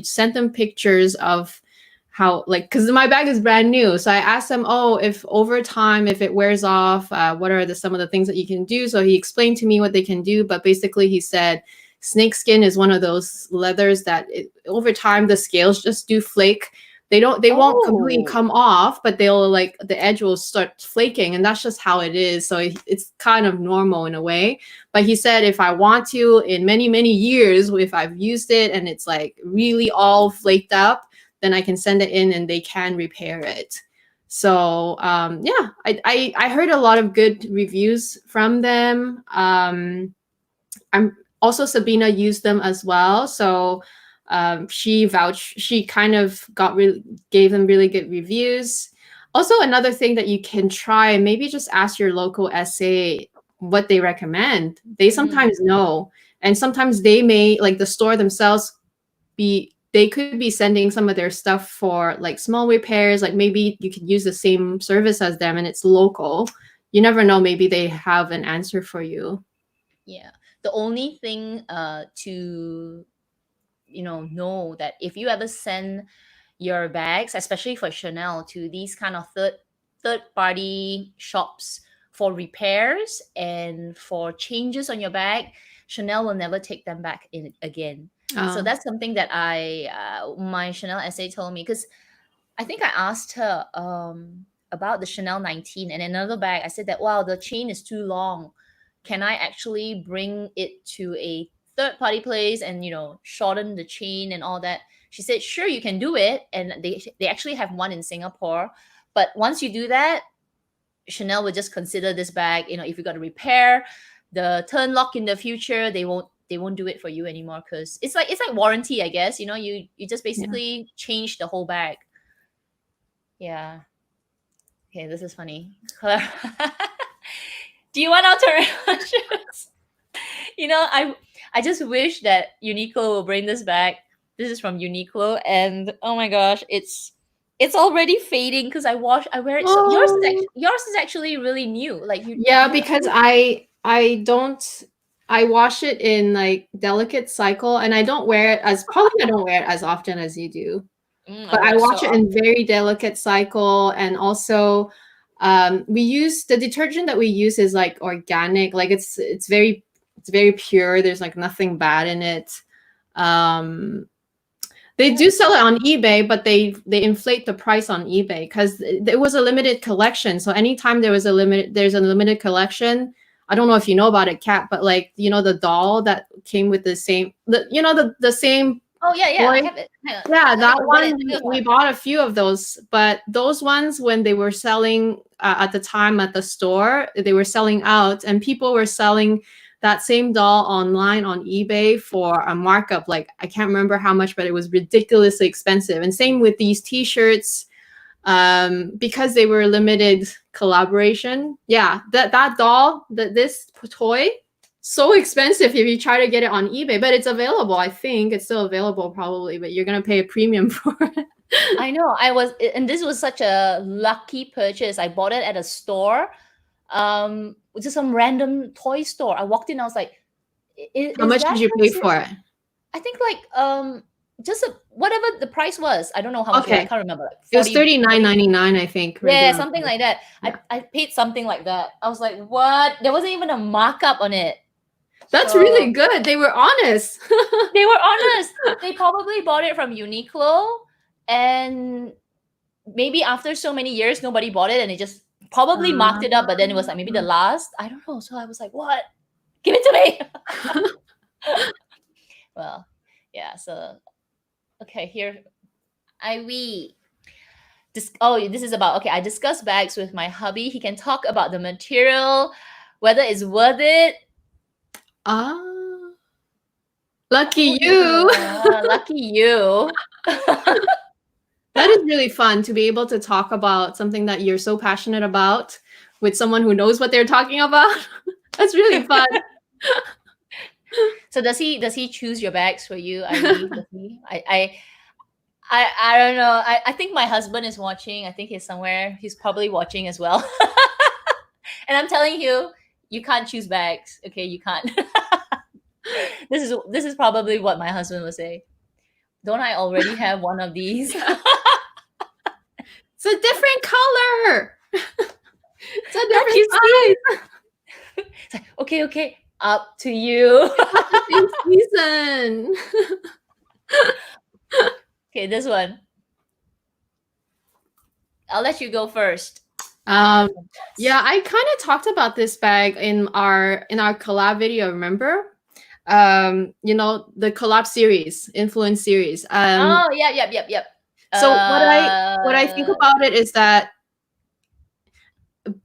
sent them pictures of how, like, because my bag is brand new, so I asked them, oh, if over time, if it wears off, what are some of the things that you can do? So he explained to me what they can do, but basically he said snake skin is one of those leathers that over time the scales just do flake. They won't completely come off, but they'll, like, the edge will start flaking, and that's just how it is. So it's kind of normal in a way. But he said if I want to, in many, many years, if I've used it and it's like really all flaked up, then I can send it in and they can repair it. So yeah, I heard a lot of good reviews from them. I'm also, Sabina used them as well. So she kind of gave them really good reviews. Also, another thing that you can try, maybe just ask your local SA what they recommend. They sometimes know, and sometimes they may, like the store themselves, they could be sending some of their stuff for like small repairs. Like maybe you could use the same service as them and it's local. You never know, maybe they have an answer for you. Yeah. The only thing to know that if you ever send your bags, especially for Chanel, to these kind of third party shops for repairs and for changes on your bag, Chanel will never take them back in again. So that's something that my Chanel SA told me, because I think I asked her about the Chanel 19 and another bag. I said that, wow, the chain is too long. Can I actually bring it to a third party place and shorten the chain and all that? She said, sure, you can do it, and they actually have one in Singapore. But once you do that, Chanel will just consider this bag, if you got to repair the turn lock in the future, they won't do it for you anymore, because it's like warranty, I guess. You just basically change the whole bag. Yeah. Okay, this is funny. Do you want alternative questions? I just wish that Uniqlo will bring this back. This is from Uniqlo, and oh my gosh, it's already fading because I wear it. So yours is actually really new. Like yeah, because I wash it in like delicate cycle, and I don't wear it as often as you do. But I wash it in very delicate cycle, and also we use the detergent that we use is like organic, like it's very pure. There's like nothing bad in it. They do sell it on eBay, but they inflate the price on eBay because it was a limited collection. So anytime there's a limited collection, I don't know if you know about it, Kat, but like the doll that came with the same Oh yeah, yeah, I Boy. have it. Hang on. Yeah, Let me that open it. one, we bought a few of those, but those ones, when they were selling at the time at the store, they were selling out, and people were selling that same doll online on eBay for a markup. Like, I can't remember how much, but it was ridiculously expensive. And same with these t-shirts, because they were limited collaboration. Yeah, that doll, this toy, so expensive if you try to get it on eBay, but it's available. I think it's still available probably, but you're gonna pay a premium for it. I know. And this was such a lucky purchase. I bought it at a store, just some random toy store. I walked in, I was like, How is much that did you pay considered-" for it? I think like just whatever the price was. I don't know how much it was. I Okay, can't remember. Like it was 40, $39.99, I think. yeah, Regular something price. like that. Yeah. I paid something like that. I was like, what? There wasn't even a markup on it. That's So really good. They were honest. they were honest. They probably bought it from Uniqlo, and maybe after so many years, nobody bought it, and they just probably marked it up. But then it was like maybe the last. I don't know. So I was like, what? Give it to me. Well, yeah. So okay, here this is about, okay, I discuss bags with my hubby. He can talk about the material, whether it's worth it. Ah, lucky you. Lucky you. That is really fun to be able to talk about something that you're so passionate about with someone who knows what they're talking about. That's really fun. So does he choose your bags for you, Ivy? Does he? I don't know. I think my husband is watching. I think he's somewhere. He's probably watching as well. And I'm telling you, you can't choose bags. Okay, you can't. This is probably what my husband would say. Don't I already have one of these? It's a different color. It's a Can't you different size. It's like, okay, up to you. Same season. Okay, this one. I'll let you go first. Yeah, I kind of talked about this bag in our collab video, remember? You know, the collab series, influence series. Oh, yep. So what I think about it is that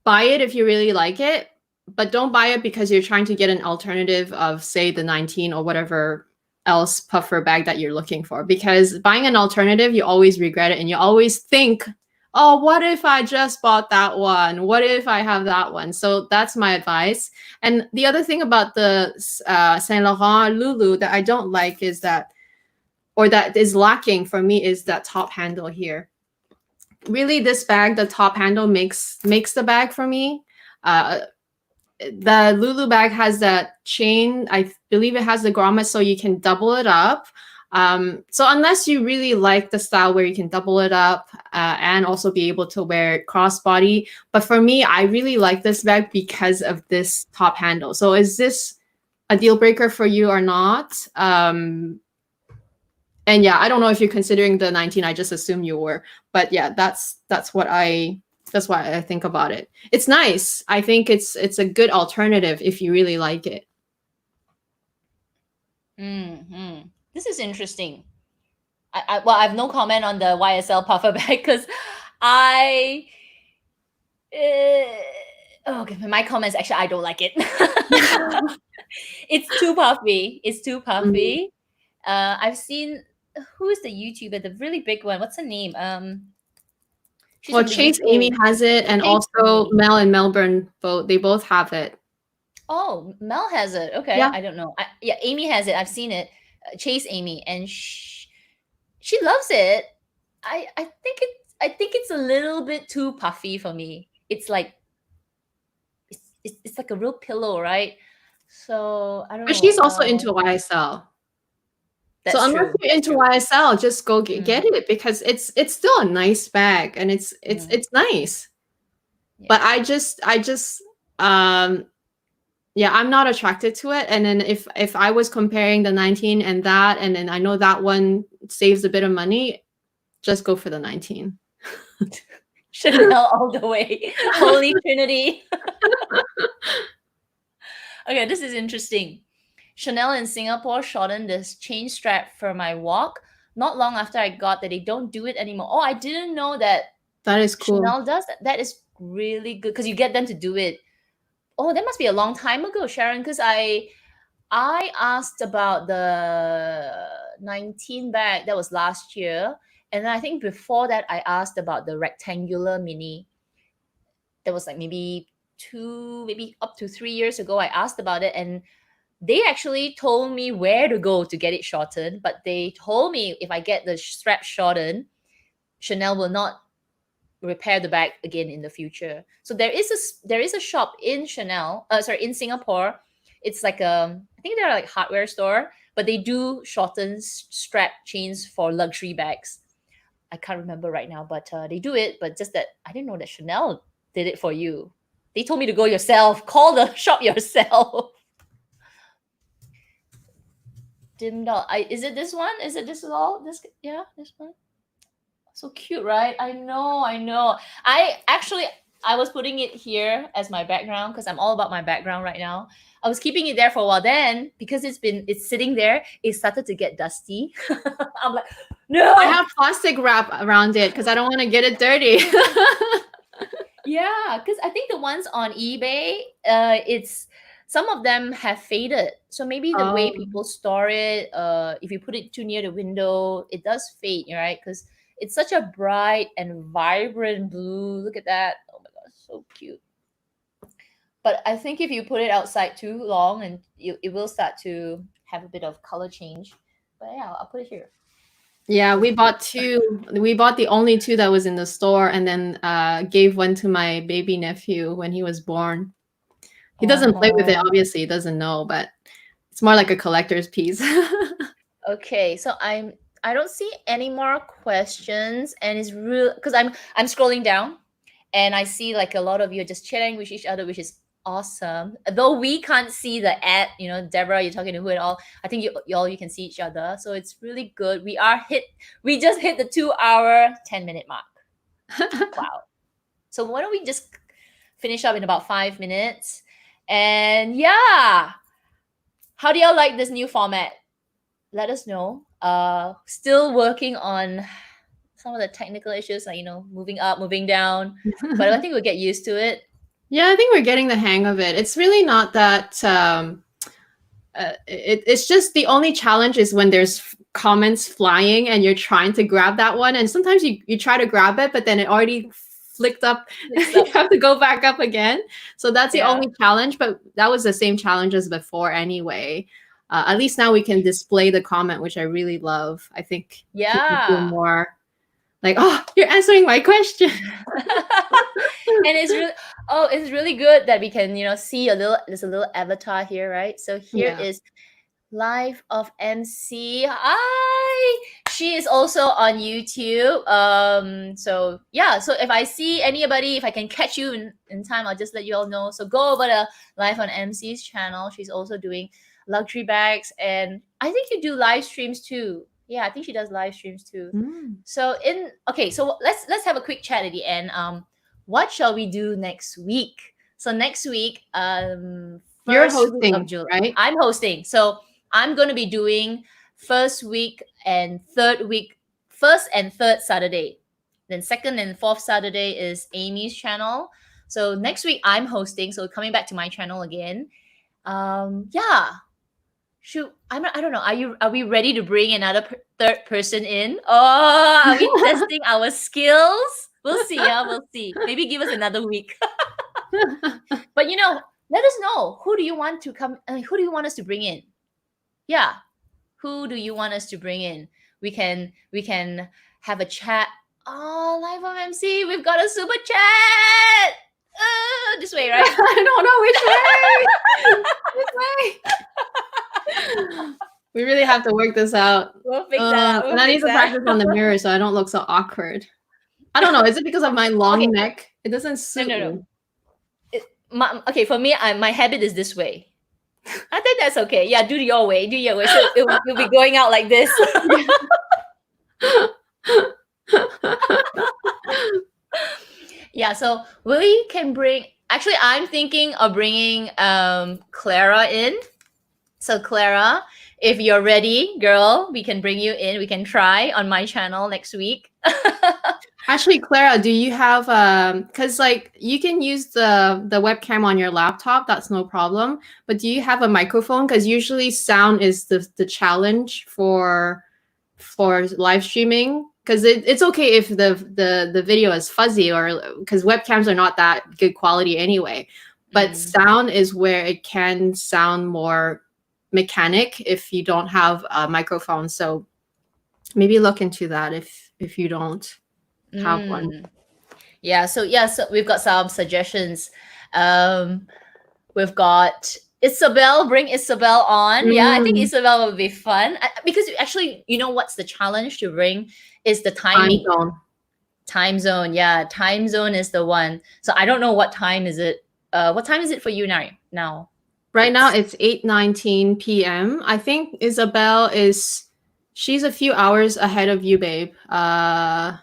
buy it if you really like it, but don't buy it because you're trying to get an alternative of, say, the 19 or whatever else puffer bag that you're looking for. Because buying an alternative, you always regret it, and you always think, oh, what if I just bought that one? What if I have that one? So that's my advice. And the other thing about the Saint Laurent Lulu that I don't like is that, or that is lacking for me, is that top handle here. Really, this bag, the top handle makes the bag for me. The Lulu bag has that chain. I believe it has the grommet, so you can double it up. So unless you really like the style where you can double it up and also be able to wear it crossbody, but for me, I really like this bag because of this top handle. So is this a deal breaker for you or not? And yeah, I don't know if you're considering the 19. I just assume you were, but yeah, that's what I think about it. It's nice. I think it's a good alternative if you really like it. Mm-hmm. This is interesting. I have no comment on the YSL puffer bag because okay, my comments, actually, I don't like it. It's too puffy. I've seen, who is the YouTuber, the really big one? What's her name? She's Well, from the Chase UK. Amy has it, and Chase also Amy. Mel and Melbourne they both have it. Oh, Mel has it. Okay, Yeah. I don't know. Yeah, Amy has it. I've seen it. Chase Amy, and she loves it. I think it's a little bit too puffy for me. It's like it's like a real pillow, right? So I don't But know. she's also into YSL. So That's unless true. you're into YSL, just go get it, because it's still a nice bag, and it's nice. Yeah. But I just yeah, I'm not attracted to it. And then if I was comparing the 19 and that, and then I know that one saves a bit of money, just go for the 19. Chanel all the way. Holy Trinity. Okay, this is interesting. Chanel in Singapore shortened this chain strap for my walk. Not long after I got that, they don't do it anymore. Oh, I didn't know that That is cool. Chanel does that. That is really good because you get them to do it. Oh, that must be a long time ago, Sharon, because I asked about the 19 bag. That was last year. And then I think before that, I asked about the rectangular mini. That was like maybe maybe up to 3 years ago. I asked about it, and they actually told me where to go to get it shortened. But they told me if I get the strap shortened, Chanel will not repair the bag again in the future. So there is a shop in in Singapore. It's like I think they're like hardware store, but they do shorten strap chains for luxury bags. I can't remember right now, but they do it. But just that I didn't know that Chanel did it for you. They told me to go yourself. Call the shop yourself. Dim doll. Is it this one? Is it this all? This this one. So cute, right? I know. I was putting it here as my background because I'm all about my background right now. I was keeping it there for a while. Then because it's sitting there, it started to get dusty. I'm like, no. I have plastic wrap around it because I don't want to get it dirty. Yeah, because I think the ones on eBay, it's some of them have faded. So maybe the way people store it, if you put it too near the window, it does fade, right? Because it's such a bright and vibrant blue. Look at that. Oh my gosh, so cute. But I think if you put it outside too long, and it will start to have a bit of color change. But yeah, I'll put it here. Yeah, we bought two. We bought the only two that was in the store, and then gave one to my baby nephew when he was born. He doesn't play with it, obviously. He doesn't know, but it's more like a collector's piece. Okay, so I don't see any more questions, and it's real because I'm scrolling down, and I see like a lot of you just chatting with each other, which is awesome. Though we can't see the ad, Deborah, you're talking to who and all. I think you can see each other, so it's really good. We just hit the 2-hour 10-minute mark. Wow. So why don't we just finish up in about 5 minutes? And yeah, how do y'all like this new format? Let us know. Still working on some of the technical issues, like moving up, moving down, but I think we'll get used to it. Yeah, I think we're getting the hang of it. It's really not that. It's just the only challenge is when there's comments flying and you're trying to grab that one, and sometimes you try to grab it, but then it already flicked up. You have to go back up again. So that's the only challenge, but that was the same challenge as before anyway. At least now we can display the comment, which I really love. I think people feel more like, oh, you're answering my question. And it's really good that we can see there's a little avatar here, right? So here is Life of MC. Hi, she is also on YouTube. So if I see anybody, if I can catch you in time, I'll just let you all know. So go over to Life on MC's channel. She's also doing luxury bags, and I think you do live streams too. Yeah, I think she does live streams too. So so let's have a quick chat at the end. What shall we do next week? So next week, you're hosting, of July, right? I'm hosting. So I'm going to be doing first and third Saturday. Then second and fourth Saturday is Amy's channel. So next week I'm hosting. So coming back to my channel again. Shoot, I don't know. Are we ready to bring another third person in? Oh, are we testing our skills? We'll see. We'll see. Maybe give us another week. But let us know, who do you want to come? Who do you want us to bring in? Yeah, who do you want us to bring in? We can have a chat. Oh, Live on MC, we've got a super chat. This way, right? I don't know which way. We really have to work this out. We'll fix that. And I need to practice on the mirror so I don't look so awkward. I don't know. Is it because of my long neck? It doesn't suit me. For me, my habit is this way. I think that's okay. Yeah, do your way. So you'll be going out like this. Yeah, so we can bring. Actually, I'm thinking of bringing Clara in. So Clara, if you're ready, girl, we can bring you in. We can try on my channel next week. Actually, Clara, do you have because like you can use the webcam on your laptop, that's no problem. But do you have a microphone? Because usually sound is the challenge for live streaming. Because it's okay if the video is fuzzy, or because webcams are not that good quality anyway. But sound is where it can sound more mechanic if you don't have a microphone. So maybe look into that if you don't have one. Yeah, so we've got some suggestions. We've got Isabel, bring Isabel on. Yeah, I think Isabel will be fun because actually, you know what's the challenge to bring is the timing. Time zone, yeah, time zone is the one. So I don't know what time is it. What time is it for you now? Right now it's 8:19 p.m. I think Isabel she's a few hours ahead of you, babe. I'm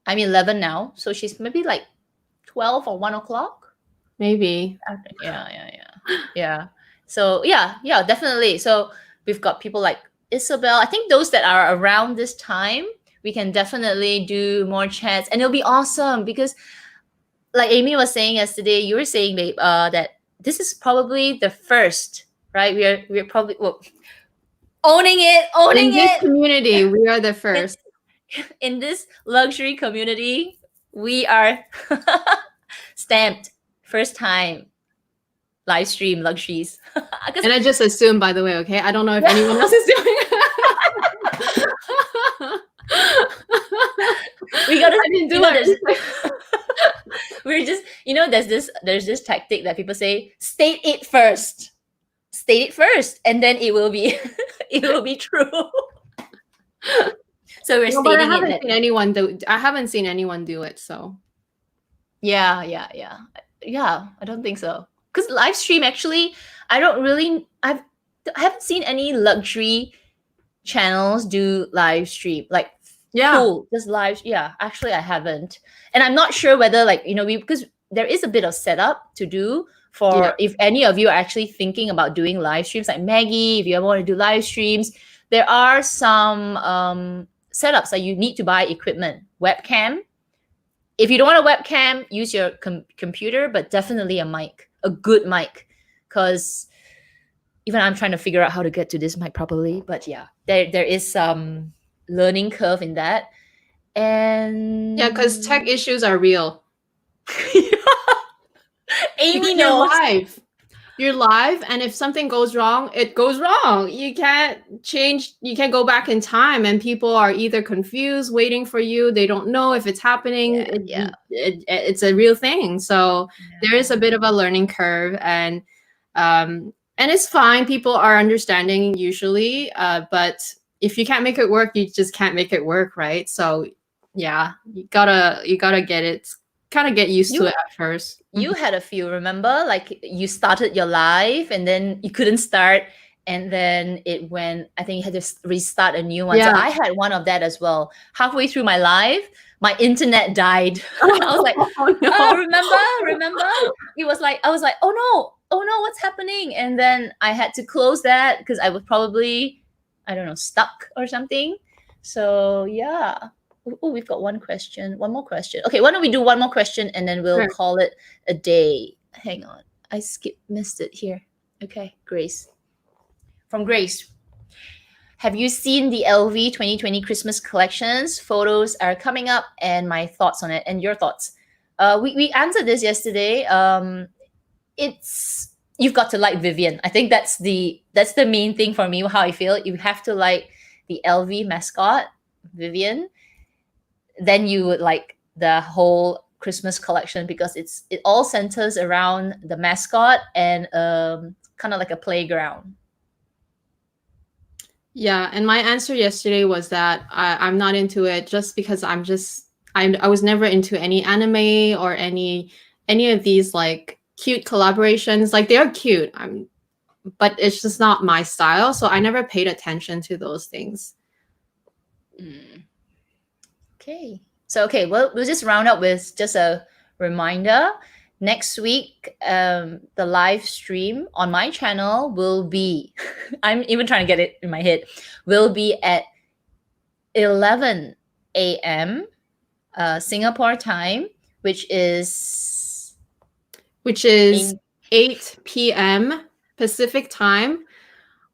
11 now, so she's maybe like 12 or 1 o'clock. Maybe. Yeah. So yeah, definitely. So we've got people like Isabel. I think those that are around this time, we can definitely do more chats, and it'll be awesome because, like Amy was saying yesterday, you were saying, babe, that this is probably the first, right? We're probably owning it. In this community, we are the first. In this luxury community, we are stamped first time live stream luxuries. And I just assume, by the way, okay? I don't know if anyone else is doing it. We gotta, I didn't do it. We're just, there's this tactic that people say, state it first, and then it will be true. So we're stating but I haven't seen anyone do. I haven't seen anyone do it. So yeah. I don't think so. Because live stream, actually, I haven't seen any luxury channels do live stream. Like, cool, just live. Yeah, actually, I haven't, and I'm not sure whether because there is a bit of setup to do for if any of you are actually thinking about doing live streams, like Maggie, if you ever want to do live streams, there are some setups that you need to buy equipment, webcam. If you don't want a webcam, use your computer, but definitely a good mic, because even I'm trying to figure out how to get to this mic properly. But yeah, there is some learning curve in that. And yeah, because tech issues are real. Amy knows. You're live, and if something goes wrong, it goes wrong. You can't change. You can't go back in time, and people are either confused, waiting for you. They don't know if it's happening. It's a real thing. So there is a bit of a learning curve, and it's fine. People are understanding usually, but if you can't make it work, you just can't make it work, right? So yeah, you gotta get it. Kind of get used to it at first. You had a few, remember? Like you started your live and then you couldn't start, and then it went, I think you had to restart a new one. So I had one of that as well. Halfway through my live, my internet died. I was like, remember? It was like, I was like, oh no, what's happening? And then I had to close that because I was probably, I don't know, stuck or something. So yeah. Oh, we've got one more question. Okay, why don't we do one more question and then we'll call it a day. Hang on, I missed it here. Okay, Grace. From Grace. Have you seen the LV 2020 Christmas collections? Photos are coming up and my thoughts on it and your thoughts. We answered this yesterday. You've got to like Vivian. I think that's the main thing for me, how I feel. You have to like the LV mascot, Vivian. Then you would like the whole Christmas collection because it all centers around the mascot and kind of like a playground. Yeah, and my answer yesterday was that I'm not into it just because I was never into any anime or any of these like cute collaborations. Like they are cute, but it's just not my style. So I never paid attention to those things. Okay. So, we'll just round up with just a reminder. next week, the live stream on my channel will be, I'm even trying to get it in my head, will be at 11 a.m. Singapore time, which is 8 p.m. Pacific time.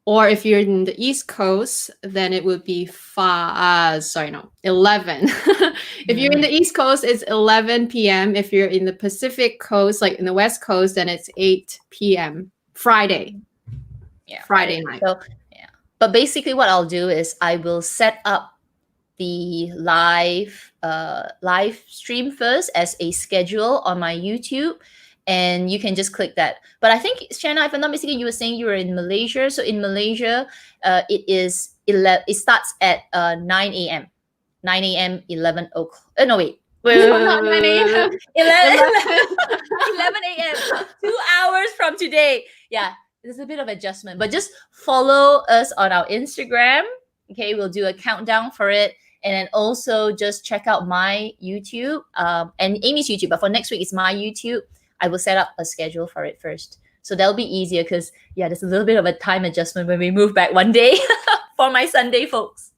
Or if you're in the East Coast, then it would be 11. If you're in the East Coast, it's 11 p.m. If you're in the Pacific Coast, like in the West Coast, then it's 8 p.m. Friday. Yeah, Friday night. So yeah, but basically what I'll do is I will set up the live stream first as a schedule on my YouTube, and you can just click that. But I think, Shanna, if I'm not mistaken, you were saying you were in Malaysia. So in Malaysia, it starts at 9 a.m. 9 a.m. 11 o'clock. No, wait. Not 9 a.m. 11 a.m. 2 hours from today. Yeah, there's a bit of adjustment, but just follow us on our Instagram. Okay, we'll do a countdown for it. And then also just check out my YouTube and Amy's YouTube. But for next week, it's my YouTube. I will set up a schedule for it first. So that'll be easier because, yeah, there's a little bit of a time adjustment when we move back one day for my Sunday folks.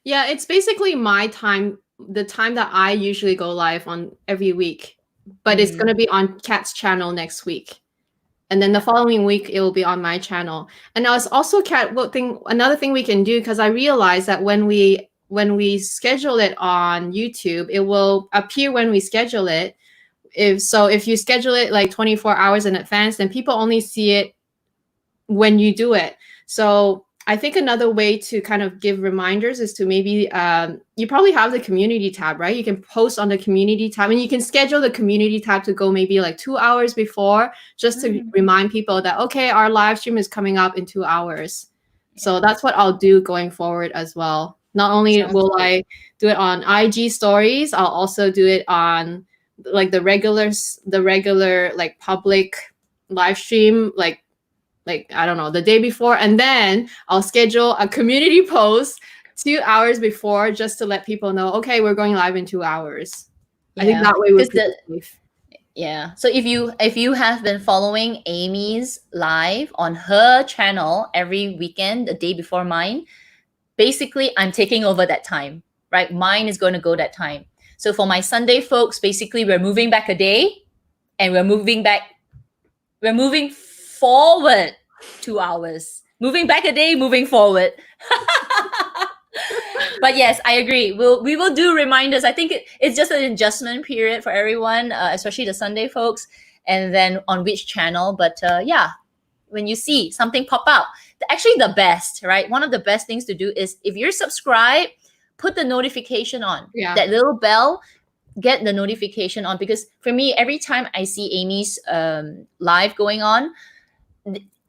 Yeah, it's basically my time, the time that I usually go live on every week. But it's going to be on Kat's channel next week. And then the following week, it will be on my channel. And now it's also, Kat, another thing we can do, because I realized that when we schedule it on YouTube, it will appear when we schedule it. If you schedule it like 24 hours in advance, then people only see it when you do it. So I think another way to kind of give reminders is to maybe, you probably have the community tab, right? You can post on the community tab, and you can schedule the community tab to go maybe like 2 hours before, just to remind people that, okay, our live stream is coming up in 2 hours. So that's what I'll do going forward as well. Not only will I do it on IG stories, I'll also do it on like the regular like public live stream, like I don't know, the day before, and then I'll schedule a community post 2 hours before just to let people know, okay, we're going live in 2 hours. I think that way we're safe. Yeah. So if you have been following Amy's live on her channel every weekend, the day before mine, basically I'm taking over that time, right? Mine is going to go that time. So for my Sunday folks, basically we're moving back a day, and we're moving forward 2 hours. Moving back a day, moving forward. But yes, I agree. We will do reminders. I think it's just an adjustment period for everyone, especially the Sunday folks, and then on which channel. But yeah, when you see something pop out, actually the best, right? One of the best things to do is if you're subscribed, put the notification on. Yeah. That little bell, get the notification on, because for me, every time I see Amy's live going on,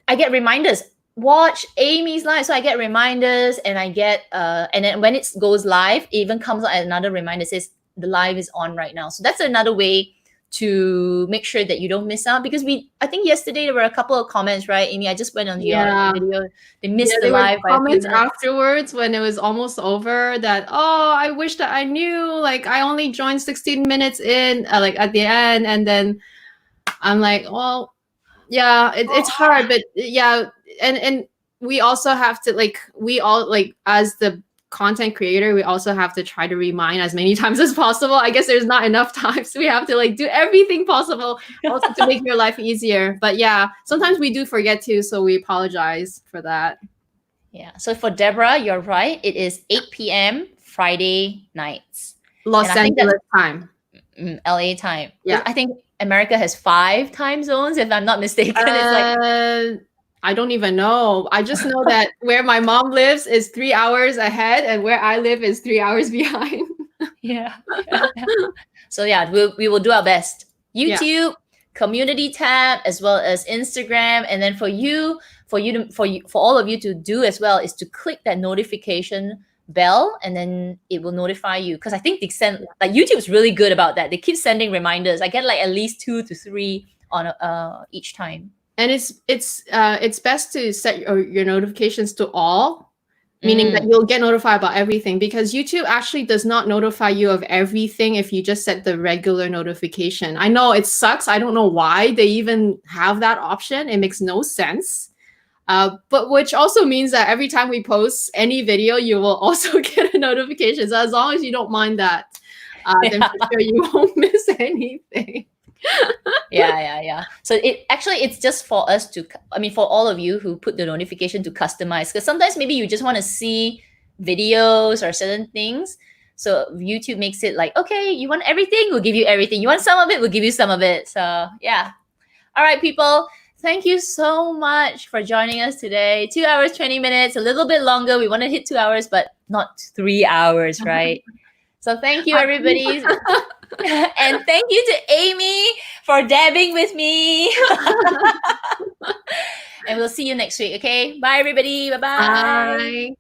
I get reminders. Watch Amy's live. So I get reminders, and I get and then when it goes live, it even comes out another reminder, says the live is on right now. So that's another way to make sure that you don't miss out, because I think yesterday there were a couple of comments, right, Amy? I just went on your video. They missed the live. Comments afterwards when it was almost over that, oh, I wish that I knew, like I only joined 16 minutes in, like at the end, and then I'm like, well, yeah, it's hard, but yeah, and we also have to as the content creator, we also have to try to remind as many times as possible. I guess there's not enough time, so we have to do everything possible also to make your life easier. But yeah, sometimes we do forget to, so we apologize for that. Yeah. So for Deborah, you're right. It is 8 p.m. Friday nights. Los Angeles time. LA time. Yeah. I think America has 5 time zones, if I'm not mistaken. It's I don't even know. I just know that where my mom lives is 3 hours ahead, and where I live is 3 hours behind. Yeah. So yeah, we will do our best. YouTube, community tab, as well as Instagram, and then for all of you to do as well is to click that notification bell, and then it will notify you, because I think they send, like, YouTube's really good about that. They keep sending reminders. I get like at least 2 to 3 on each time. And it's best to set your notifications to all, meaning that you'll get notified about everything, because YouTube actually does not notify you of everything if you just set the regular notification. I know it sucks. I don't know why they even have that option. It makes no sense. But which also means that every time we post any video, you will also get a notification. So as long as you don't mind that, then for sure you won't miss anything. Yeah. So it's just for us to, for all of you who put the notification to customize, because sometimes maybe you just want to see videos or certain things. So YouTube makes it like, okay, you want everything, we'll give you everything. You want some of it, we'll give you some of it. So yeah. All right, people. Thank you so much for joining us today. 2 hours, 20 minutes, a little bit longer. We want to hit 2 hours, but not 3 hours, right? So thank you, everybody. And thank you to Amy for dabbing with me. And we'll see you next week, okay? Bye, everybody. Bye-bye. Bye.